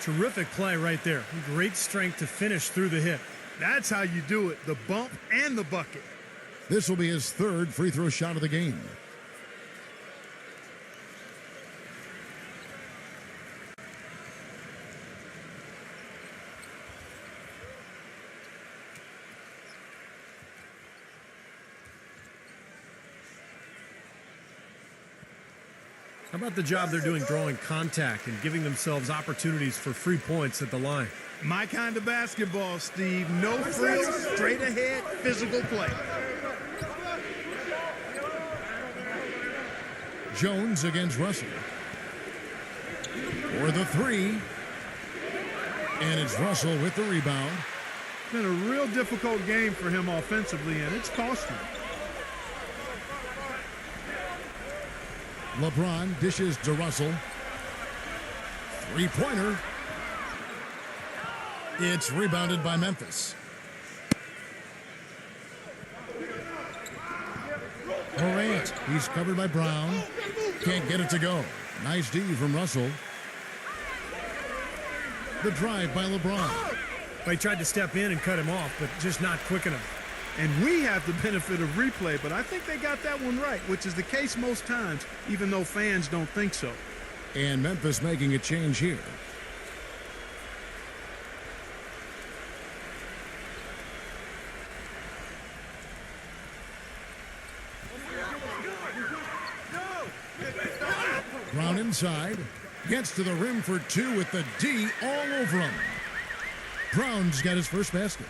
Terrific play right there. Great strength to finish through the hit. That's how you do it, the bump and the bucket. This will be his third free throw shot of the game. How about the job they're doing drawing contact and giving themselves opportunities for free points at the line? My kind of basketball, Steve. No frills, straight ahead, physical play. Jones against Russell. For the three. And it's Russell with the rebound. It's been a real difficult game for him offensively, and it's cost him. LeBron dishes to Russell. Three-pointer. It's rebounded by Memphis. Morant, he's covered by Brown. Can't get it to go. Nice D from Russell. The drive by LeBron. Well, he tried to step in and cut him off, but just not quick enough. And we have the benefit of replay, but I think they got that one right, which is the case most times, even though fans don't think so. And Memphis making a change here. Brown inside. Gets to the rim for two with the D all over him. Brown's got his first basket.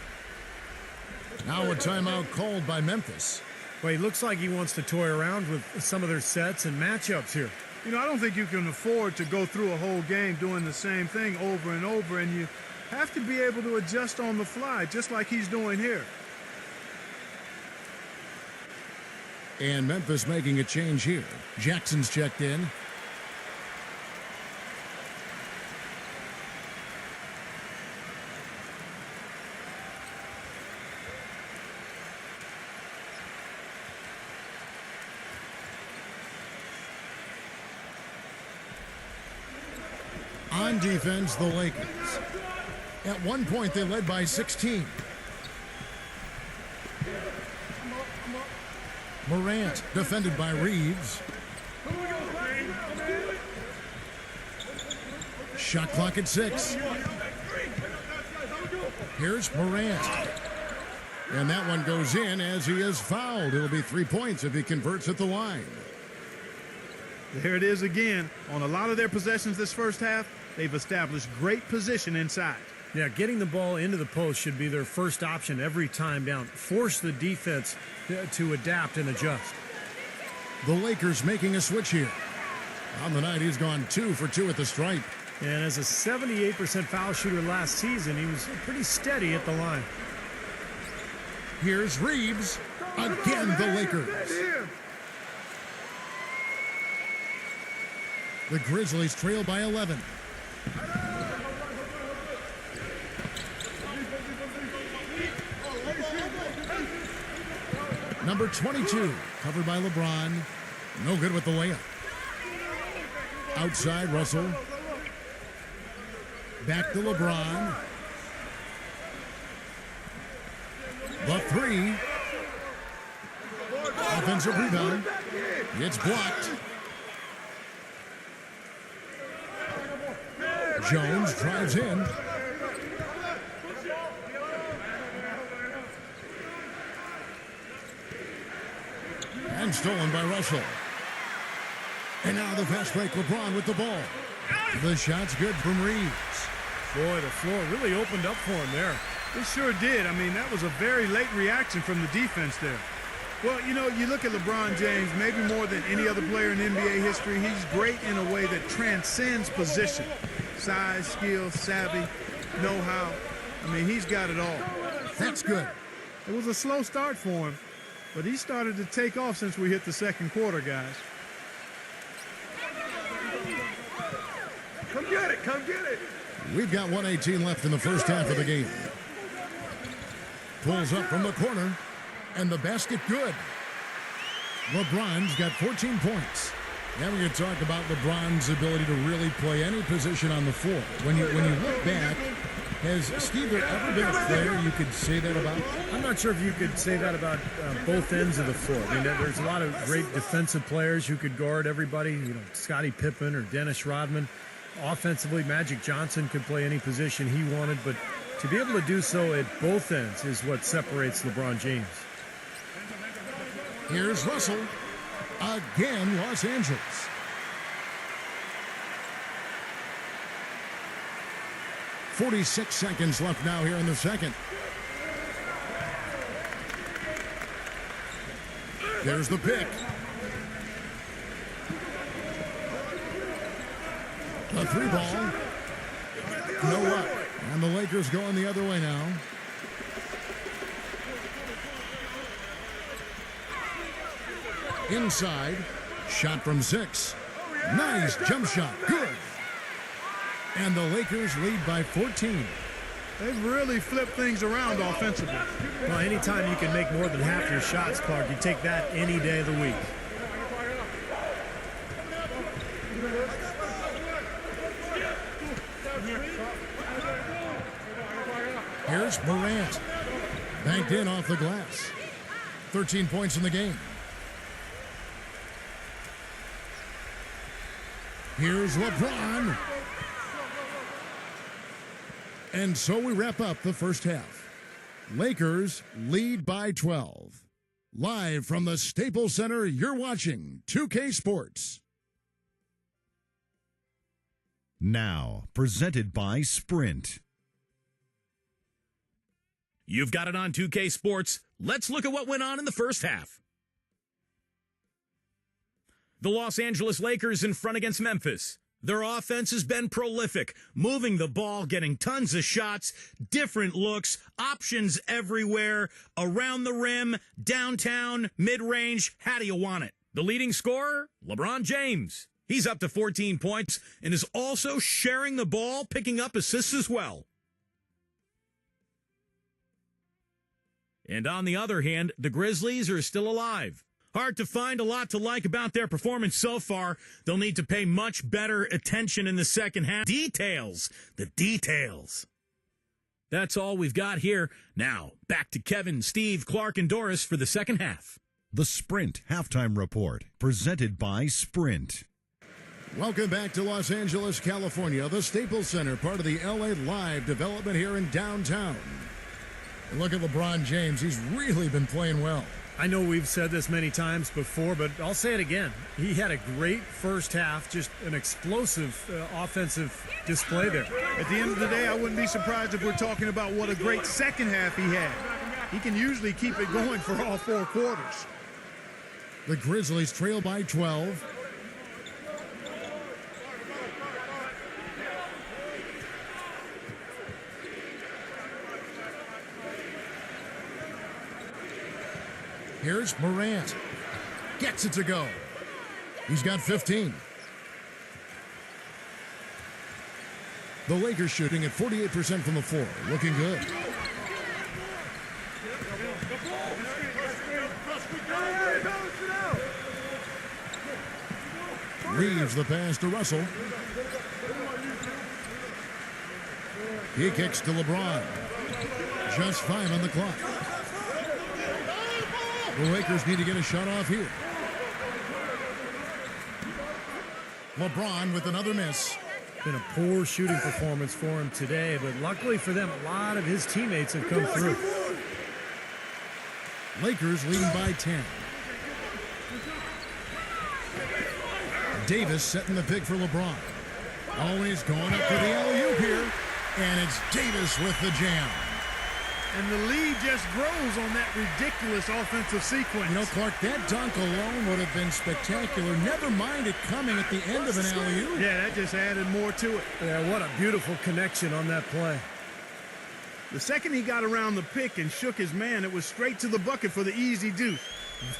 Now a timeout called by Memphis. Well, he looks like he wants to toy around with some of their sets and matchups here. You know, I don't think you can afford to go through a whole game doing the same thing over and over, and you have to be able to adjust on the fly, just like he's doing here. And Memphis making a change here. Jackson's checked in. On defense, the Lakers. At one point, they led by 16. Morant defended by Reeves. Shot clock at 6. Here's Morant. And that one goes in as he is fouled. It'll be 3 points if he converts at the line. There it is again. On a lot of their possessions this first half, they've established great position inside. Yeah, getting the ball into the post should be their first option every time down. Force the defense to adapt and adjust. The Lakers making a switch here. On the night, he's gone 2 for 2 at the stripe. And as a 78% foul shooter last season, he was pretty steady at the line. Here's Reeves. Again, the Lakers. The Grizzlies trail by 11. Number 22, covered by LeBron. No good with the layup. Outside, Russell. Back to LeBron. The three. Offensive rebound. It's blocked. Jones drives in. And stolen by Russell. And now the fast break, LeBron with the ball. The shot's good from Reeves. Boy, the floor really opened up for him there. It sure did. I mean, that was a very late reaction from the defense there. Well, you know, you look at LeBron James, maybe more than any other player in NBA history, he's great in a way that transcends position. Size, skill, savvy, know-how. I mean, he's got it all. That's good. It was a slow start for him, but he started to take off since we hit the second quarter, guys. Come get it, come get it. We've got 1:18 left in the first half of the game. Pulls up from the corner, and the basket good. LeBron's got 14 points. Now we can talk about LeBron's ability to really play any position on the floor. When you look back, has Steve there ever been a player you could say that about? I'm not sure if you could say that about both ends of the floor. I mean, there's a lot of great defensive players who could guard everybody. You know, Scottie Pippen or Dennis Rodman. Offensively, Magic Johnson could play any position he wanted, but to be able to do so at both ends is what separates LeBron James. Here's Russell. Again, Los Angeles. .46 seconds left now here in the second. There's the pick. The three ball. No up. And the Lakers going the other way now. Inside. Shot from 6. Nice jump shot. Good. And the Lakers lead by 14. They've really flipped things around offensively. Well, anytime you can make more than half your shots, Clark, you take that any day of the week. Here's Morant. Banked in off the glass. 13 points in the game. Here's LeBron. And so we wrap up the first half. Lakers lead by 12. Live from the Staples Center, you're watching 2K Sports. Now, presented by Sprint. You've got it on 2K Sports. Let's look at what went on in the first half. The Los Angeles Lakers in front against Memphis. Their offense has been prolific, moving the ball, getting tons of shots, different looks, options everywhere, around the rim, downtown, mid-range. How do you want it? The leading scorer, LeBron James. He's up to 14 points and is also sharing the ball, picking up assists as well. And on the other hand, the Grizzlies are still alive. Hard to find a lot to like about their performance so far. They'll need to pay much better attention in the second half. Details. The details. That's all we've got here. Now, back to Kevin, Steve, Clark, and Doris for the second half. The Sprint Halftime Report, presented by Sprint. Welcome back to Los Angeles, California, the Staples Center, part of the LA Live development here in downtown. And look at LeBron James. He's really been playing well. I know we've said this many times before, but I'll say it again. He had a great first half, just an explosive offensive display there. At the end of the day, I wouldn't be surprised if we're talking about what a great second half he had. He can usually keep it going for all 4 quarters. The Grizzlies trail by 12. Here's Morant. Gets it to go. He's got 15. The Lakers shooting at 48% from the floor. Looking good. Reeves the pass to Russell. He kicks to LeBron. Just 5 on the clock. The Lakers need to get a shot off here. LeBron with another miss. Been a poor shooting performance for him today, but luckily for them, a lot of his teammates have come through. Lakers leading by 10. Davis setting the pick for LeBron. Always going up for the alley-oop here. And it's Davis with the jam. And the lead just grows on that ridiculous offensive sequence. You know, Clark, that dunk alone would have been spectacular. Never mind it coming at the end of an alley-oop. Yeah, that just added more to it. Yeah, what a beautiful connection on that play. The second he got around the pick and shook his man, it was straight to the bucket for the easy deuce.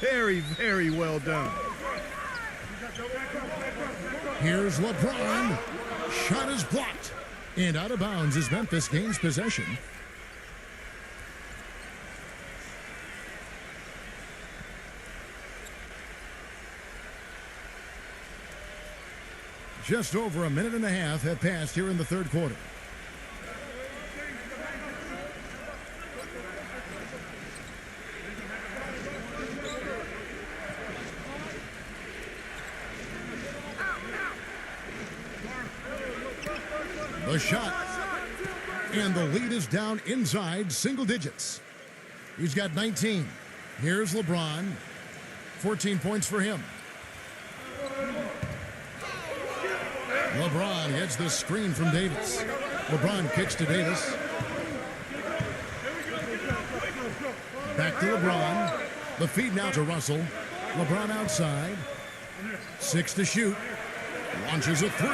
Very, very well done. Here's LeBron. Shot is blocked. And out of bounds as Memphis gains possession. Just over a minute and a half have passed here in the third quarter. The shot. And the lead is down inside single digits. He's got 19. Here's LeBron. 14 points for him. LeBron gets the screen from Davis. LeBron kicks to Davis. Back to LeBron. The feed now to Russell. LeBron outside. 6 to shoot. Launches a 3.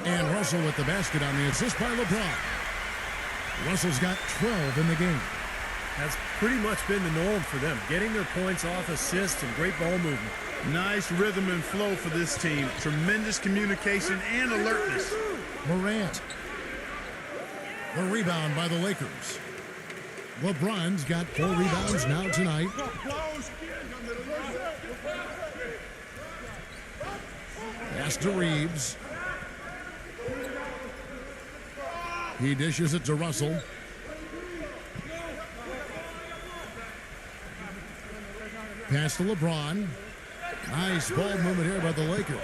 And Russell with the basket on the assist by LeBron. Russell's got 12 in the game. That's pretty much been the norm for them, getting their points off assists and great ball movement. Nice rhythm and flow for this team. Tremendous communication and alertness. Morant. The rebound by the Lakers. LeBron's got 4 rebounds now tonight. Pass to Reeves. He dishes it to Russell. Pass to LeBron. Nice ball movement here by the Lakers.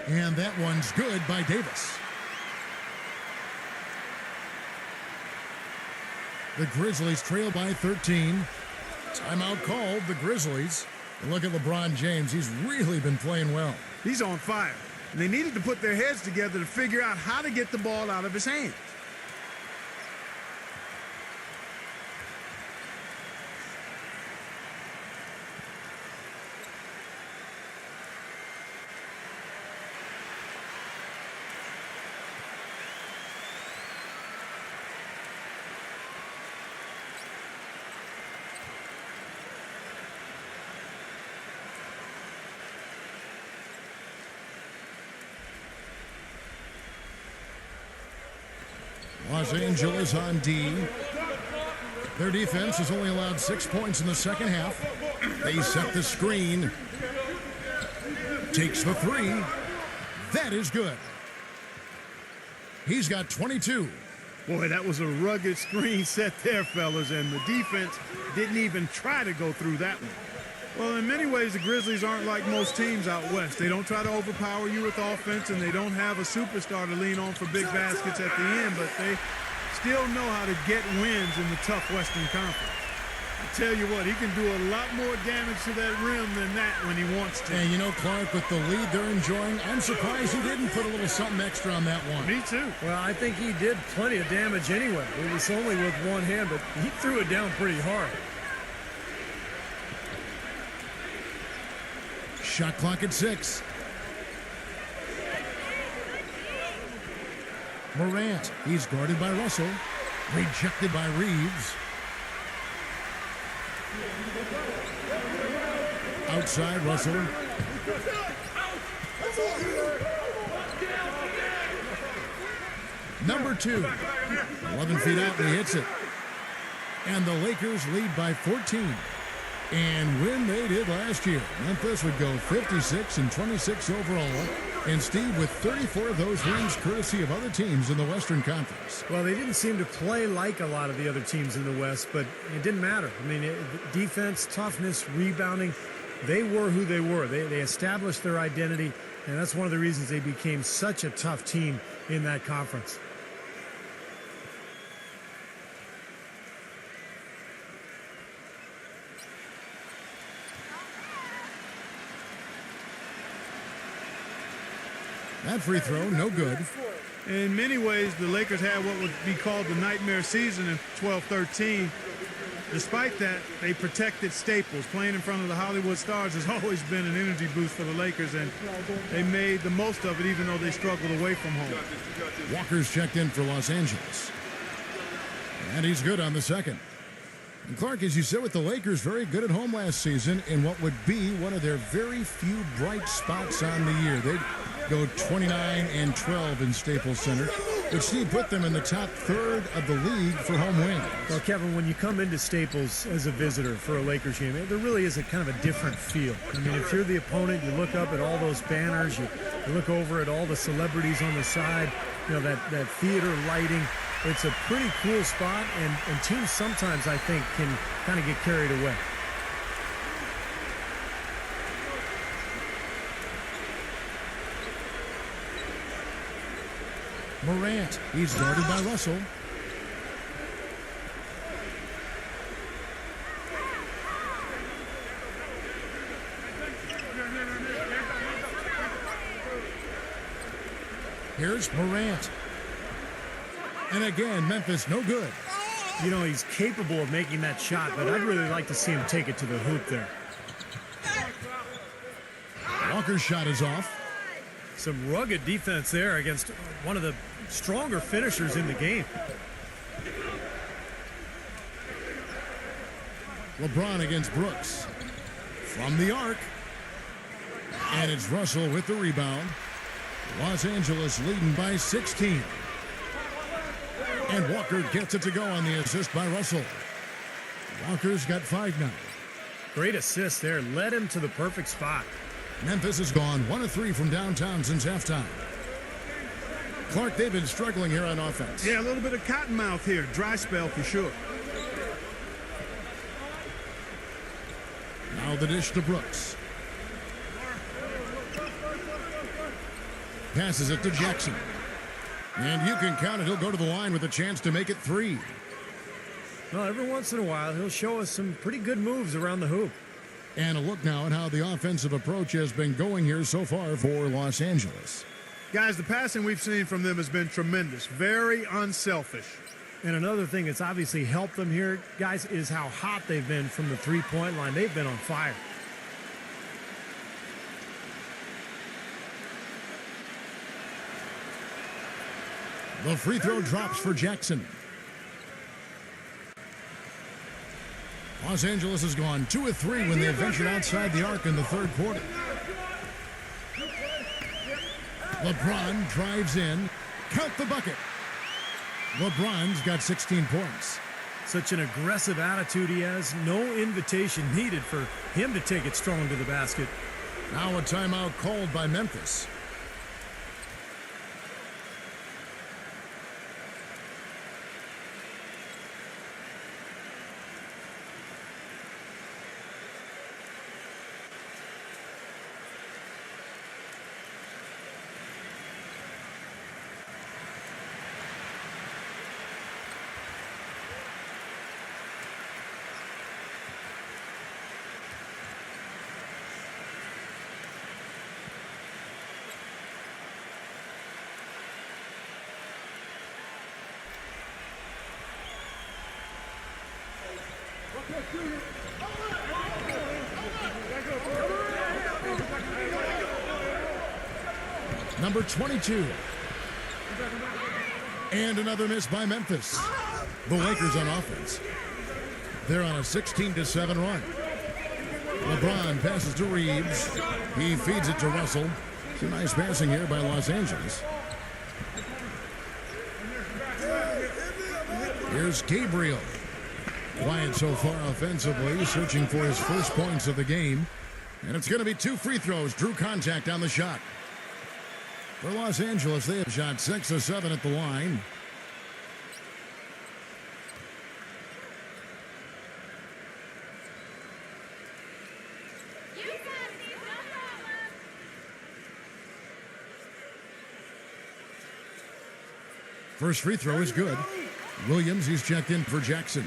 And that one's good by Davis. The Grizzlies trail by 13. Timeout called, the Grizzlies. And look at LeBron James. He's really been playing well. He's on fire. And they needed to put their heads together to figure out how to get the ball out of his hands. Los Angeles on D. Their defense has only allowed 6 points in the second half. They set the screen. Takes the 3. That is good. He's got 22. Boy, that was a rugged screen set there, fellas, and the defense didn't even try to go through that one. Well, in many ways, the Grizzlies aren't like most teams out west. They don't try to overpower you with offense, and they don't have a superstar to lean on for big baskets at the end, but they still know how to get wins in the tough Western Conference. I tell you what, he can do a lot more damage to that rim than that when he wants to. And you know, Clark, with the lead they're enjoying, I'm surprised he didn't put a little something extra on that one. Me too. Well, I think he did plenty of damage anyway. It was only with one hand, but he threw it down pretty hard. Shot clock at 6. Morant, he's guarded by Russell. Rejected by Reeves. Outside Russell. Number 2. 11 feet out, and he hits it. And the Lakers lead by 14. And when they did last year, Memphis would go 56-26 overall. And Steve, with 34 of those wins courtesy of other teams in the Western Conference. Well, they didn't seem to play like a lot of the other teams in the West, but it didn't matter. I mean, defense, toughness, rebounding, they were who they were. They established their identity, and that's one of the reasons they became such a tough team in that conference. That free throw, no good. In many ways, the Lakers had what would be called the nightmare season in 12-13. Despite that, they protected Staples. Playing in front of the Hollywood Stars has always been an energy boost for the Lakers, and they made the most of it even though they struggled away from home. Walker's checked in for Los Angeles. And he's good on the second. And Clark, as you said, with the Lakers, very good at home last season in what would be one of their very few bright spots on the year. They go 29-12 in Staples Center, which Steve put them in the top third of the league for home wins. Well, Kevin, when you come into Staples as a visitor for a Lakers game, there really is a kind of a different feel. I mean, if you're the opponent, you look up at all those banners, you look over at all the celebrities on the side, you know, that theater lighting. It's a pretty cool spot, and teams sometimes, I think, can kind of get carried away. Morant, he's guarded by Russell. Here's Morant. And again, Memphis, no good. You know, he's capable of making that shot, but I'd really like to see him take it to the hoop there. Walker's shot is off. Some rugged defense there against one of the stronger finishers in the game. LeBron against Brooks. From the arc. And it's Russell with the rebound. Los Angeles leading by 16. And Walker gets it to go on the assist by Russell. Walker's got 5 now. Great assist there. Led him to the perfect spot. Memphis has gone 1 of 3 from downtown since halftime. Clark, they've been struggling here on offense. Yeah, a little bit of cottonmouth here. Dry spell for sure. Now the dish to Brooks. Passes it to Jackson. And you can count it. He'll go to the line with a chance to make it 3. Well, every once in a while, he'll show us some pretty good moves around the hoop. And a look now at how the offensive approach has been going here so far for Los Angeles. Guys, the passing we've seen from them has been tremendous. Very unselfish. And another thing that's obviously helped them here, guys, is how hot they've been from the three-point line. They've been on fire. The free throw drops for Jackson. Los Angeles has gone 2 of 3 when they ventured outside the arc in the third quarter. LeBron drives in. Count the bucket. LeBron's got 16 points. Such an aggressive attitude he has. No invitation needed for him to take it strong to the basket. Now a timeout called by Memphis. Number 22. And another miss by Memphis. The Lakers on offense. They're on a 16-7 run. LeBron passes to Reeves. He feeds it to Russell. Some nice passing here by Los Angeles. Here's Gabriel. Quiet so far offensively, searching for his first points of the game. And it's going to be 2 free throws. Drew contact on the shot. For Los Angeles, they have shot 6 of 7 at the line. First free throw is good. Williams, he's checked in for Jackson.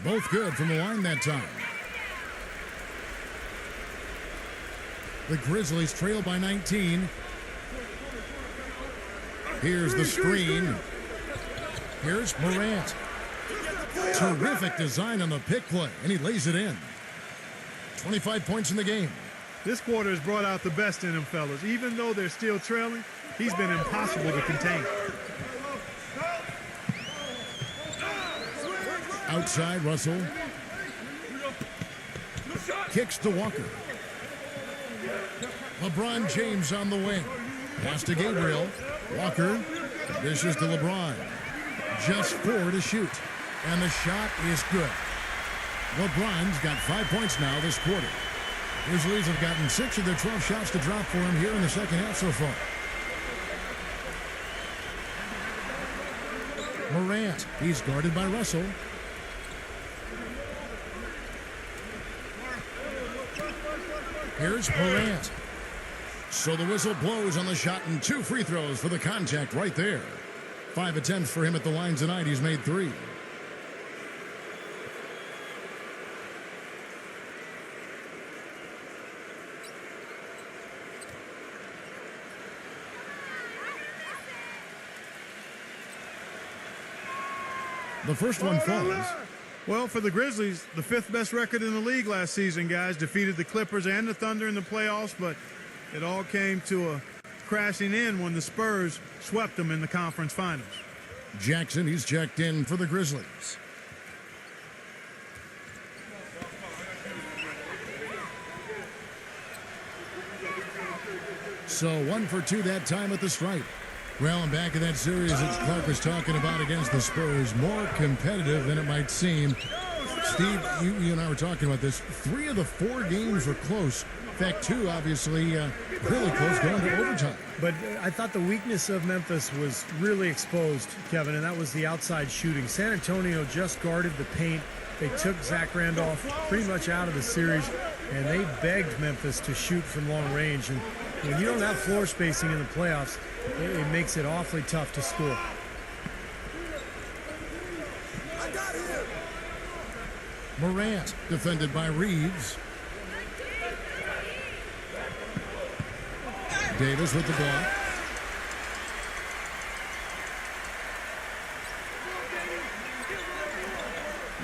Both good from the line that time. The Grizzlies trail by 19. Here's the screen. Here's Morant. Terrific design on the pick play, and he lays it in. 25 points in the game. This quarter has brought out the best in him, fellas. Even though they're still trailing, he's been impossible to contain. Outside, Russell. Kicks to Walker. LeBron James on the wing. Pass to Gabriel. Walker. Dishes to LeBron. Just 4 to shoot. And the shot is good. LeBron's got 5 points now this quarter. Grizzlies have gotten 6 of their 12 shots to drop for him here in the second half so far. Morant. He's guarded by Russell. Here's Morant. So the whistle blows on the shot and 2 free throws for the contact right there. 5 attempts for him at the line tonight. He's made 3. The first one falls. Well, for the Grizzlies, the 5th best record in the league last season, guys. Defeated the Clippers and the Thunder in the playoffs, but it all came to a crashing in when the Spurs swept them in the conference finals. Jackson, he's checked in for the Grizzlies. So 1 for 2 that time at the stripe. Well, and back in that series that Clark was talking about against the Spurs, more competitive than it might seem. Steve, you and I were talking about this. 3 of the 4 games were close. In fact, 2 obviously really close going to overtime. But I thought the weakness of Memphis was really exposed, Kevin, and that was the outside shooting. San Antonio just guarded the paint. They took Zach Randolph pretty much out of the series, and they begged Memphis to shoot from long range. And when you don't have floor spacing in the playoffs, it makes it awfully tough to score. Morant, defended by Reeves. Davis with the ball.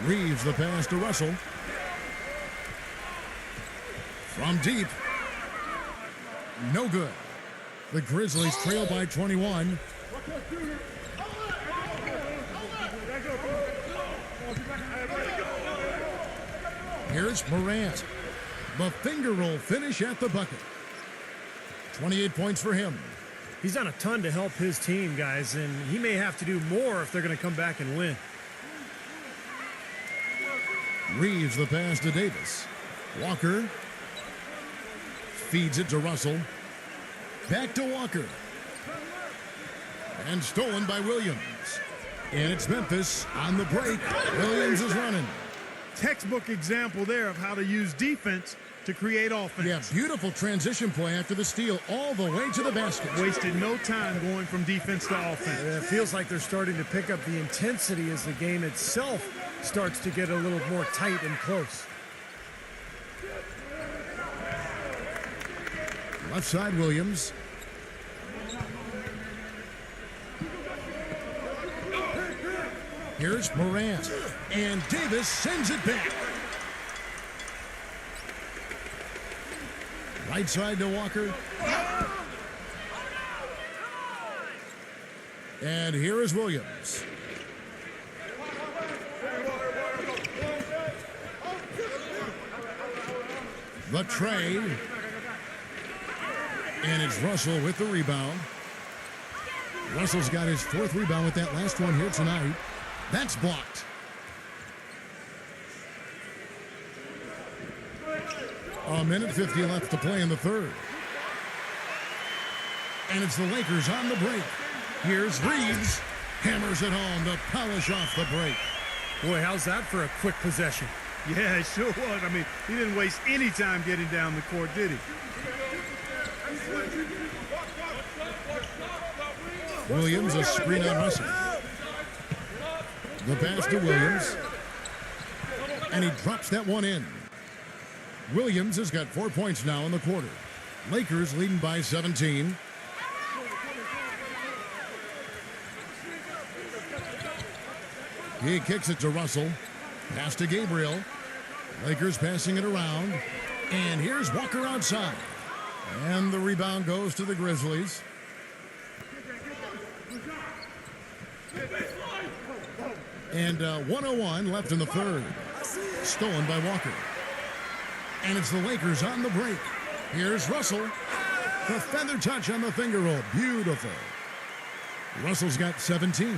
Reeves the pass to Russell. From deep. No good. The Grizzlies trail by 21. Here's Morant. The finger roll finish at the bucket. 28 points for him. He's done a ton to help his team, guys, and he may have to do more if they're going to come back and win. Reeves the pass to Davis. Walker feeds it to Russell. Back to Walker. And stolen by Williams. And it's Memphis on the break. Williams is running. Textbook example there of how to use defense to create offense. Yeah, beautiful transition play after the steal all the way to the basket. Wasted no time going from defense to offense. It feels like they're starting to pick up the intensity as the game itself starts to get a little more tight and close. Left side, Williams. Here's Morant. And Davis sends it back. Right side to Walker. And here is Williams. The tray. And it's Russell with the rebound. Russell's got his 4th rebound with that last one here tonight. That's blocked. A minute 50 left to play in the 3rd. And it's the Lakers on the break. Here's Reeves. Hammers it home to polish off the break. Boy, how's that for a quick possession? Yeah, it sure was. I mean, he didn't waste any time getting down the court, did he? Williams, a screen on Russell. The pass to Williams. And he drops that one in. Williams has got 4 points now in the quarter. Lakers leading by 17. He kicks it to Russell. Pass to Gabriel. Lakers passing it around. And here's Walker outside. And the rebound goes to the Grizzlies. And 1:01 left in the 3rd. Stolen by Walker. And it's the Lakers on the break. Here's Russell. The feather touch on the finger roll. Beautiful. Russell's got 17.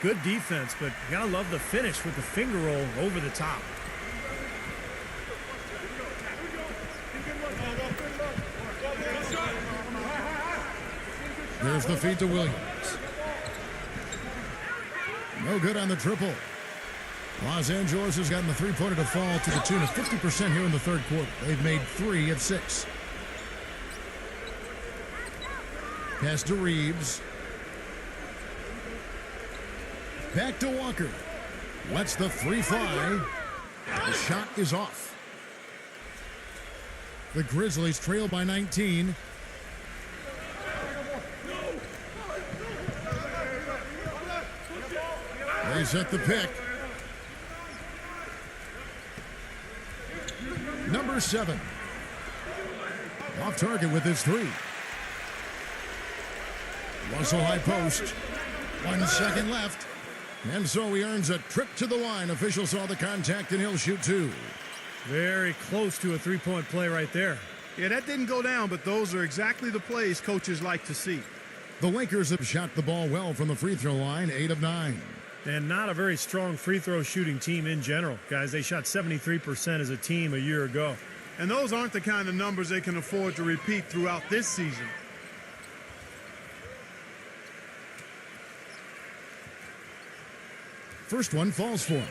Good defense, but you gotta love the finish with the finger roll over the top. There's the feed to Williams. No good on the triple. Los Angeles has gotten the three-pointer to fall to the tune of 50% here in the 3rd quarter. They've made 3 of 6. Pass to Reeves. Back to Walker. Lets the 3 fly. The shot is off. The Grizzlies trail by 19. They set the pick. Number 7. Off target with his 3. Russell high post. 1 second left. And so he earns a trip to the line. Official saw the contact and he'll shoot 2. Very close to a 3-point play right there. Yeah, that didn't go down, but those are exactly the plays coaches like to see. The Lakers have shot the ball well from the free throw line, 8 of 9. And not a very strong free throw shooting team in general. Guys, they shot 73% as a team a year ago. And those aren't the kind of numbers they can afford to repeat throughout this season. First one falls for him.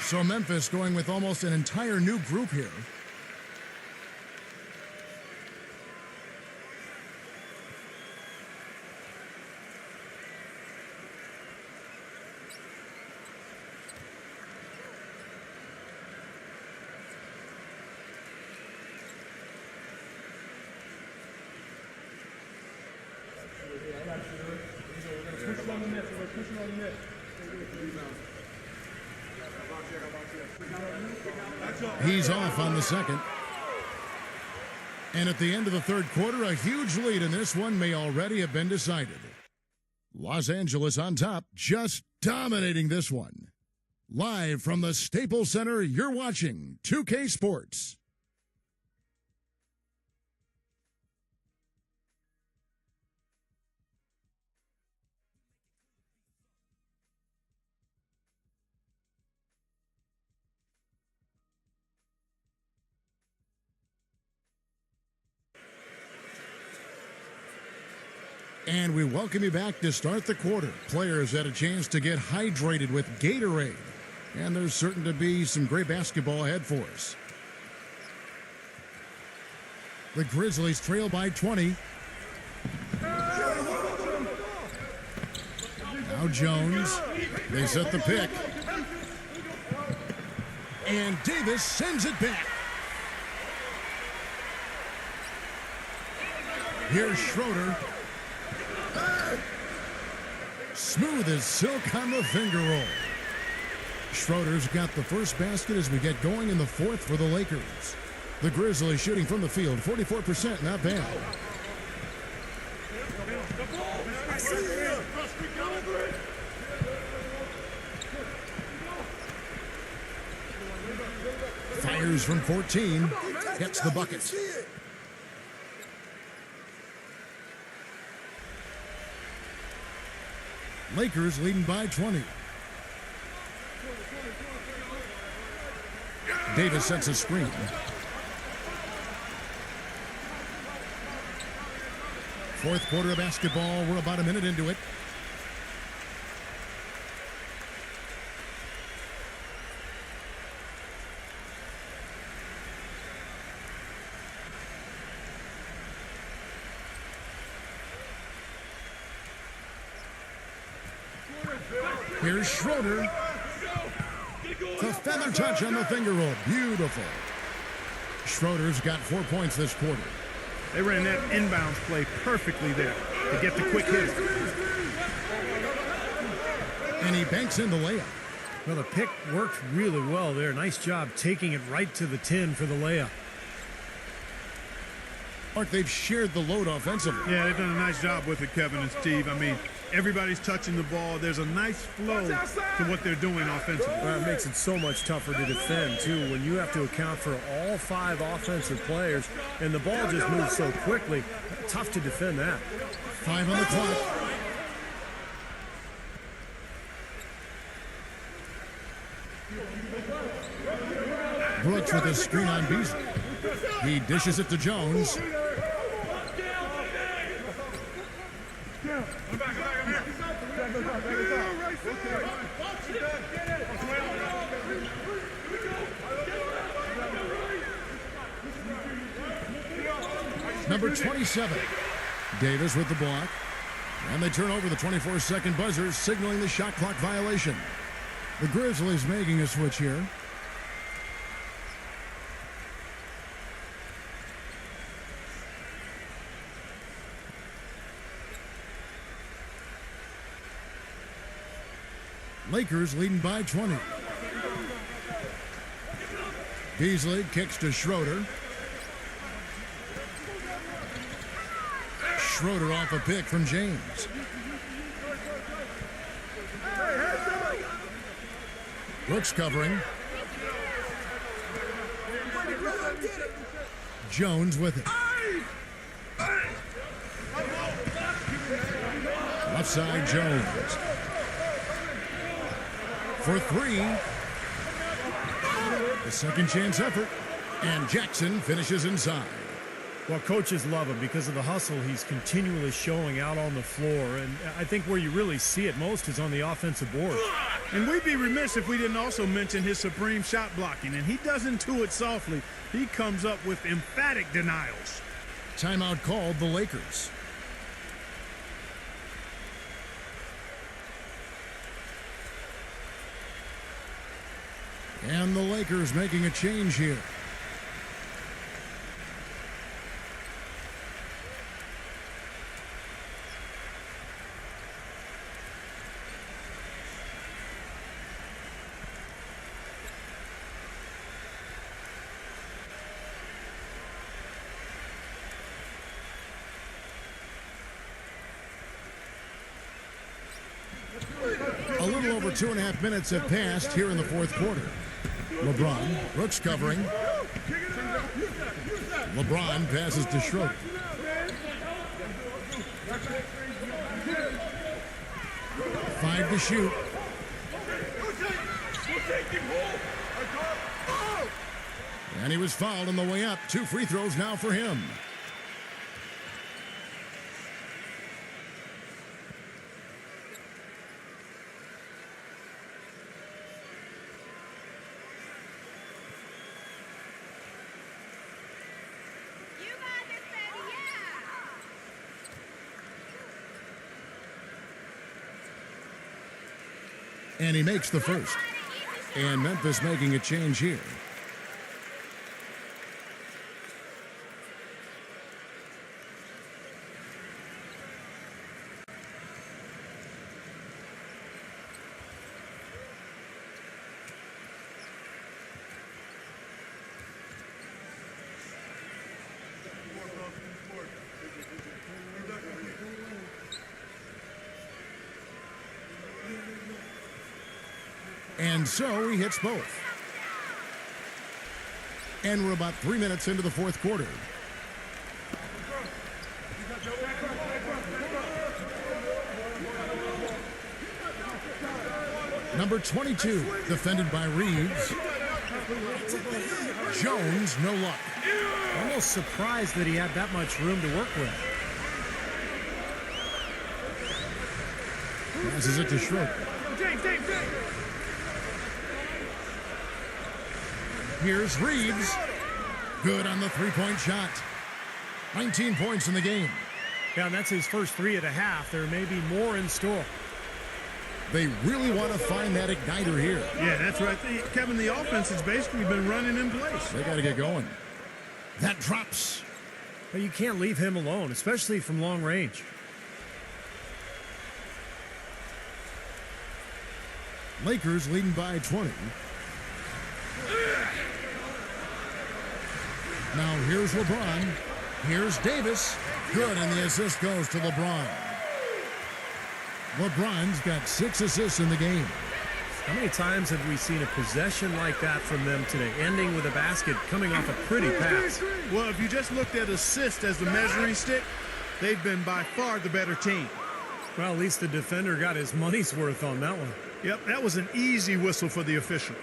So Memphis going with almost an entire new group here. He's off on the second. And at the end of the 3rd quarter, a huge lead in this one may already have been decided. Los Angeles on top, just dominating this one. Live from the Staples Center, you're watching 2K Sports. And we welcome you back to start the quarter. Players had a chance to get hydrated with Gatorade. And there's certain to be some great basketball ahead for us. The Grizzlies trail by 20. Now Jones. They set the pick. And Davis sends it back. Here's Schroeder. Smooth as silk on the finger roll. Schroeder's got the first basket as we get going in the 4th for the Lakers. The Grizzlies shooting from the field, 44%, not bad. Fires from 14, gets the bucket. Lakers leading by 20. Davis sets a screen. Fourth quarter of basketball. We're about a minute into it. Here's Schroeder. The feather touch on the finger roll. Beautiful. Schroeder's got 4 points this quarter. They ran that inbounds play perfectly there to get the quick hit. And he banks in the layup. Well, the pick worked really well there. Nice job taking it right to the tin for the layup. Mark, they've shared the load offensively. Yeah, they've done a nice job with it, Kevin and Steve. I mean, everybody's touching the ball. There's a nice flow to what they're doing offensively. Well, it makes it so much tougher to defend, too, when you have to account for all 5 offensive players, and the ball just moves so quickly. Tough to defend that. 5 on the clock. Brooks with a screen on Beasley. He dishes it to Jones. Number 27. Davis with the block. And they turn over the 24-second buzzer, signaling the shot clock violation. The Grizzlies making a switch here. Lakers leading by 20. Beasley kicks to Schroeder. Schroeder off a pick from James. Brooks covering. Jones with it. Left side, Jones. For 3. The second chance effort. And Jackson finishes inside. Well, coaches love him because of the hustle he's continually showing out on the floor. And I think where you really see it most is on the offensive board. And we'd be remiss if we didn't also mention his supreme shot blocking. And he doesn't do it softly. He comes up with emphatic denials. Timeout called the Lakers. And the Lakers making a change here. A little over 2.5 minutes have passed here in the fourth quarter. LeBron, Brooks covering. LeBron passes to Schroeder. Five to shoot. And he was fouled on the way up. 2 free throws now for him. And he makes the first. And Memphis making a change here. And so he hits both. And we're about 3 minutes into the fourth quarter. Number 22, defended by Reeves. Jones, no luck. Almost surprised that he had that much room to work with. Passes it to Schroeder. Here's Reeves. Good on the three-point shot. 19 points in the game. Yeah, and that's his first three at a half. There may be more in store. They really want to find that igniter here. Yeah, that's right. Kevin, the offense has basically been running in place. They got to get going. That drops. But you can't leave him alone, especially from long range. Lakers leading by 20. Now here's LeBron. Here's Davis. Good, and the assist goes to LeBron. LeBron's got 6 assists in the game. How many times have we seen a possession like that from them today, ending with a basket coming off a pretty pass? Well, if you just looked at assist as the measuring stick, they've been by far the better team. Well, at least the defender got his money's worth on that one. Yep, that was an easy whistle for the official.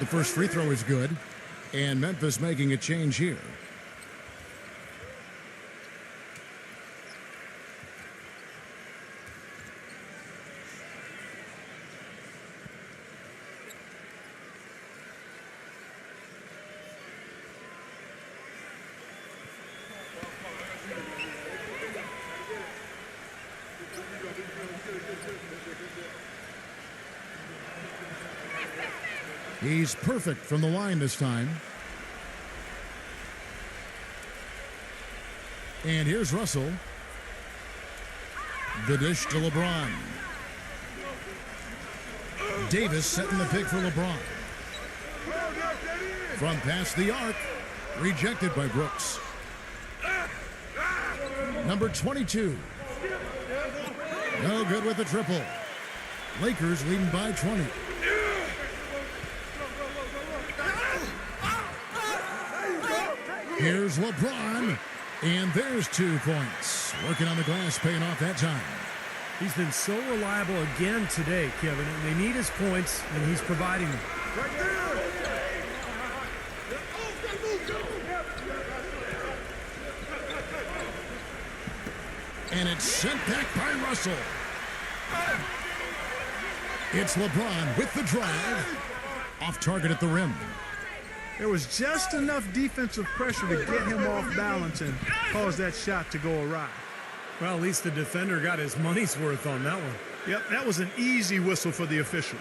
The first free throw is good, and Memphis making a change here. He's perfect from the line this time. And here's Russell. The dish to LeBron. Davis setting the pick for LeBron. From past the arc. Rejected by Brooks. Number 22. No good with the triple. Lakers leading by 20. Here's LeBron, and there's 2 points. Working on the glass, paying off that time. He's been so reliable again today, Kevin. And they need his points, and he's providing them. And it's sent back by Russell. It's LeBron with the drive. Off target at the rim. There was just enough defensive pressure to get him off balance and cause that shot to go awry. Well, at least the defender got his money's worth on that one. Yep, that was an easy whistle for the official.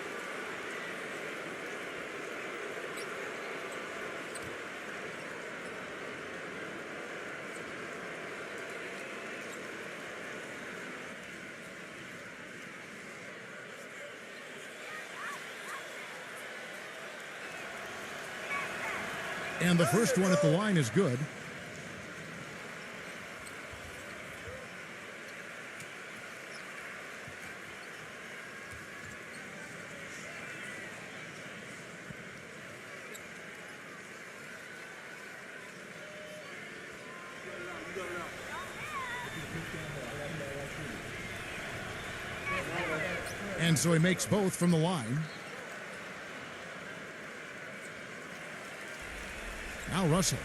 And the first one at the line is good. And so he makes both from the line. Now Russell.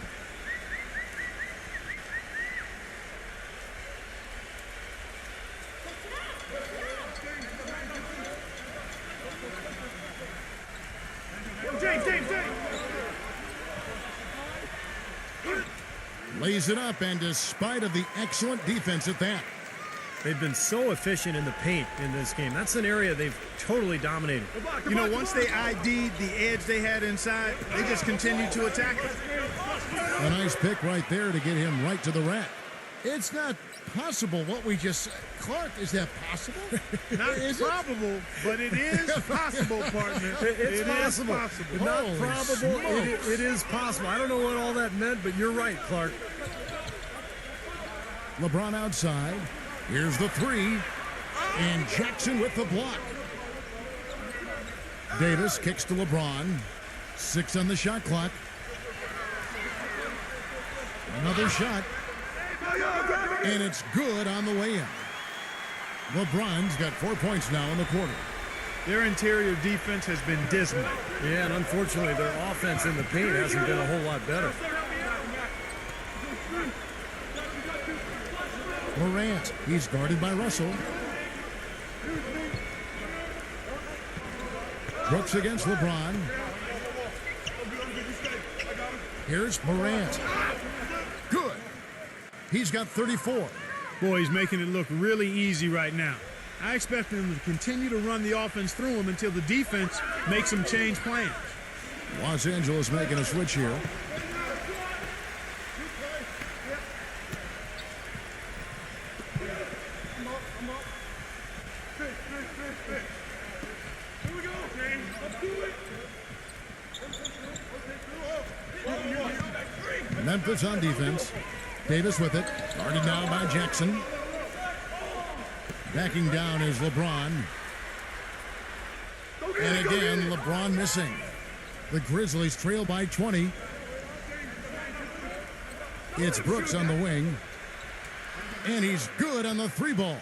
Lays it up, and despite of the excellent defense at that. They've been so efficient in the paint in this game. That's an area they've totally dominated. You know, once they ID'd the edge they had inside, they just continued to attack it. A nice pick right there to get him right to the rack. It's not possible what we just said. Clark, is that possible? Not probable, but it is possible, partner. It's It possible. is possible. Not Holy probable. smokes. It is possible. I don't know what all that meant, but you're right, Clark. LeBron outside. Here's the three. And Jackson with the block. Davis kicks to LeBron. 6 on the shot clock. Another shot. And it's good on the way in. LeBron's got 4 points now in the quarter. Their interior defense has been dismal. Yeah, and unfortunately, their offense in the paint hasn't been a whole lot better. Morant, he's guarded by Russell. Brooks against LeBron. Here's Morant. Good. He's got 34. Boy, he's making it look really easy right now. I expect them to continue to run the offense through him until the defense makes them change plans. Los Angeles making a switch here. Memphis on defense. Davis with it. Guarded now by Jackson. Backing down is LeBron. And again, LeBron missing. The Grizzlies trail by 20. It's Brooks on the wing. And he's good on the 3-ball.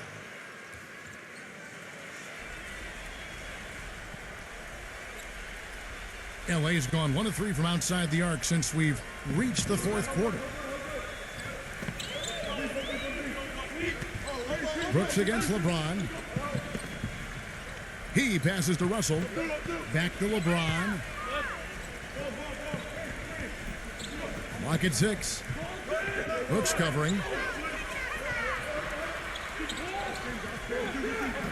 LA's gone 1 of 3 from outside the arc since we've reached the fourth quarter. Brooks against LeBron. He passes to Russell. Back to LeBron. Clock at 6. Brooks covering.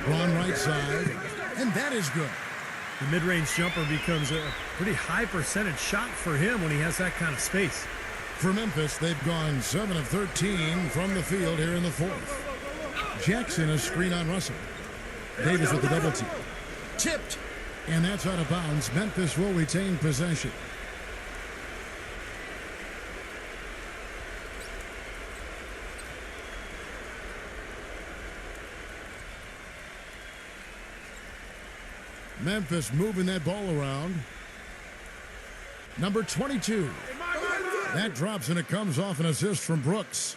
LeBron right side. And that is good. The mid-range jumper becomes a pretty high percentage shot for him when he has that kind of space. For Memphis, they've gone 7 of 13 from the field here in the fourth. Jackson a screen on Russell. Davis with the double team. Tipped. And that's out of bounds. Memphis will retain possession. Memphis moving that ball around. Number 22. That drops and it comes off an assist from Brooks.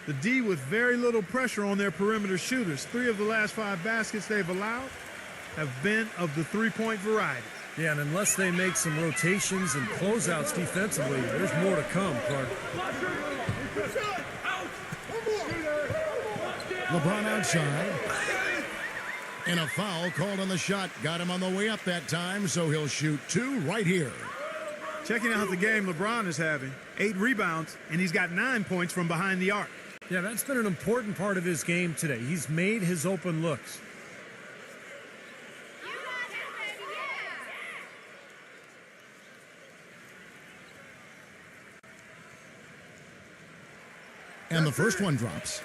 The D with very little pressure on their perimeter shooters. 3 of the last 5 baskets they've allowed have been of the 3-point variety. Yeah, and unless they make some rotations and closeouts defensively, there's more to come, Clark. LeBron outside. And a foul called on the shot. Got him on the way up that time, so he'll shoot 2 right here. Checking out the game LeBron is having. 8 rebounds, and he's got 9 points from behind the arc. Yeah, that's been an important part of his game today. He's made his open looks. And the first one drops.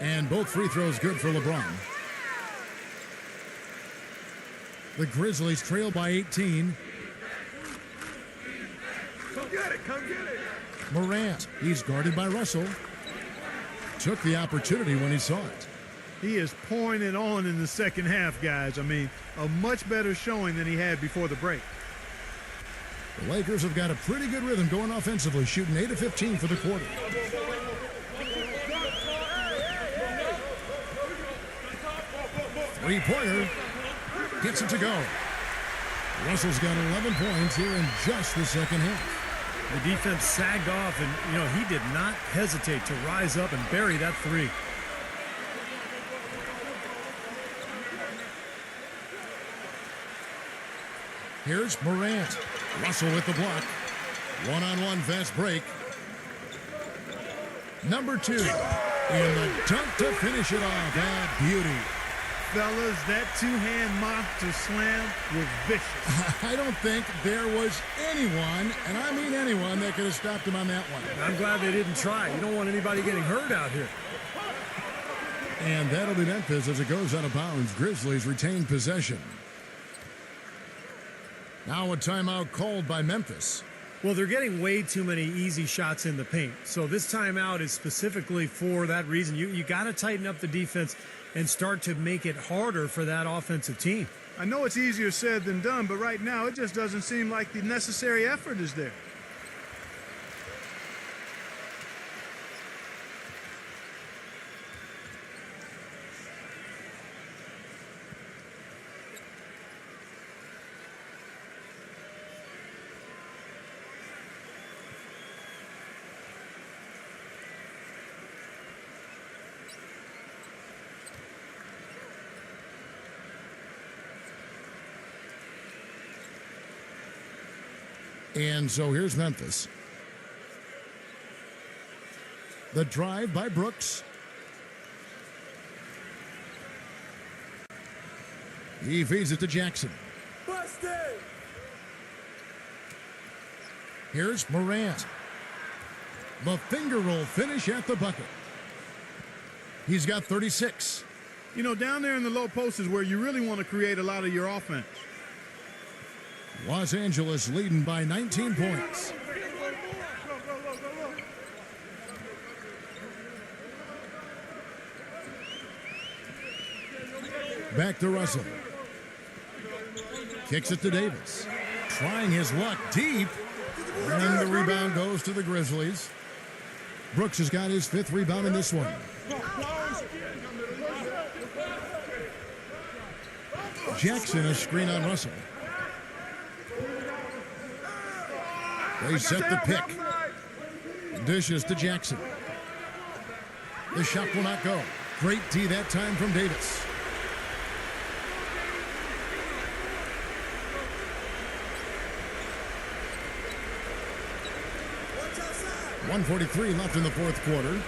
And both free throws good for LeBron. The Grizzlies trail by 18. Come get it, come get it. Morant, he's guarded by Russell. Took the opportunity when he saw it. He is pouring it on in the second half, guys. I mean, a much better showing than he had before the break. The Lakers have got a pretty good rhythm going offensively, shooting 8 of 15 for the quarter. Three-pointer. Gets it to go. Russell's got 11 points here in just the second half. The defense sagged off, and, he did not hesitate to rise up and bury that three. Here's Morant. Russell with the block. One-on-one fast break. Number 2. And the dunk to finish it off. Ah, beauty. Fellas, that two-hand monster slam was vicious. I don't think there was anyone, and I mean anyone, that could have stopped him on that one. I'm glad they didn't try. You don't want anybody getting hurt out here. And that'll be Memphis as it goes out of bounds. Grizzlies retain possession. Now a timeout called by Memphis. Well, they're getting way too many easy shots in the paint. So this timeout is specifically for that reason. You got to tighten up the defense and start to make it harder for that offensive team. I know it's easier said than done, but right now it just doesn't seem like the necessary effort is there. And so here's Memphis. The drive by Brooks. He feeds it to Jackson. Here's Morant. The finger roll finish at the bucket. He's got 36. You know, down there in the low post is where you really want to create a lot of your offense. Los Angeles leading by 19 points. Back to Russell. Kicks it to Davis. Trying his luck deep. And the rebound goes to the Grizzlies. Brooks has got his 5th rebound in this one. Jackson, a screen on Russell. They set the pick. Dishes to Jackson. The shot will not go. Great D that time from Davis. .143 left in the 4th quarter.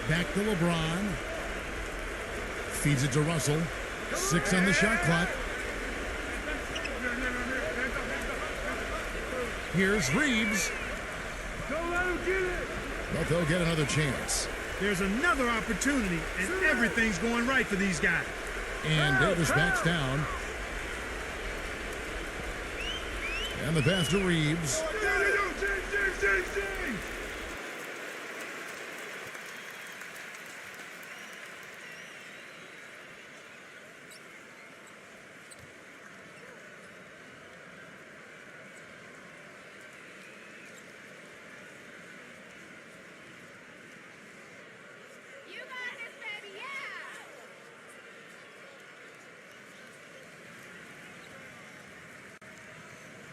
Back to LeBron. Feeds it to Russell. 6 on the shot clock. Here's Reeves. But they'll get another chance. There's another opportunity, and everything's going right for these guys. And Davis backs down. And the pass to Reeves.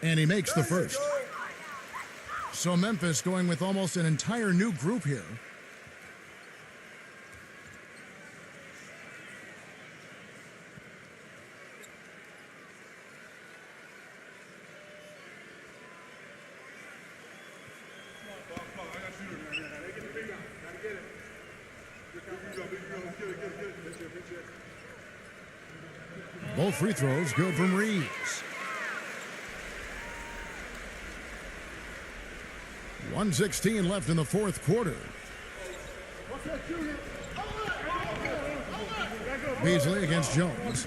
And he makes the first. So Memphis going with almost an entire new group here. Both free throws good from Reeves. 1:16 left in the 4th quarter. Beasley against Jones.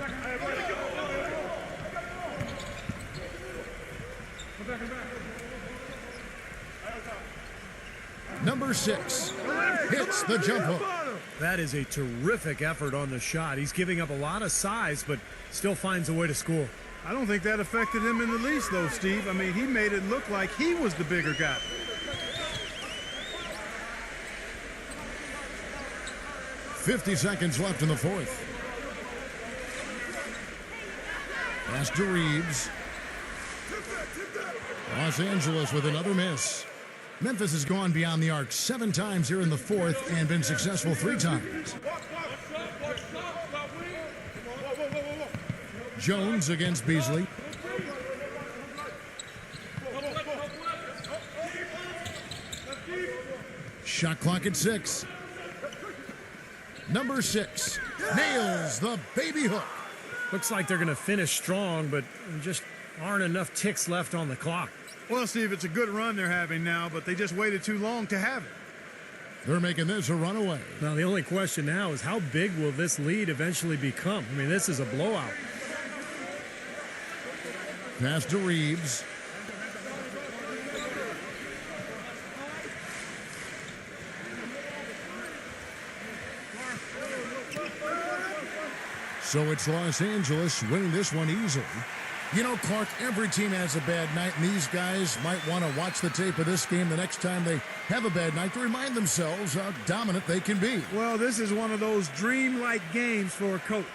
Number 6 hits the jump hook. That is a terrific effort on the shot. He's giving up a lot of size, but still finds a way to score. I don't think that affected him in the least, though, Steve. I mean, he made it look like he was the bigger guy. .50 seconds left in the 4th. Pass to Reeves. Los Angeles with another miss. Memphis has gone beyond the arc 7 times here in the fourth and been successful 3 times. Jones against Beasley. Shot clock at 6. Number 6 nails the baby hook. Looks like they're going to finish strong, but just aren't enough ticks left on the clock. Well, Steve, it's a good run they're having now, but they just waited too long to have it. They're making this a runaway. Now, the only question now is how big will this lead eventually become? I mean, this is a blowout. Pass to Reeves. So it's Los Angeles winning this one easily. You know, Clark, every team has a bad night, and these guys might want to watch the tape of this game the next time they have a bad night to remind themselves how dominant they can be. Well, this is one of those dreamlike games for a coach.